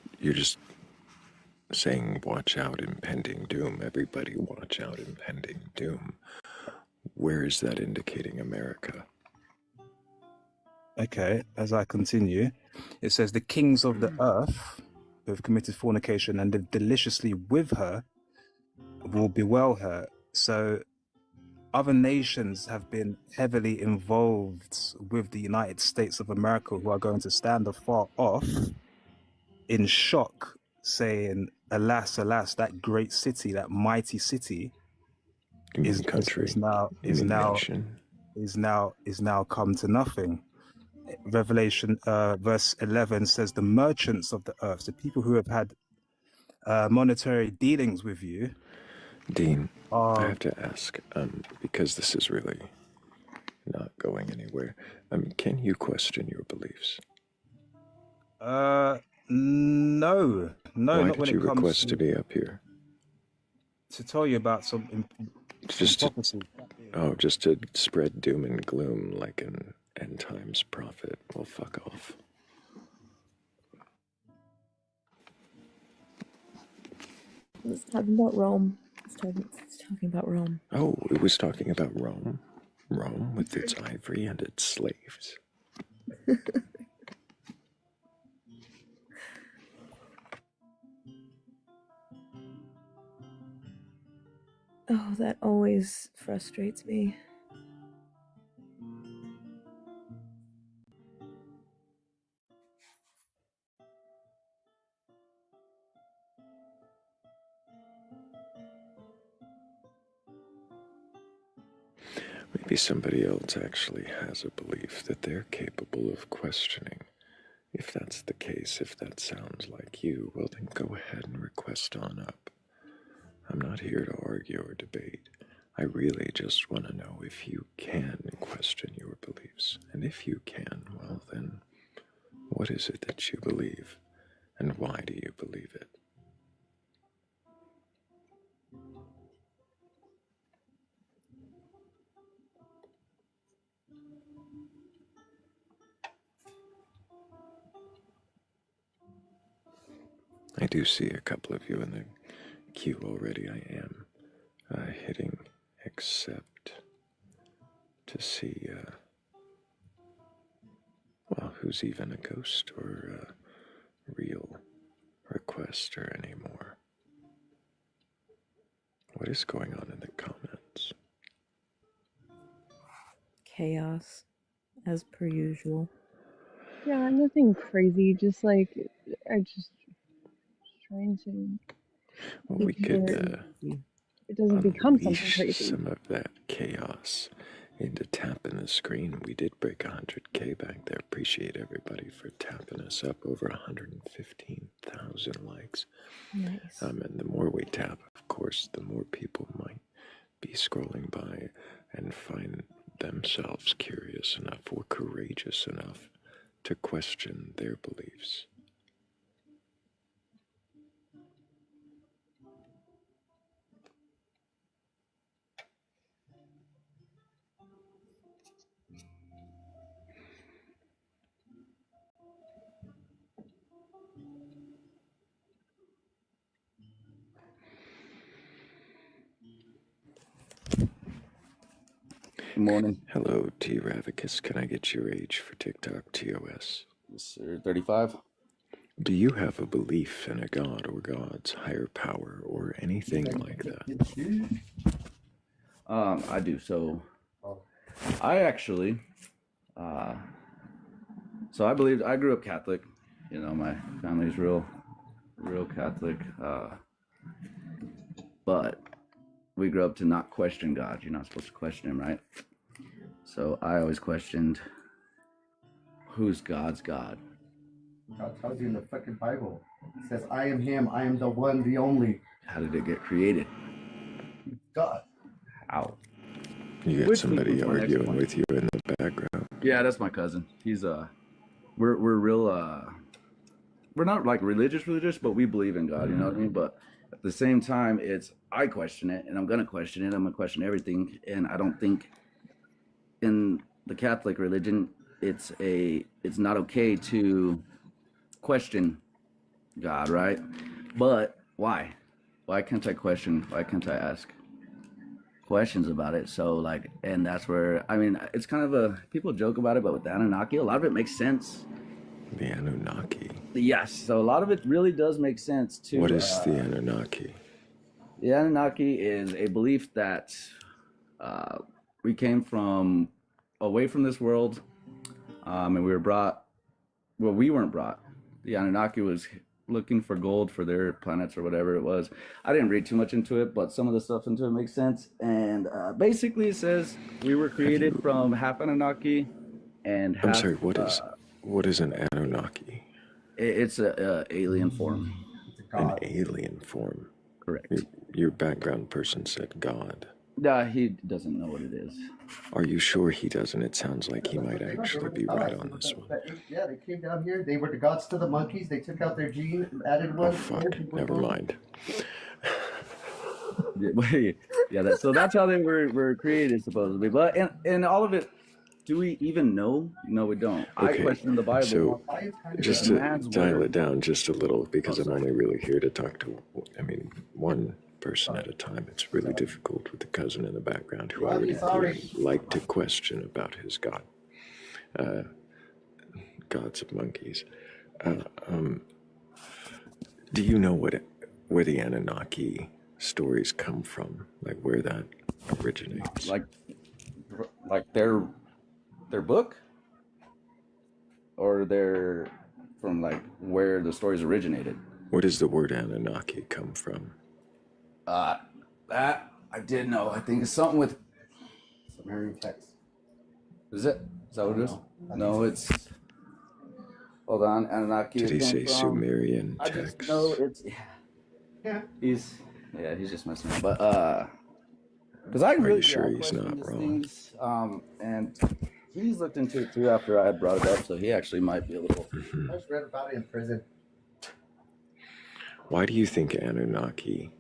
saying watch out, impending doom. Everybody watch out, impending doom. Where is that indicating America? Okay, as I continue, it says the kings of the earth who have committed fornication and live deliciously with her will bewail her. So other nations have been heavily involved with the United States of America, who are going to stand afar off in shock, saying, alas, alas, that great city, that mighty city is now come to nothing. Revelation verse 11 says the merchants of the earth, the people who have had monetary dealings with you. Dean, I have to ask, because this is really not going anywhere. Can you question your beliefs? No, Why not when did you it comes request to be up here? To tell you about some prophecy. Just to spread doom and gloom like an end times prophet. Well, fuck off. It's talking about Rome. It's talking about Rome. Oh, it was talking about Rome? Rome with its ivory and its slaves. Oh, that always frustrates me. Maybe somebody else actually has a belief that they're capable of questioning. If that's the case, if that sounds like you, well then go ahead and request on up. I'm not here to argue or debate. I really just want to know if you can question your beliefs. And if you can, well then, what is it that you believe? And why do you believe it? I do see a couple of you in the queue already. I am hitting accept to see, well, who's even a ghost or a real requester anymore. What is going on in the comments? chaos, as per usual. Yeah, nothing crazy. Just like I just trying to Well, we make sure could it doesn't become something unleash crazy. some of that chaos into tapping the screen. We did break 100K back there. Appreciate everybody for tapping us up. Over 115,000 likes. Nice. And the more we tap, of course, the more people might be scrolling by and find themselves curious enough or courageous enough to question their beliefs. Good morning. Hello, T. Ravicus. Can I get your age for TikTok, TOS? Yes, sir. 35. Do you have a belief in a god or gods, higher power, or anything like that? I do. So, I actually, so I believe I grew up Catholic. You know, my family's real Catholic. But we grew up to not question God. You're not supposed to question him, right? So I always questioned, who's God's God? God tells you in the fucking Bible. It says, I am him, I am the one, the only. How did it get created? God. How? You got somebody arguing with you in the background. Yeah, that's my cousin. He's we're real we're not like religious, but we believe in God, you know what I mean? But at the same time, I question it, and I'm gonna question it. I'm gonna question everything, and I don't think in the Catholic religion it's not okay to question God, right? But why? Why can't I question? Why can't I ask questions about it? So like, and that's where, I mean, it's kind of people joke about it, but with the Anunnaki, a lot of it makes sense. The Anunnaki? Yes, so a lot of it really does make sense too. What is the Anunnaki? The Anunnaki is a belief that we came from away from this world, and we were brought, well, we weren't brought. The Anunnaki was looking for gold for their planets or whatever it was. I didn't read too much into it, but some of the stuff into it makes sense. And basically it says we were created from half Anunnaki and half... I'm sorry, what is an Anunnaki? It's a alien form. An alien form? Correct. Your background person said God. He doesn't know what it is. Are you sure he doesn't? It sounds like he might actually be right on this one. Yeah, they came down here. They were the gods to the monkeys. They took out their gene, added one. Oh, fuck. Never mind. Yeah, so that's how they were created, supposedly. But and all of it, do we even know? No, we don't. Okay, I question the Bible. So just to dial it down just a little, because I'm only really here to talk to, one person at a time. It's really difficult with the cousin in the background who I would like to question about his god. Gods of monkeys. Do you know where the Anunnaki stories come from? Like where that originates? Like their book? Or they're from like where the stories originated? Where does the word Anunnaki come from? That I did know. I think it's something with Sumerian text. Is it? Is that what it is? No, it's. Hold on, Anunnaki. Did he say Sumerian text? I just know it's. Yeah. He's just messing up. But because I really sure he's not wrong? Things, and he's looked into it too after I had brought it up, so he actually might be a little. I just read about it in prison. Why do you think Anunnaki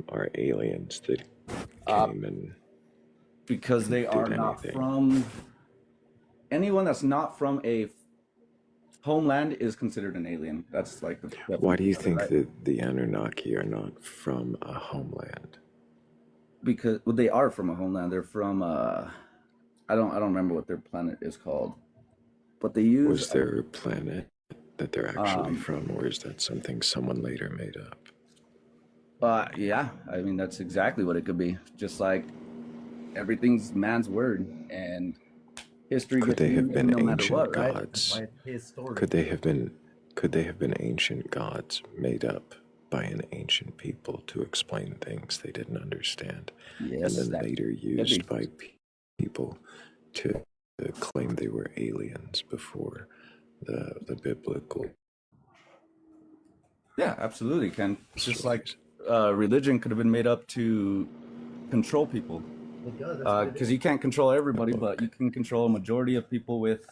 are aliens that came and because they are not from anyone that's not from a homeland is considered an alien. That's like the why do you think that the Anunnaki are not from a homeland? Because they are from a homeland. They're from I don't remember what their planet is called, but they use. Was there a planet that they're actually from, or is that something someone later made up? Yeah, I mean that's exactly what it could be. Just like everything's man's word, and history Could with they you have been no matter ancient what, right? gods? Why it's his story. Could they have been ancient gods made up by an ancient people to explain things they didn't understand, Yes, and then that later could used be. by people to claim they were aliens before the biblical Yeah, absolutely, Ken. Just like stories? religion could have been made up to control people. It does. That's what it Because is. you can't control everybody, but you can control a majority of people with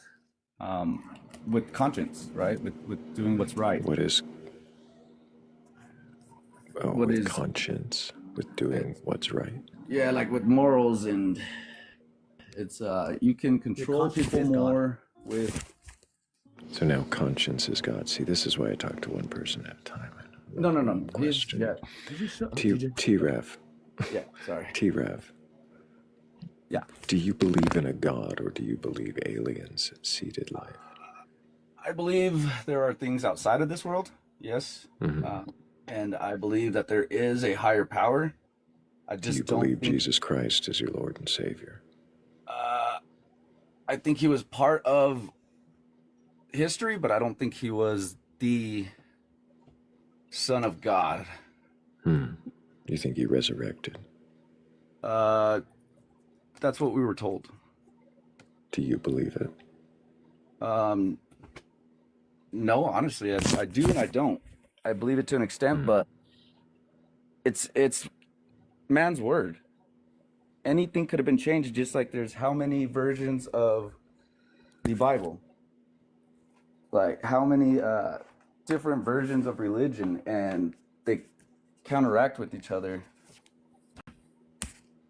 conscience, right? With doing what's right. What is What with is conscience, with doing what's right? yeah, like with morals, and it's you can control conscience people is God. more with. So now conscience is God. See, this is why I talk to one person at a time. No. Question. Yeah. Did you shut up, T TJ? T-Rev. Yeah, sorry. T-Rev. Yeah. Do you believe in a God, or do you believe aliens seeded life? I believe there are things outside of this world, yes. And I believe that there is a higher power. I Do just you don't believe think, Jesus Christ is your Lord and Savior? I think he was part of history, but I don't think he was the Son of God. You think he resurrected? That's what we were told. Do you believe it? No, honestly, I do and I don't. I believe it to an extent, but it's man's word. Anything could have been changed, just like there's how many versions of the Bible, like how many different versions of religion, and they counteract with each other.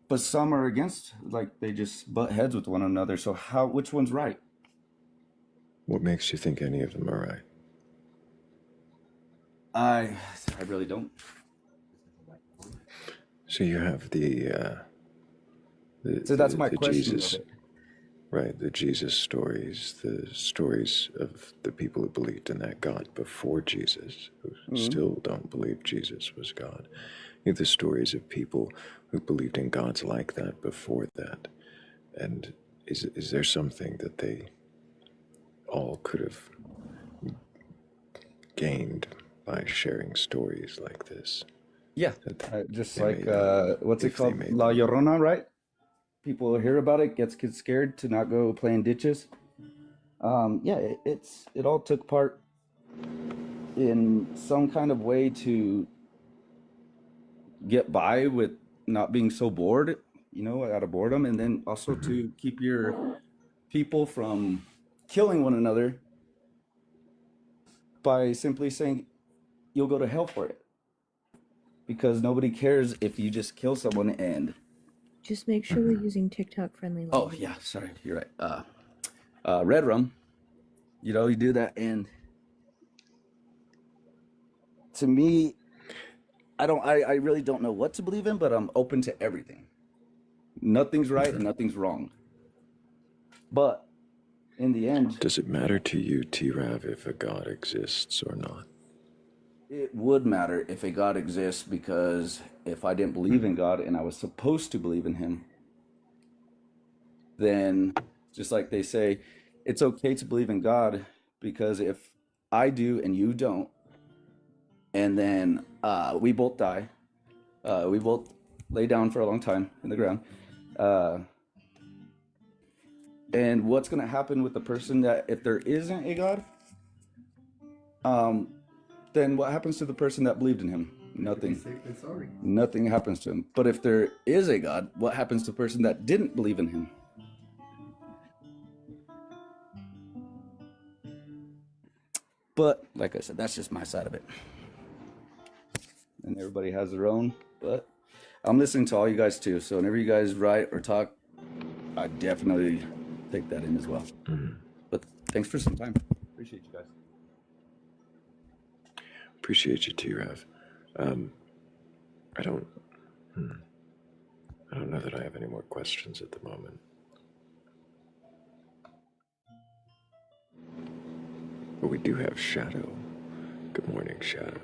But some are against, like they just butt heads with one another. So which one's right? What makes you think any of them are right? I really don't. So you have So that's my the question. Jesus, right? The Jesus stories, the stories of the people who believed in that God before Jesus, who still don't believe Jesus was God. You have the stories of people who believed in gods like that before that. And is there something that they all could have gained by sharing stories like this? Yeah, just they like made what's it if they called, made La them. Llorona, right? People hear about it, gets kids scared to not go play in ditches. Yeah, it all took part in some kind of way to get by with not being so bored, out of boredom, and then also to keep your people from killing one another by simply saying you'll go to hell for it, because nobody cares if you just kill someone. And Just make sure we're using TikTok friendly language. oh yeah, sorry, you're right. Red rum, you do that, and to me, I really don't know what to believe in, but I'm open to everything. Nothing's right and nothing's wrong. But in the end, Does it matter to you, T-Rav, if a God exists or not? it would matter if a God exists, because if I didn't believe in God and I was supposed to believe in him, then just like they say, it's okay to believe in God, because if I do and you don't, and then we both die, we both lay down for a long time in the ground, and what's going to happen with the person that, if there isn't a God, then what happens to the person that believed in him? Nothing. Nothing happens to him. But if there is a God, what happens to the person that didn't believe in him? But like I said, that's just my side of it. And everybody has their own. But I'm listening to all you guys too. So whenever you guys write or talk, I definitely take that in as well. But thanks for some time. Appreciate you guys. Appreciate you, T-Rav. I don't know that I have any more questions at the moment. But we do have Shadow. Good morning, Shadow.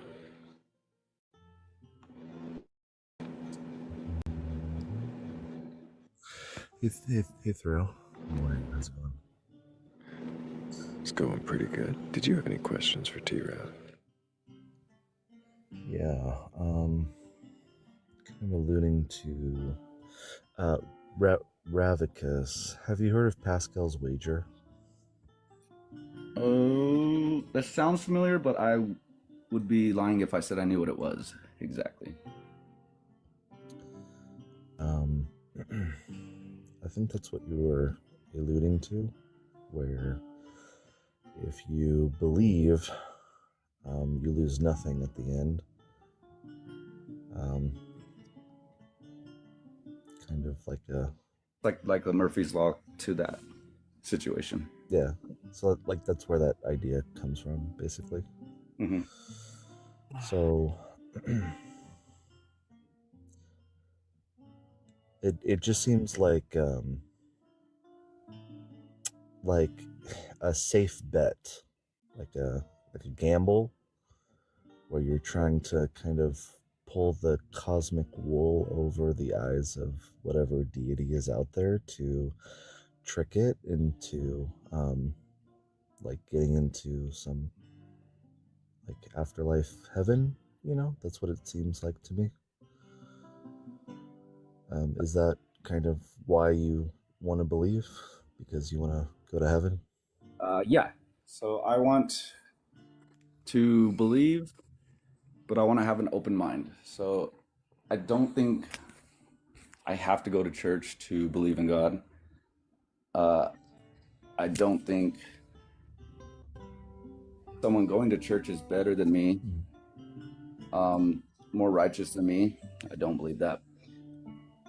Hey, Thrayle. Morning, how's it going? It's going pretty good. Did you have any questions for T-Rav? Yeah, kind of alluding to Ravicus. Have you heard of Pascal's wager? Oh, that sounds familiar, but I would be lying if I said I knew what it was exactly. I think that's what you were alluding to, where if you believe, you lose nothing at the end. Kind of like the Murphy's Law to that situation. Yeah, so like that's where that idea comes from, basically. Mm-hmm. So it just seems like a safe bet, like a gamble, where you're trying to kind of pull the cosmic wool over the eyes of whatever deity is out there to trick it into like getting into some like afterlife heaven, that's what it seems like to me. Is that kind of why you want to believe? Because you want to go to heaven? Yeah. So I want to believe, but I want to have an open mind. So I don't think I have to go to church to believe in God. I don't think someone going to church is better than me, more righteous than me. I don't believe that.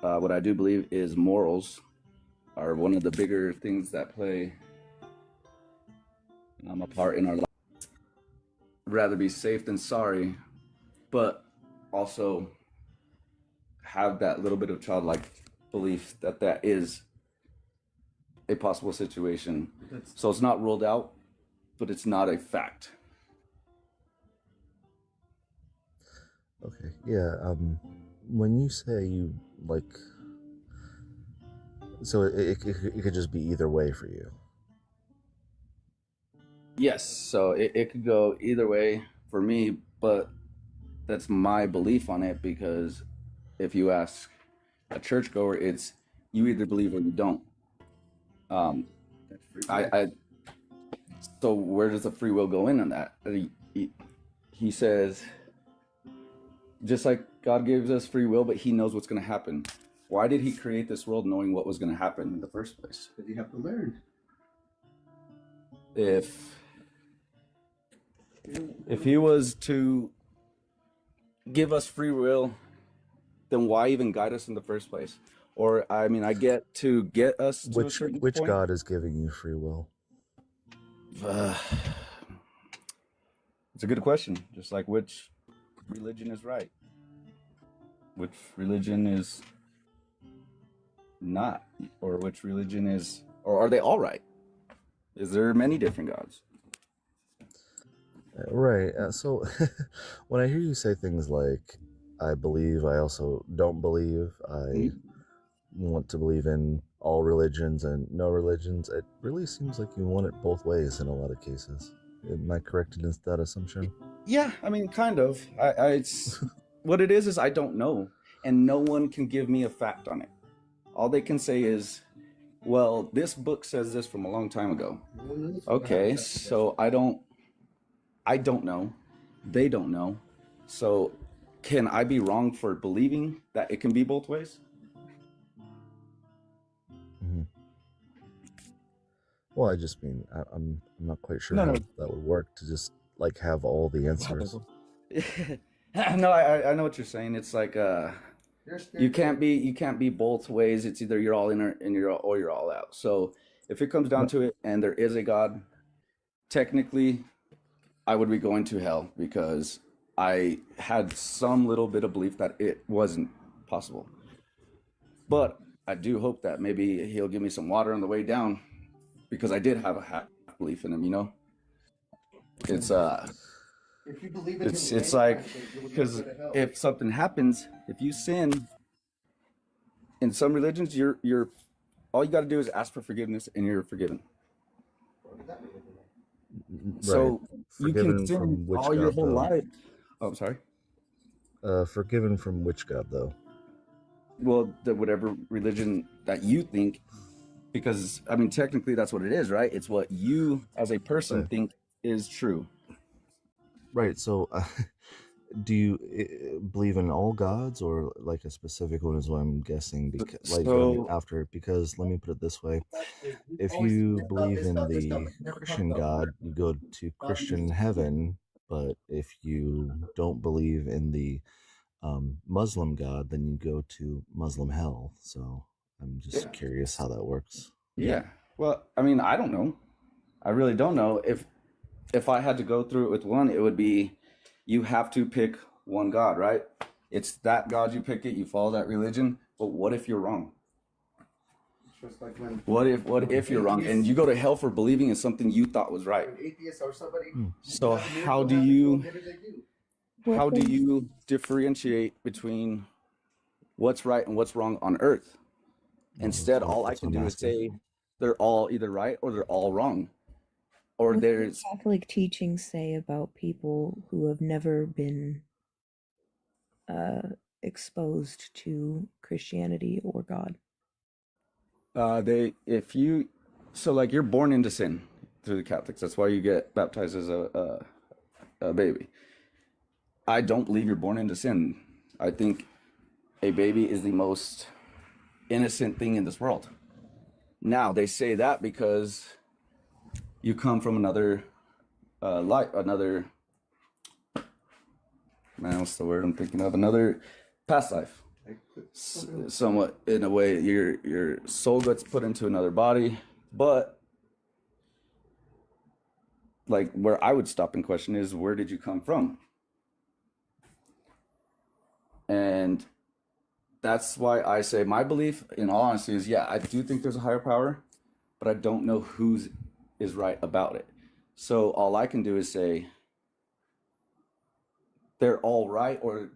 What I do believe is morals are one of the bigger things that play a part in our life. Rather be safe than sorry, but also have that little bit of childlike belief that that is a possible situation. So it's not ruled out, but it's not a fact. Okay, yeah. When you say you so it could just be either way for you. Yes, so it could go either way for me, but that's my belief on it, because if you ask a churchgoer, it's you either believe or you don't. So where does the free will go in on that? He says, just like God gives us free will, but he knows what's going to happen. Why did he create this world knowing what was going to happen in the first place? Because you have to learn. If he was to give us free will, then why even guide us in the first place? Or, I mean, I get to get us to a certain which point. God is giving you free will? It's a good question. Just like which religion is right, which religion is not, or which religion is, or are they all right? Is there many different gods? Right. So when I hear you say things like, I believe, I also don't believe, I want to believe in all religions and no religions, it really seems like you want it both ways in a lot of cases. Am I correct in that assumption? Yeah, I mean, kind of. It's what it is I don't know, and no one can give me a fact on it. All they can say is, well, this book says this from a long time ago. Okay, so I don't know. They don't know. So can I be wrong for believing that it can be both ways? Mm-hmm. Well, I just mean, I'm not quite sure No. how that would work to just like have all the answers. No, I know what you're saying. It's like you can't be both ways. It's either you're all in or you're all out. So if it comes down to it, and there is a God, technically, I would be going to hell because I had some little bit of belief that it wasn't possible. But I do hope that maybe he'll give me some water on the way down, because I did have a half belief in him. It's If you believe in it's like, because if something happens, if you sin in some religions, you're all you got to do is ask for forgiveness, and you're forgiven. Right. So you can Forgiven sin from which all your God, whole though? life. Oh, sorry. Forgiven from which God, though? Well, whatever religion that you think, because I mean, technically, that's what it is, right? It's what you, as a person, Right. think is true. Right. So, do you believe in all gods, or like a specific one? Is what I'm guessing. Because, like, So because let me put it this way: if you believe in the Christian God, you go to Christian heaven. But if you don't believe in the Muslim God, then you go to Muslim hell. So I'm just curious how that works. yeah. Well, I mean, I don't know. I really don't know. If I had to go through it with one, it would be you have to pick one God, right? It's that God, you pick it, you follow that religion. But what if you're wrong? Just like when What if you're wrong and you go to hell for believing in something you thought was right? atheists or somebody. So how do you differentiate between what's right and what's wrong on earth? Instead, all I That's can what I'm do is asking. say they're all either right or they're all wrong. Or What do there's Catholic teachings say about people who have never been exposed to Christianity or God? so like you're born into sin through the Catholics. That's why you get baptized as a baby. I don't believe you're born into sin. I think a baby is the most innocent thing in this world. Now they say that because you come from another another what's the word I'm thinking of? Another past life. Somewhat in a way, your soul gets put into another body, but like where I would stop and question is, where did you come from? And that's why I say my belief, in all honesty, is I do think there's a higher power, but I don't know whose is right about it. So all I can do is say they're all right, or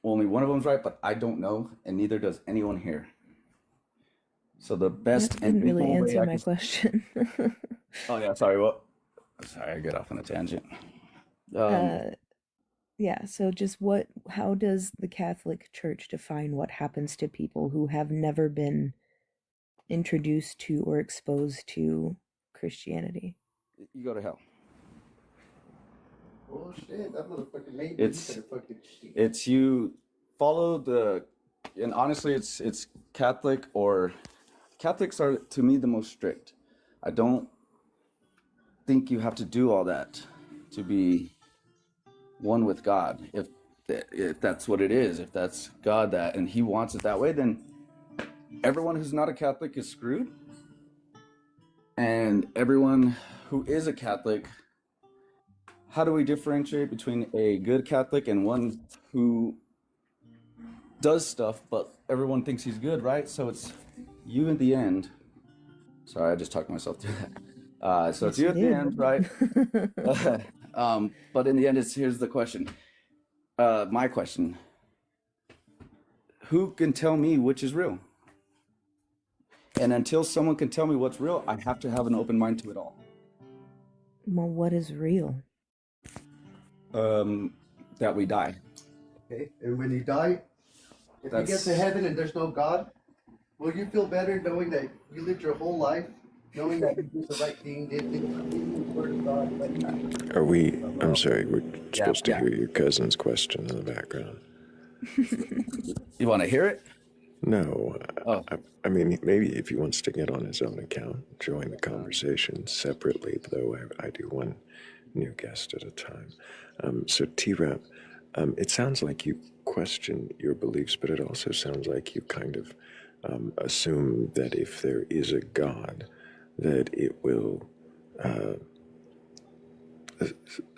only one of them's right, but I don't know, and neither does anyone here. So the best That didn't really equal way answer I my can... question. Oh yeah, sorry. What? Sorry, I get off on a tangent. Yeah, so just how does the Catholic Church define what happens to people who have never been introduced to or exposed to Christianity? You go to hell. Oh shit, that motherfucker made me. It's you follow the, and honestly, it's Catholic, or Catholics are to me the most strict. I don't think you have to do all that to be one with God. If that's what it is, if that's God that, and He wants it that way, then everyone who's not a Catholic is screwed, and everyone who is a Catholic. How do we differentiate between a good Catholic and one who does stuff, but everyone thinks he's good, right? So it's you in the end. Sorry, I just talked myself through that. So it's you at the end, right? But in the end, here's the question. My question. Who can tell me which is real? And until someone can tell me what's real, I have to have an open mind to it all. Well, what is real? That we die. Okay, and when you die, if you get to heaven and there's no God, will you feel better knowing that you lived your whole life, knowing that you did the right thing, did the word of God? Are we? I'm sorry, we're supposed to hear your cousin's question in the background. You want to hear it? No. I mean, maybe if he wants to get on his own account, join the conversation separately, though I do one new guest at a time. So T-Rap, it sounds like you question your beliefs, but it also sounds like you kind of assume that if there is a God, that it will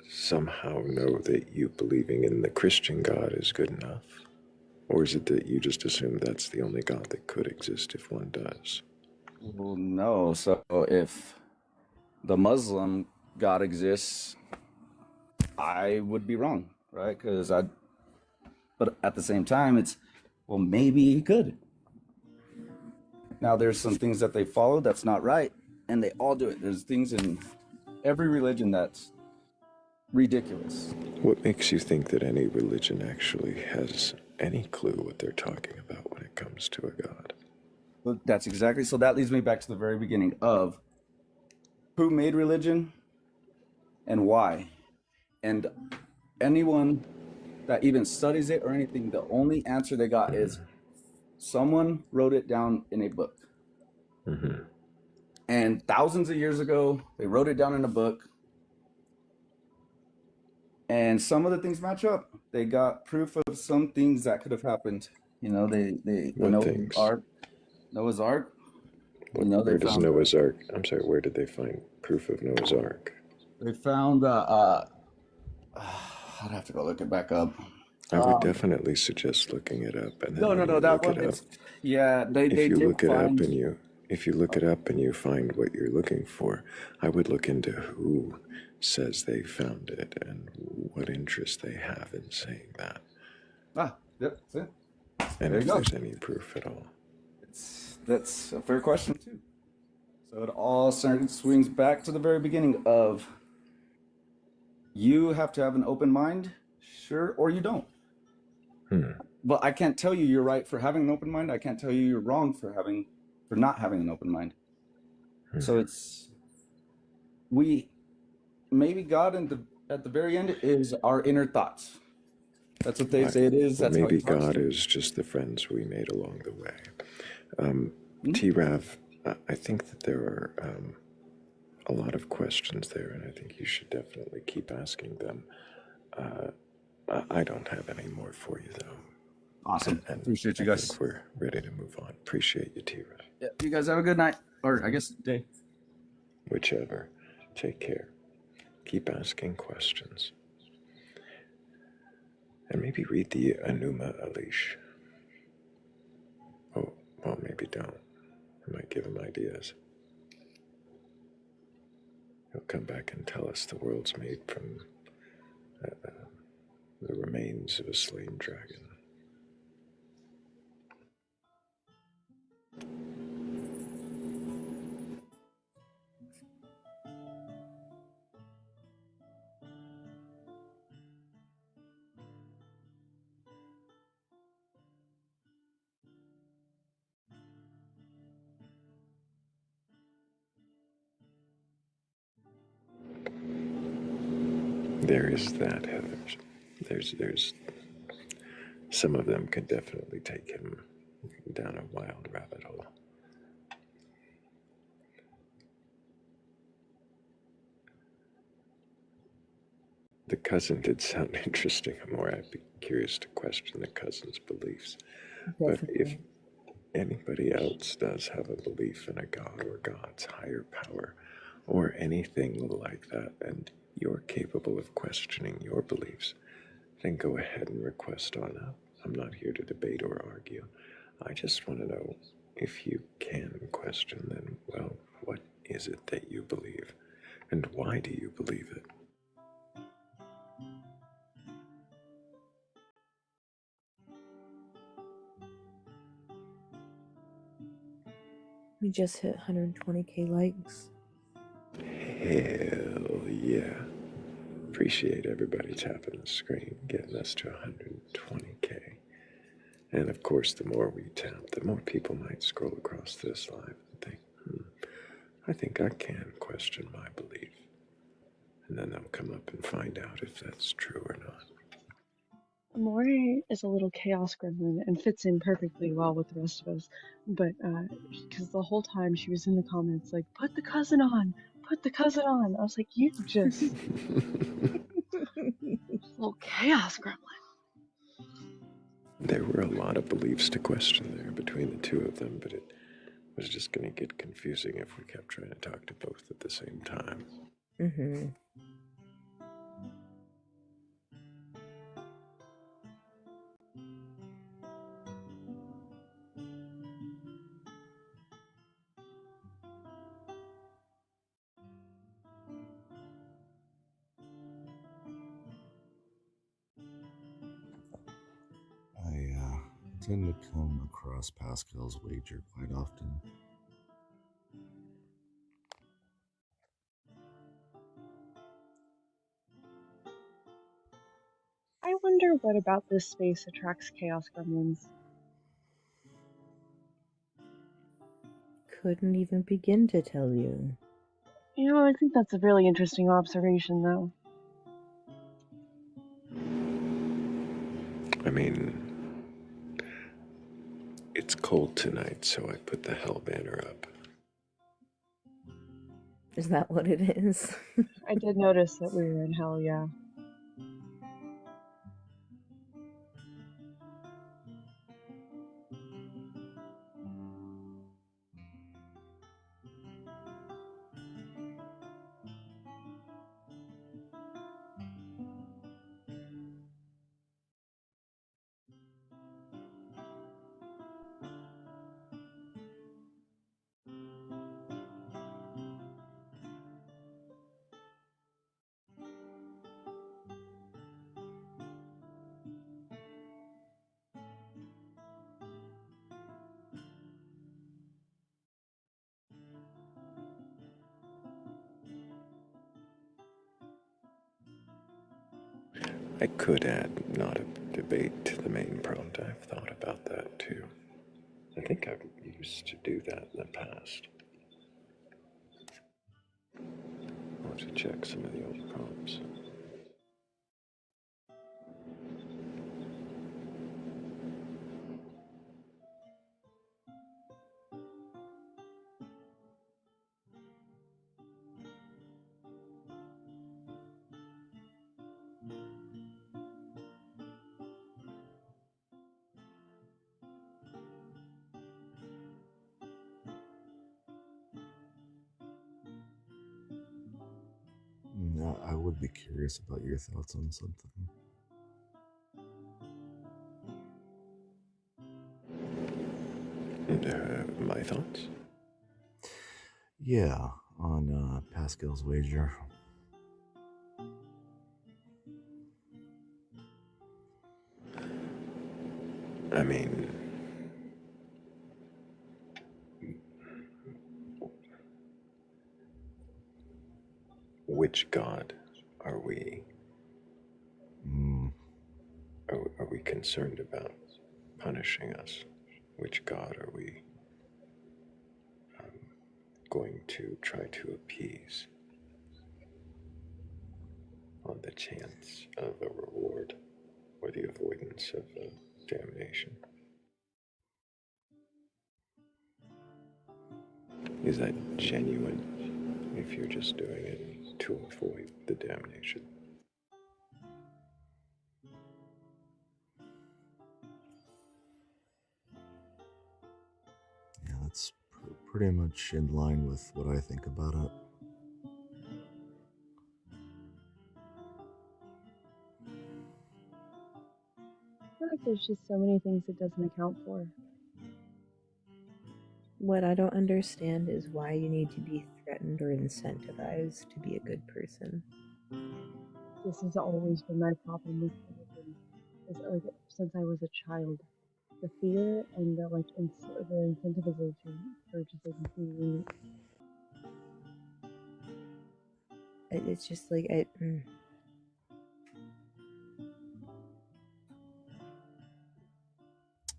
somehow know that you believing in the Christian God is good enough. Or is it that you just assume that's the only God that could exist if one does? Well, no. So if the Muslim God exists, I would be wrong, right? But at the same time, it's, well, maybe he could. Now, there's some things that they follow that's not right, and they all do it. There's things in every religion that's ridiculous. What makes you think that any religion actually has any clue what they're talking about when it comes to a god? Well, that's exactly, so that leads me back to the very beginning of who made religion and why. And anyone that even studies it or anything, the only answer they got is someone wrote it down in a book. Mm-hmm. And thousands of years ago, they wrote it down in a book. And some of the things match up. They got proof of some things that could have happened. You know, What things? Noah's Ark. Where does Noah's Ark? I'm sorry. Where did they find proof of Noah's Ark? They found. I'd have to go look it back up. I would definitely suggest looking it up. And then No. That one is. Yeah, they if you did look it find. up and you find what you're looking for, I would look into who says they found it and what interest they have in saying that. Yep, that's it. And There if you go. there's any proof at all. That's a fair question too. So it all swings back to the very beginning of you have to have an open mind, sure, or you don't. But I can't tell you you're right for having an open mind. I can't tell you you're wrong for not having an open mind. So it's maybe God at the very end is our inner thoughts. That's what they say it is. That's Maybe how God is just the friends we made along the way. T-Rav, I think that there are a lot of questions there, and I think you should definitely keep asking them. I don't have any more for you, though. Awesome. And Appreciate you I guys. think we're ready to move on. Appreciate you, T-Rav. Yeah, you guys have a good night, or I guess day. Whichever. Take care. Keep asking questions. And maybe read the Enuma Elish. Oh, well, maybe don't. I might give him ideas. He'll come back and tell us the world's made from the remains of a slain dragon. There is that, Heather. There's some of them can definitely take him down a wild rabbit hole. The cousin did sound interesting. I'd be curious to question the cousin's beliefs. But if anybody else does have a belief in a god or God's higher power or anything like that, and you're capable of questioning your beliefs, then go ahead and request on up. I'm not here to debate or argue. I just want to know, if you can question, then, well, what is it that you believe? And why do you believe it? We just hit 120k likes. Hell yeah. Appreciate everybody tapping the screen, getting us to 120k. And of course, the more we tap, the more people might scroll across this live and think, I think I can question my belief. And then they'll come up and find out if that's true or not. Amore is a little chaos gremlin and fits in perfectly well with the rest of us. But because the whole time she was in the comments like, put the cousin on, put the cousin on. I was like, you just little chaos gremlin. There were a lot of beliefs to question there between the two of them, but it was just going to get confusing if we kept trying to talk to both at the same time. Mm-hmm. tend to come across Pascal's wager quite often. I wonder what about this space attracts chaos gremlins. Couldn't even begin to tell you. You know, I think that's a really interesting observation, though. I mean, it's cold tonight, so I put the hell banner up. Is that what it is? I did notice that we were in hell, yeah. I could add not a debate to the main prompt. I've thought about that too. I think I've used to do that in the past. I'll have to check some of the old prompts. No, I would be curious about your thoughts on something. My thoughts? Yeah, on Pascal's wager. I mean, which god are we? Are we concerned about punishing us? Which god are we going to try to appease on the chance of a reward or the avoidance of damnation? Is that genuine if you're just doing it to avoid the damnation? Yeah, that's pretty much in line with what I think about it. I feel like there's just so many things it doesn't account for. What I don't understand is why you need to be threatened or incentivized to be a good person. This has always been my problem with religion, is like since I was a child. The fear and the the incentivization for just like being. It's just like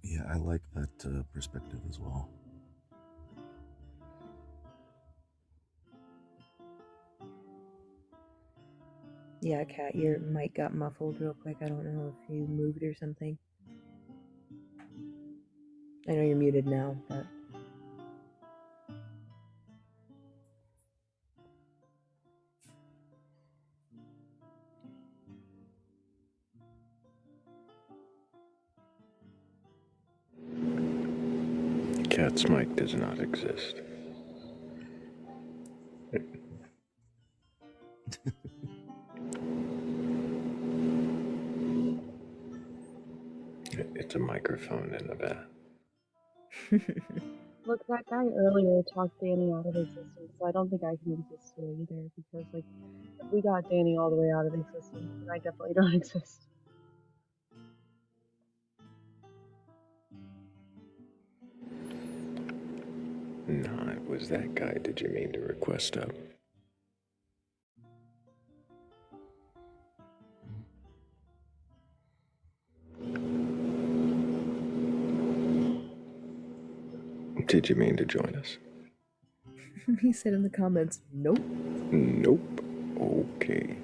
Yeah, I like that perspective as well. Yeah, Kat, your mic got muffled real quick. I don't know if you moved or something. I know you're muted now, but... Cat's mic does not exist. It's a microphone in the bath. Look, that guy earlier talked Danny out of existence, so I don't think I can exist here either, because, like, if we got Danny all the way out of existence, then I definitely don't exist. No, it was that guy. Did you mean to request up? Did you mean to join us? He said in the comments, nope. Nope. Okay.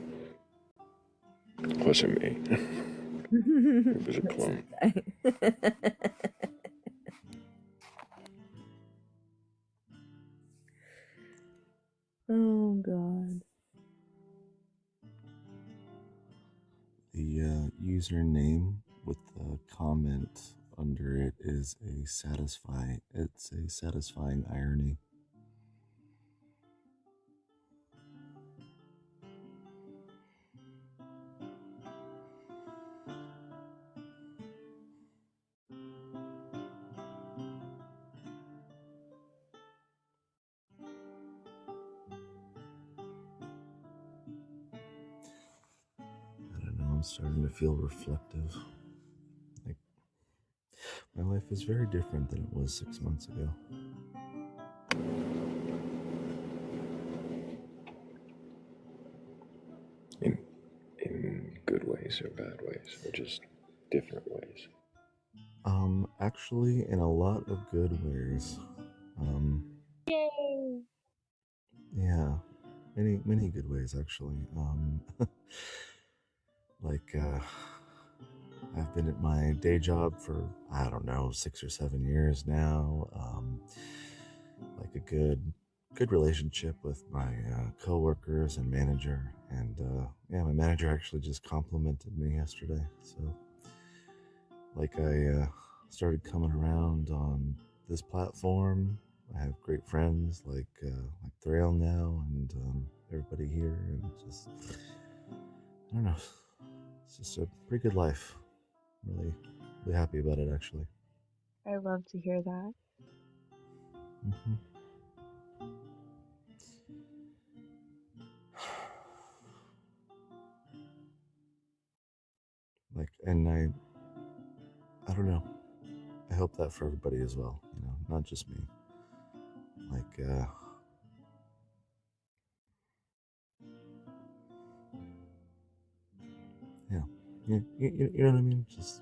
Wasn't me. It was a clone. Oh, God. The username with the comment under it is it's a satisfying irony. I don't know, I'm starting to feel reflective. Like, my life is very different than it was 6 months ago. In good ways or bad ways, or just different ways? Actually, in a lot of good ways. Yay! Yeah, many good ways actually. I've been at my day job for, I don't know, 6 or 7 years now. Like a good relationship with my coworkers and manager, and yeah, my manager actually just complimented me yesterday. So, like, I started coming around on this platform. I have great friends like Thrayle now, and everybody here, and just, I don't know, it's just a pretty good life. Really happy about it, actually. I love to hear that. Mm-hmm. Like, and I don't know. I hope that for everybody as well, you know, not just me. Like, yeah, you know what I mean? Just,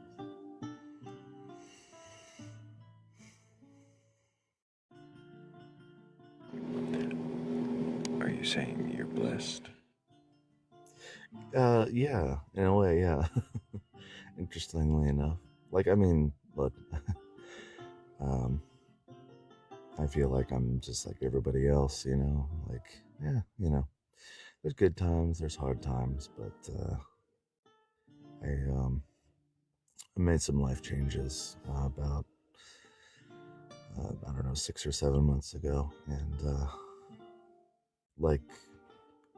Are you saying you're blessed? Yeah, in a way, yeah. Interestingly enough. Like, I mean, look, I feel like I'm just like everybody else, you know, like, yeah, you know, there's good times, there's hard times, but, I made some life changes, about, I don't know, 6 or 7 months ago, and, like,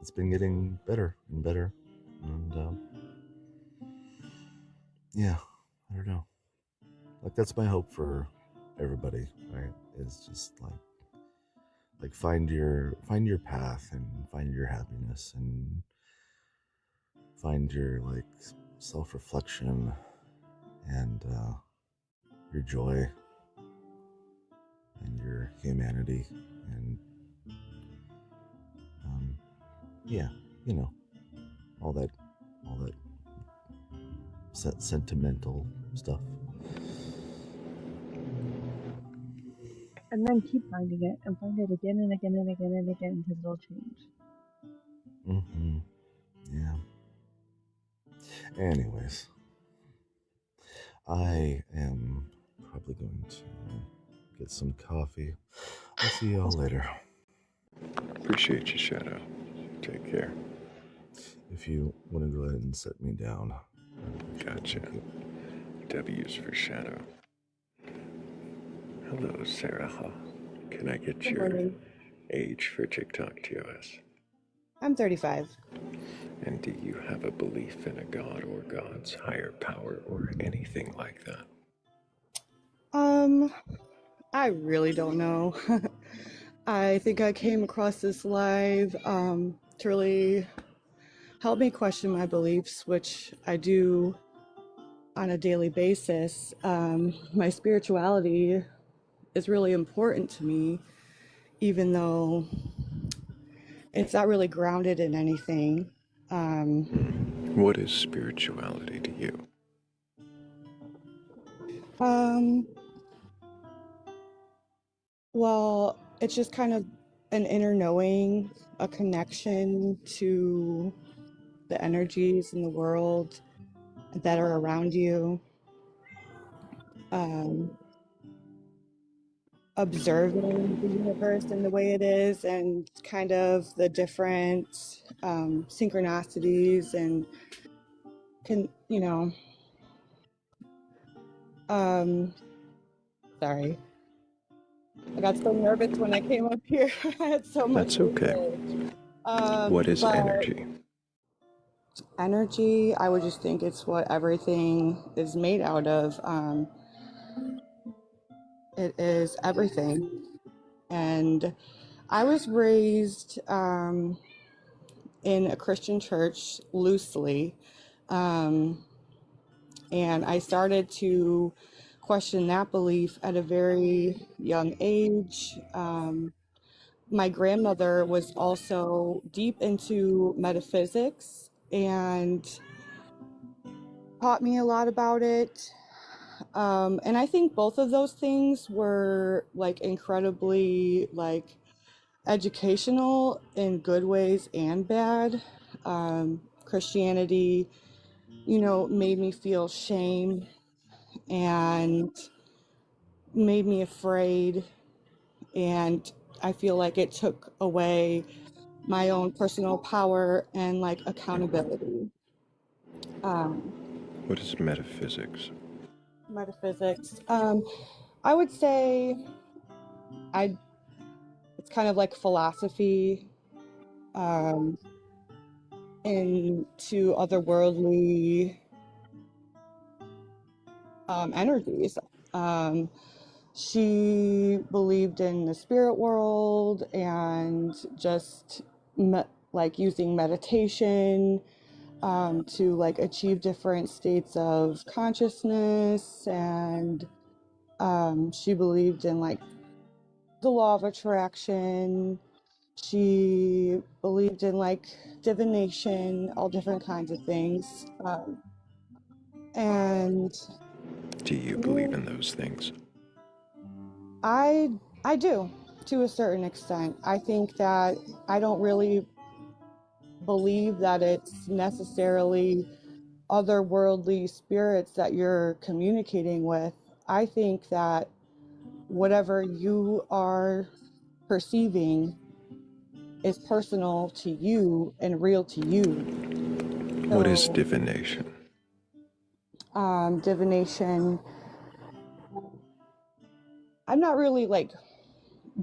it's been getting better and better, and, yeah, I don't know. Like, that's my hope for everybody, right? Is just like find your path and find your happiness and find your like self-reflection and your joy and your humanity and yeah, you know, all that sentimental stuff. And then keep finding it and find it again and again and again and again because it'll change. Mm-hmm. Yeah. Anyways, I am probably going to get some coffee. I'll see y'all later. Appreciate you, Shadow. Take care. If you want to go ahead and set me down. Gotcha. W's for Shadow. Hello, Sarah. Can I get Good your morning. age for TikTok TOS? I'm 35. And do you have a belief in a god or gods, higher power, or anything like that? I really don't know. I think I came across this live to really help me question my beliefs, which I do on a daily basis. My spirituality is really important to me. even though it's not really grounded in anything. What is spirituality to you? Well, it's just kind of an inner knowing, a connection to the energies in the world that are around you. Observing the universe and the way it is, and kind of the different synchronicities and sorry, I got so nervous when I came up here. I had so much That's to okay. say. What is But energy? energy, I would just think it's what everything is made out of. It is everything. And I was raised in a Christian church loosely. And I started to question that belief at a very young age. My grandmother was also deep into metaphysics and taught me a lot about it. And I think both of those things were like incredibly like educational in good ways and bad. Christianity, made me feel shame and made me afraid. And I feel like it took away my own personal power and like accountability. What is metaphysics? Metaphysics. I would say it's kind of like philosophy into otherworldly energies. She believed in the spirit world and just like using meditation to like achieve different states of consciousness, and she believed in like the law of attraction. She believed in like divination, all different kinds of things. And Do you believe in those things? I do, to a certain extent. I think that I don't really believe that it's necessarily otherworldly spirits that you're communicating with. I think that whatever you are perceiving is personal to you and real to you. What is So, divination? divination, I'm not really like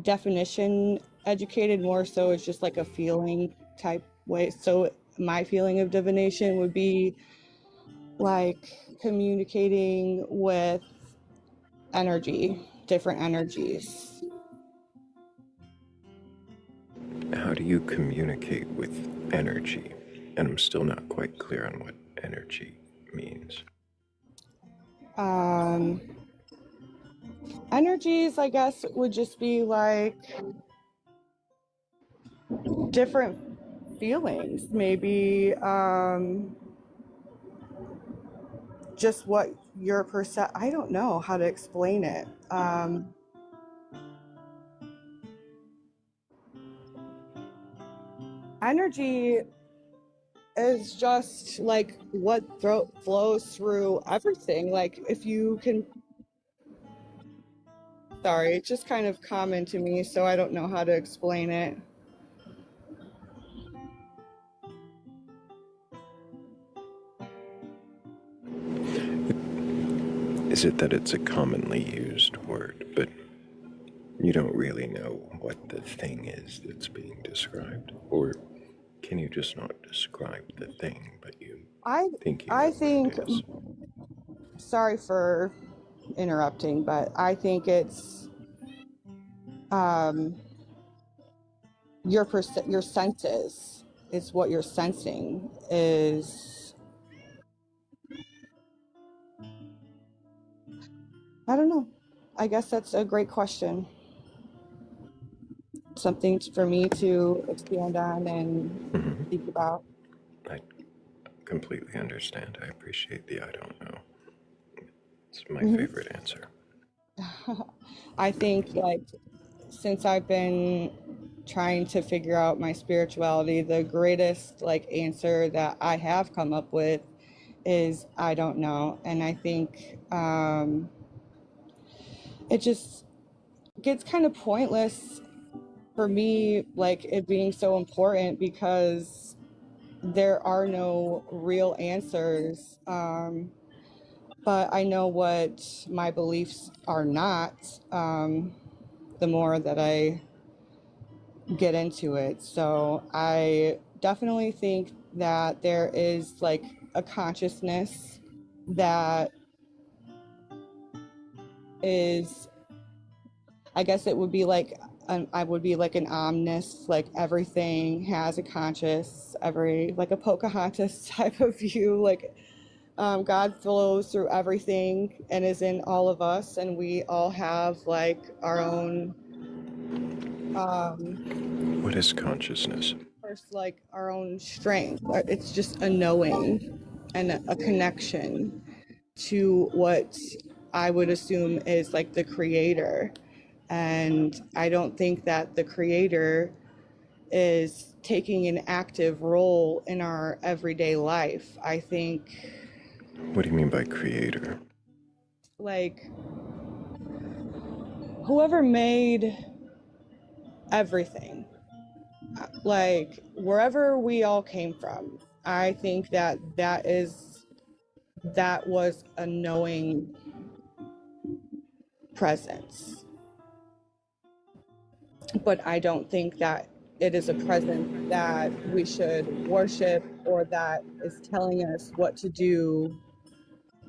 definition educated, more so it's just like a feeling type way. So my feeling of divination would be like communicating with energy, different energies. How do you communicate with energy? And I'm still not quite clear on what energy means. Energies, I guess, would just be like different feelings, maybe just what your I don't know how to explain it. Energy is just like what flows through everything. Like if you can, sorry, it's just kind of common to me, so I don't know how to explain it. Is it that it's a commonly used word, but you don't really know what the thing is that's being described? Or can you just not describe the thing, but you think you know I think, what it is? sorry for interrupting, but I think it's your senses is what you're sensing is. I don't know. I guess that's a great question. something for me to expand on and think about. I completely understand. I appreciate the I don't know. It's my Mhm. favorite answer. I think, like, since I've been trying to figure out my spirituality, the greatest like answer that I have come up with is I don't know. And I think it just gets kind of pointless for me, like it being so important, because there are no real answers. But I know what my beliefs are not, the more that I get into it. So I definitely think that there is like a consciousness that is, I guess it would be like, I would be like an omnis, like everything has a conscious, like a Pocahontas type of view, like God flows through everything and is in all of us, and we all have like our own What is consciousness? first, like our own strength. It's just a knowing and a connection to what I would assume is like the creator. And I don't think that the creator is taking an active role in our everyday life. I think, What do you mean by creator? like, whoever made everything, like wherever we all came from, I think that that was a knowing presence. But I don't think that it is a presence that we should worship or that is telling us what to do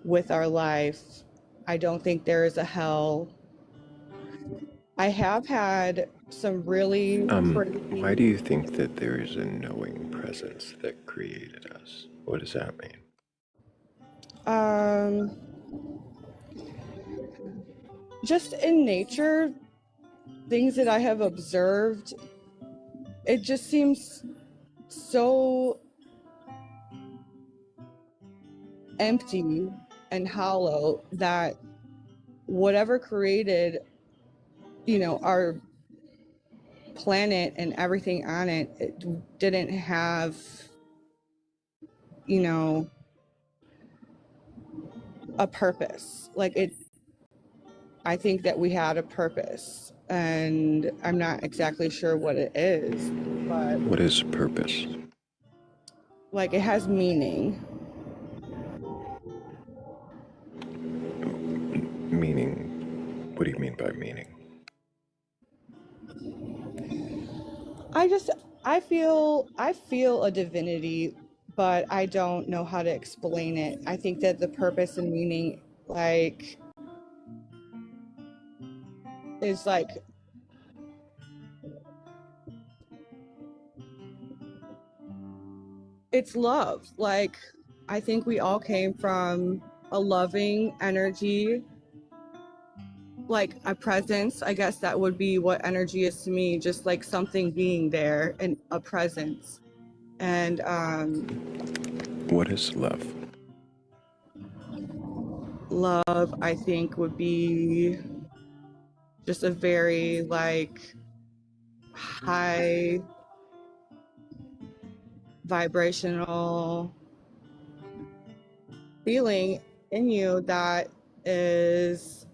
with our life. I don't think there is a hell. I have had some really crazy. Why do you think that there is a knowing presence that created us? What does that mean? Just in nature, things that I have observed, it just seems so empty and hollow that whatever created, our planet and everything on it, it didn't have, a purpose. I think that we had a purpose, and I'm not exactly sure what it is, but What is purpose? like it has meaning. Meaning? What do you mean by meaning? I feel a divinity, but I don't know how to explain it. I think that the purpose and meaning, like, is like it's love. Like, I think we all came from a loving energy, like a presence. I guess that would be what energy is to me, just like something being there and a presence. And What is love? love, I think, would be just a very like high vibrational feeling in you that is,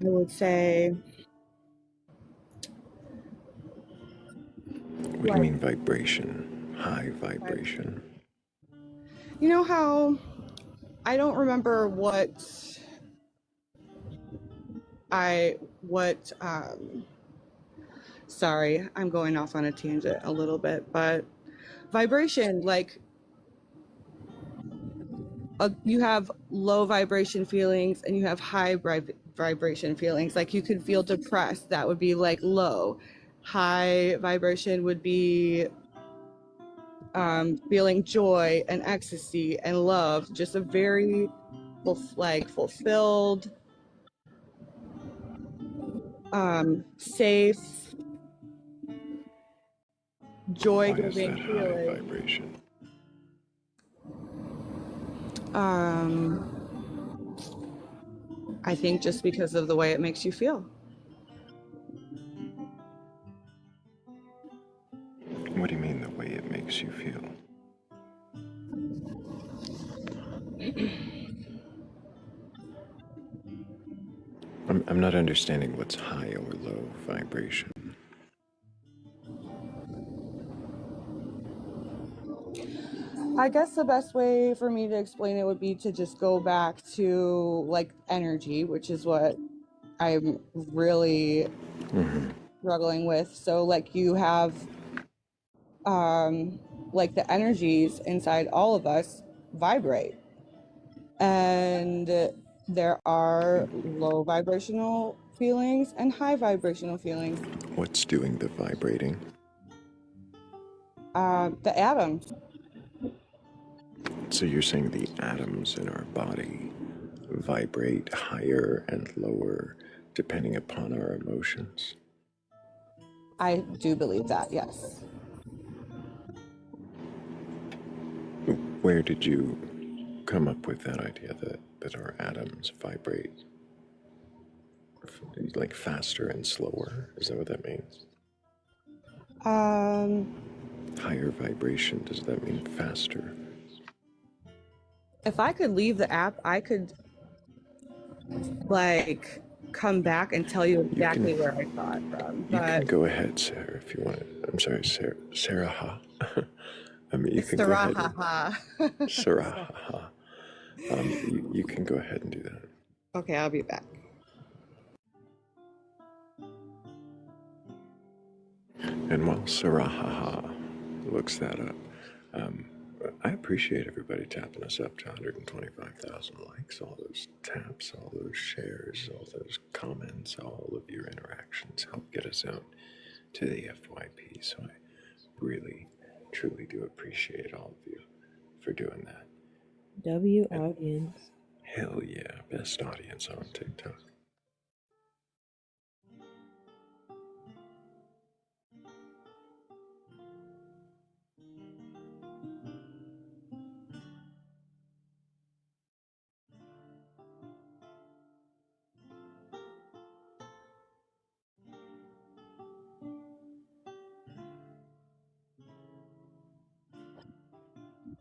I would say, What do you mean vibration? High vibration? you know how, I don't remember sorry, I'm going off on a tangent a little bit, but vibration, like, you have low vibration feelings and you have high vibration feelings. Like, you could feel depressed, that would be like low. High vibration would be feeling joy and ecstasy and love, just a very fulfilled safe, Why is joy-giving that high feeling. vibration? I think just because of the way it makes you feel. What do you mean the way it makes you feel? I'm not understanding what's high or low vibration. I guess the best way for me to explain it would be to just go back to like energy, which is what I'm really struggling with. So like you have like the energies inside all of us vibrate, and there are low vibrational feelings and high vibrational feelings. What's doing the vibrating? The atoms. So you're saying the atoms in our body vibrate higher and lower depending upon our emotions? I do believe that, yes. Where did you come up with that idea that our atoms vibrate like faster and slower? Is that what that means? Higher vibration, does that mean faster? If I could leave the app, I could like come back and tell you exactly where I saw it from. You can go ahead, Sarah, if you want. I'm sorry, Sarah Ha. I mean, you can go ahead. Sarah Ha. You can go ahead and do that. Okay, I'll be back. And while Sarah Ha looks that up, I appreciate everybody tapping us up to 125,000 likes, all those taps, all those shares, all those comments, all of your interactions help get us out to the FYP. So I really, truly do appreciate all of you for doing that. W audience. Hell yeah, best audience on TikTok.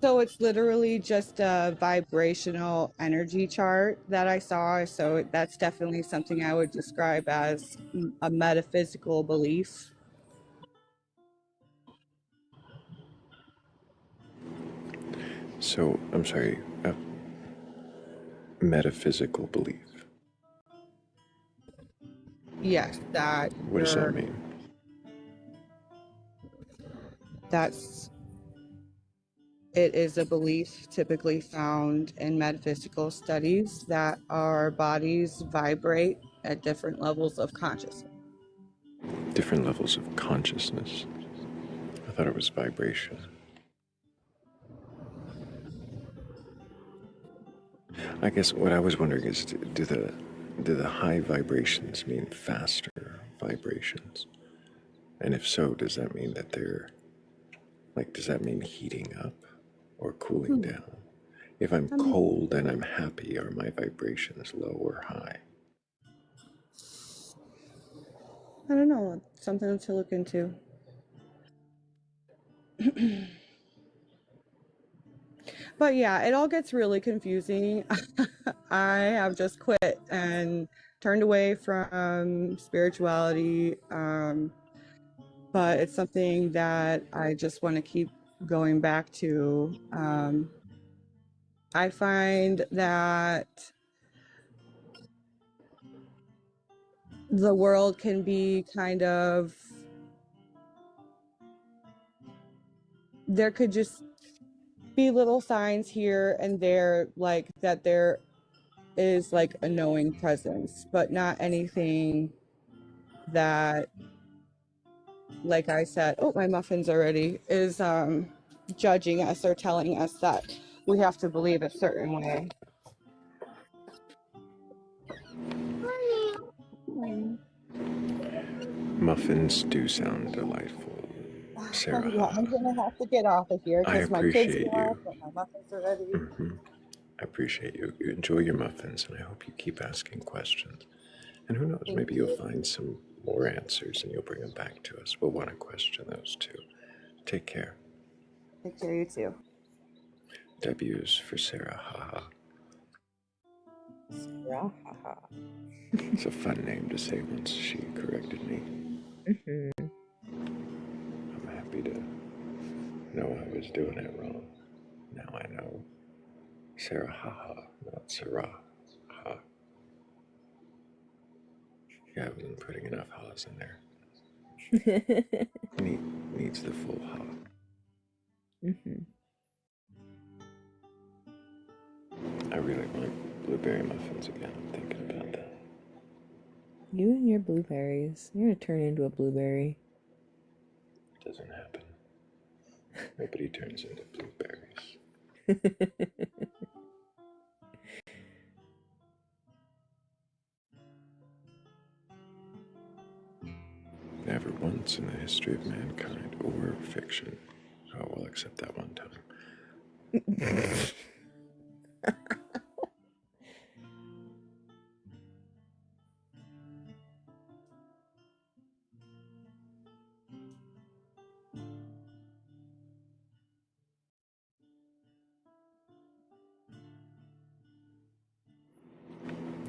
So it's literally just a vibrational energy chart that I saw. So that's definitely something I would describe as a metaphysical belief. So, I'm sorry, metaphysical belief. Yes, that. What does that mean? It is a belief typically found in metaphysical studies that our bodies vibrate at different levels of consciousness. Different levels of consciousness. I thought it was vibration. I guess what I was wondering is, do the high vibrations mean faster vibrations? And if so, does that mean that they're, like, does that mean heating up or cooling down? If I'm cold and I'm happy, are my vibrations low or high? I don't know, something to look into. But yeah, it all gets really confusing. I have just quit and turned away from spirituality, but it's something that I just want to keep going back to. I find that the world can be kind of, there could just be little signs here and there, like that there is like a knowing presence, but not anything that, like I said, oh, my muffin's already, is judging us or telling us that we have to believe a certain way. Muffins do sound delightful, Sarah. Yeah, I'm gonna have to get off of here I because my kids appreciate are you. off, but my muffins are ready. I appreciate you. You enjoy your muffins, and I hope you keep asking questions. And who knows, Thank maybe you. you'll find some more answers and you'll bring them back to us. We'll want to question those too. Take care. Take care, you too. W's for Sarah, haha. Sarah, haha. It's a fun name to say once she corrected me. I'm happy to know I was doing it wrong. Now I know. Sarah, haha, not Sarah, ha. Yeah, I wasn't putting enough ha's in there. Needs the full ha. I really want blueberry muffins again. I'm thinking about that. You and your blueberries. You're gonna turn into a blueberry. Doesn't happen. Nobody turns into blueberries. Never once in the history of mankind or fiction. Oh, we'll accept that one time.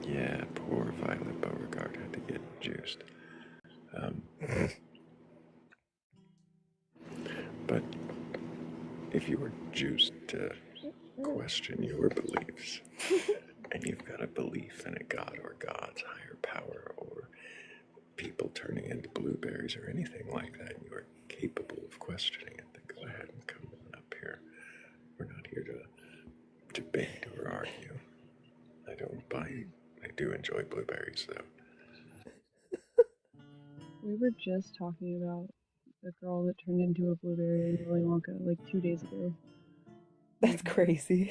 Yeah, poor Violet Beauregard had to get juiced. But if you were juiced to question your beliefs, and you've got a belief in a god or gods, higher power, or people turning into blueberries or anything like that, and you are capable of questioning it, then go ahead and come on up here. We're not here to debate or argue. I don't bite. I do enjoy blueberries, though. We were just talking about the girl that turned into a blueberry in Willy Wonka like 2 days ago. That's crazy.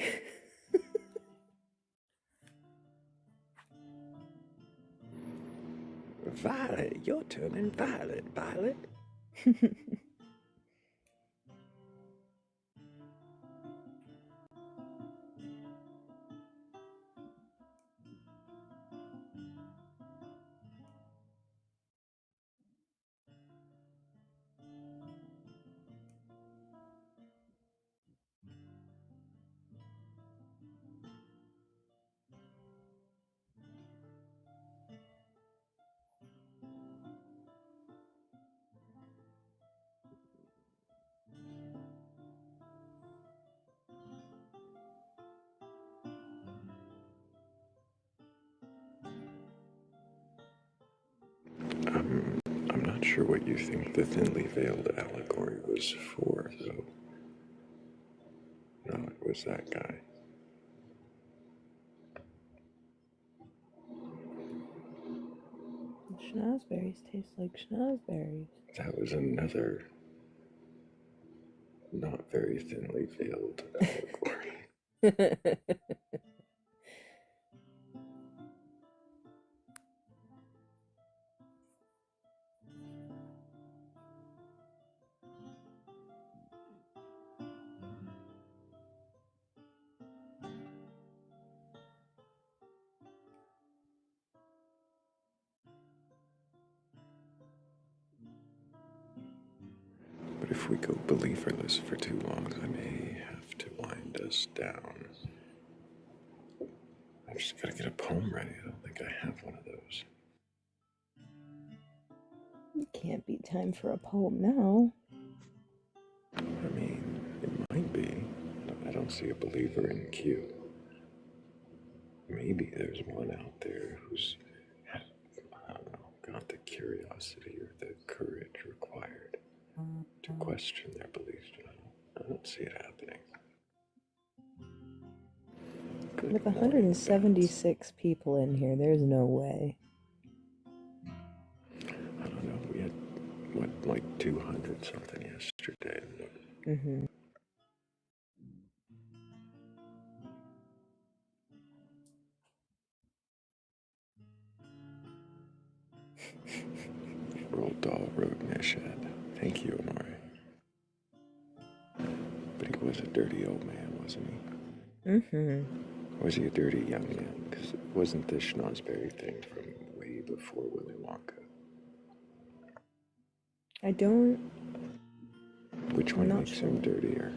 Violet, you're turning violet, Violet. I'm not sure what you think the thinly veiled allegory was for, though. No, it was that guy. Schnozberries taste like schnozberries. That was another not very thinly veiled allegory. But if we go believerless for too long, I may have to wind us down. I just gotta get a poem ready. I don't think I have one of those. It can't be time for a poem now. I mean, it might be. I don't see a believer in Q. Maybe there's one out there who's, I don't know, got the curiosity or the courage required to question their beliefs. I don't see it happening. With 176 people in here, there's no way. I don't know. We had, what, like 200 something yesterday. Mm-hmm. Roald Dahl wrote Nishad. Thank you, Amore. But he was a dirty old man, wasn't he? Mm-hmm. Or was he a dirty young man? Because it wasn't the schnozberry thing from way before Willy Wonka. I don't. Which I'm one not makes sure. him dirtier?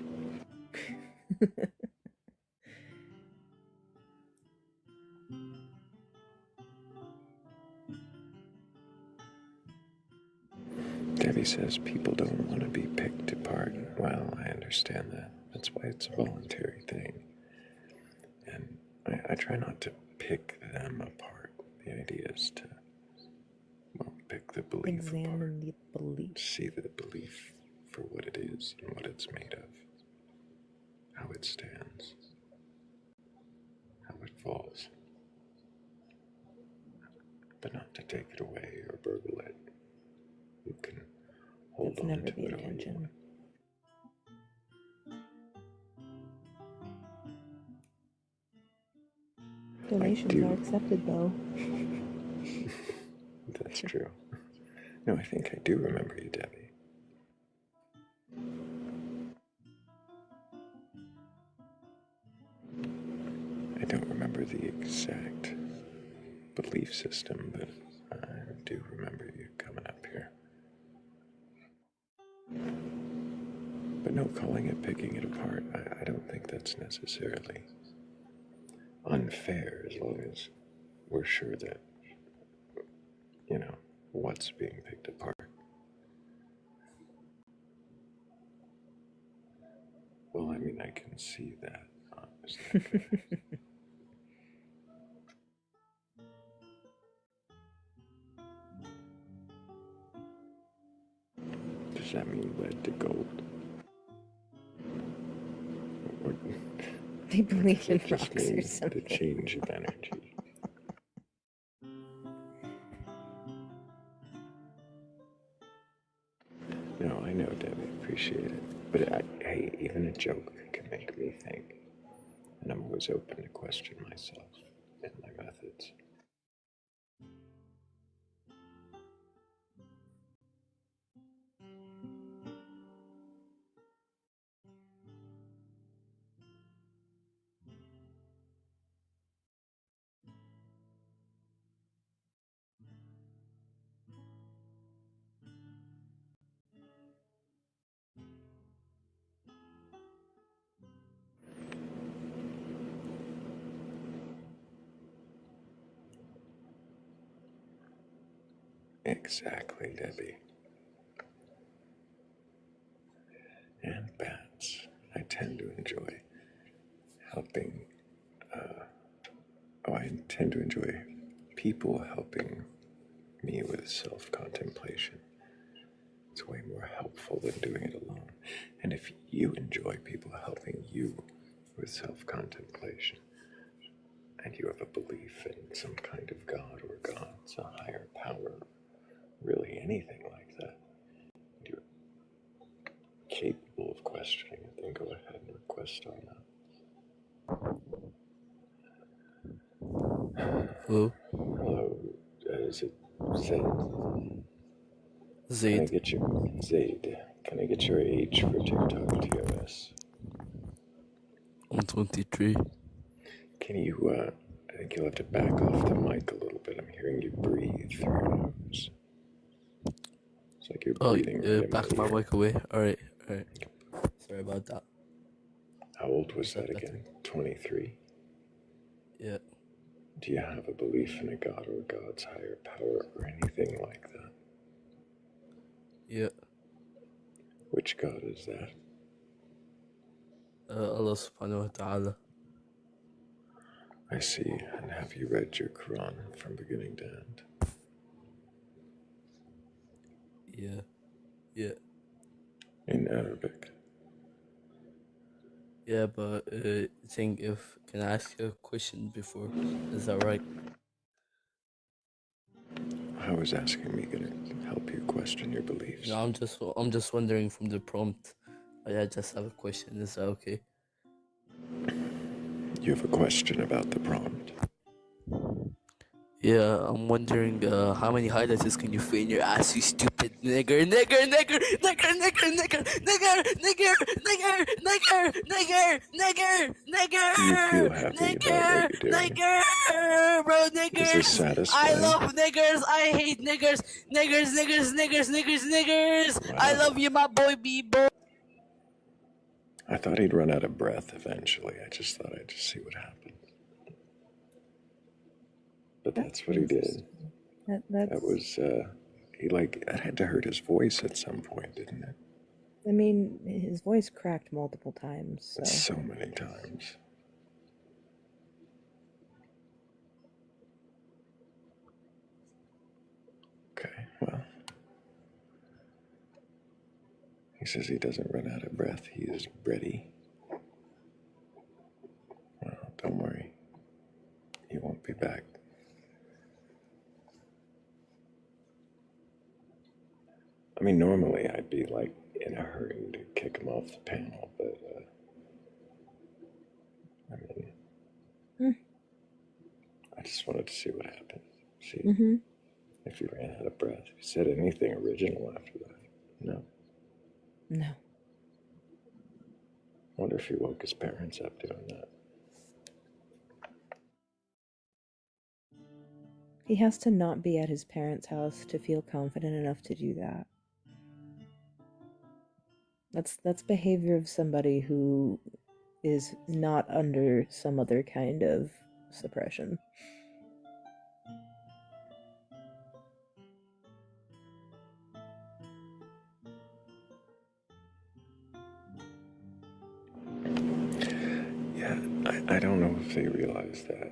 Debbie says people don't want to be picked apart. Well, I understand that. That's why it's a voluntary thing. And I try not to pick them apart. The idea is to, well, pick the belief apart. Examine the belief. See the belief for what it is and what it's made of. How it stands. How it falls. But not to take it away or burgle it. You can hold That's on never to the it all you intention. want. Donations are accepted, though. That's true. No, I think I do remember you, Debbie. I don't remember the exact belief system, but I do remember you coming up here. But no, calling it picking it apart, I don't think that's necessarily unfair, as long as we're sure that, you know, what's being picked apart. Well, I mean, I can see that. Is that good? Does that mean lead to gold? Or They believe in does it just rocks or mean something. the change of energy? No, I know, Debbie. Appreciate it. But hey, even a joke can make me think. And I'm always open to question myself and my methods. Exactly, Debbie. And bats. I tend to enjoy helping. I tend to enjoy people helping me with self-contemplation. It's way more helpful than doing it alone. And if you enjoy people helping you with self-contemplation, and you have a belief in some kind of God or gods, a higher power, really anything like that, you're capable of questioning it, then go ahead and request on that. Hello? Hello, is it Zaid? Zaid. Can I get your Zaid? Can I get your age for TikTok TOS? I'm 23. Can you, I think you'll have to back off the mic a little bit. I'm hearing you breathe through your nose. It's like you're breathing right in back my ear. mic away. Alright. Sorry about that. How old was that again? 23? Yeah. Do you have a belief in a god or God's higher power or anything like that? Yeah. Which God is that? Allah subhanahu wa ta'ala. I see. And have you read your Quran from beginning to end? Yeah. Yeah. In Arabic? Yeah, but I think can I ask you a question before? Is that right? How is asking me gonna help you question your beliefs? No, I'm just wondering from the prompt. I just have a question. Is that okay? You have a question about the prompt? Yeah, I'm wondering how many highlights can you fit in your ass, you stupid nigger, nigger, nigger, nigger, nigger, nigger, nigger, nigger, nigger, nigger, nigger, nigger, nigger, Do you feel happy about what nigger, you're doing? nigger, bro, Is this niggers. I satisfying? love niggers. I hate niggers. Niggers, niggers, niggers, niggers, niggers. I Wow. love you, my boy, B-boy. I thought he'd run out of breath eventually. I just thought I'd just see what happened. But that's what he did. That was, it had to hurt his voice at some point, didn't it? I mean, his voice cracked multiple times. So many times. Okay, well. He says he doesn't run out of breath. He is ready. Well, don't worry. He won't be back. I mean, normally I'd be like in a hurry to kick him off the panel, but I mean, I just wanted to see what happened. See if he ran out of breath. If he said anything original after that. No. No. Wonder if he woke his parents up doing that. He has to not be at his parents' house to feel confident enough to do that. That's behavior of somebody who is not under some other kind of suppression. Yeah, I don't know if they realize that.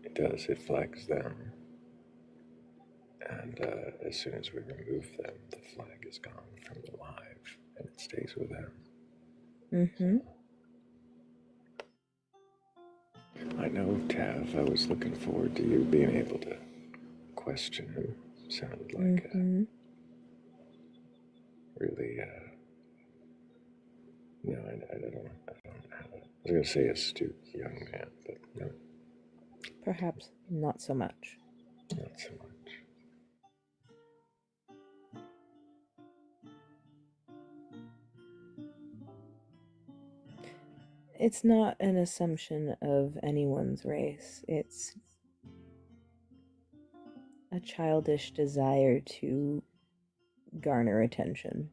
It does, it flags them. And as soon as we remove them, the flag is gone from the live, and it stays with them. I know, Tav, I was looking forward to you being able to question him. Sounded like really, no, I don't have it. I was going to say astute young man, but no. Perhaps not so much. Not so much. It's not an assumption of anyone's race. It's a childish desire to garner attention.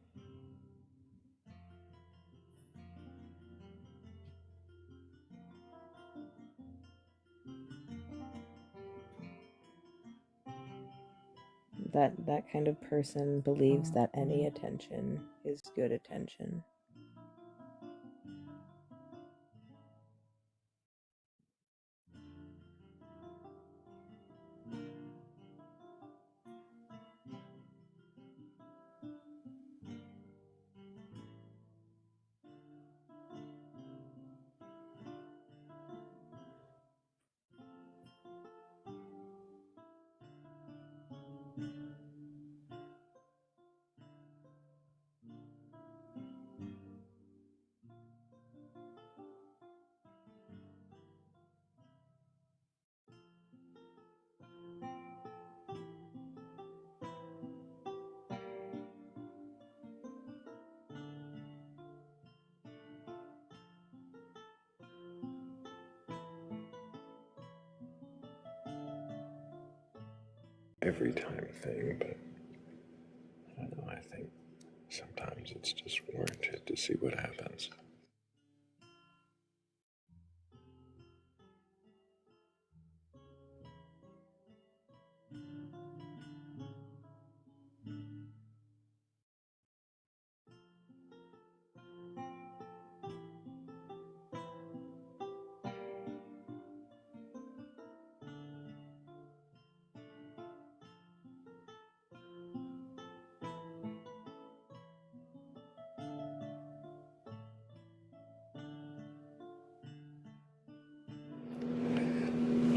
That kind of person believes that any attention is good attention. Every time thing, but I don't know, I think sometimes it's just warranted to see what happens.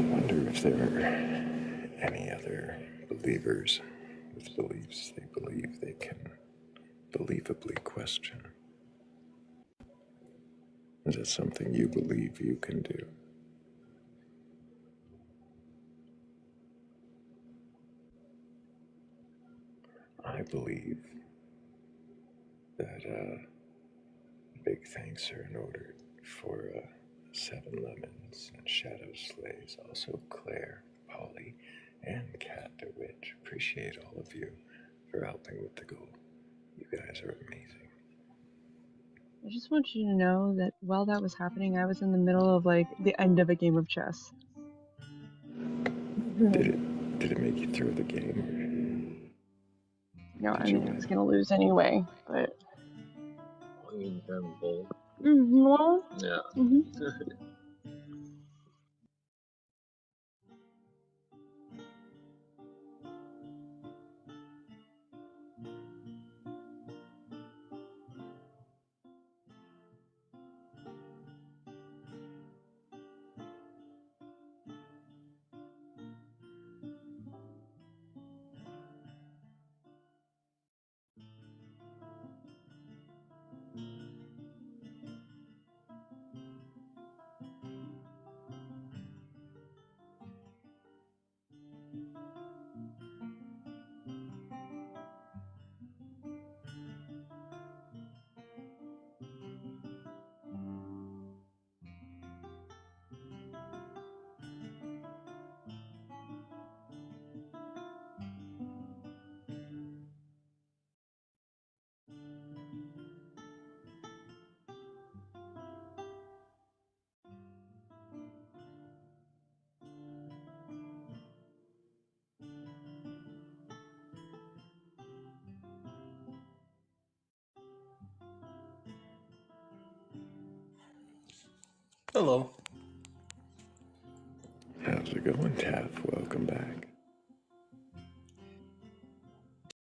I wonder if there are any other believers with beliefs they believe they can believably question. Is it something you believe you can do? I believe that big thanks are in order for Seven Lemons and Shadow Slays, also Claire, Polly, and Cat DeWitch. Appreciate all of you for helping with the goal. You guys are amazing. I just want you to know that while that was happening, I was in the middle of like the end of a game of chess. Did it make you through the game? No, I mean I was gonna lose anyway, but. Well, yeah. How's it going, Taff? Welcome back.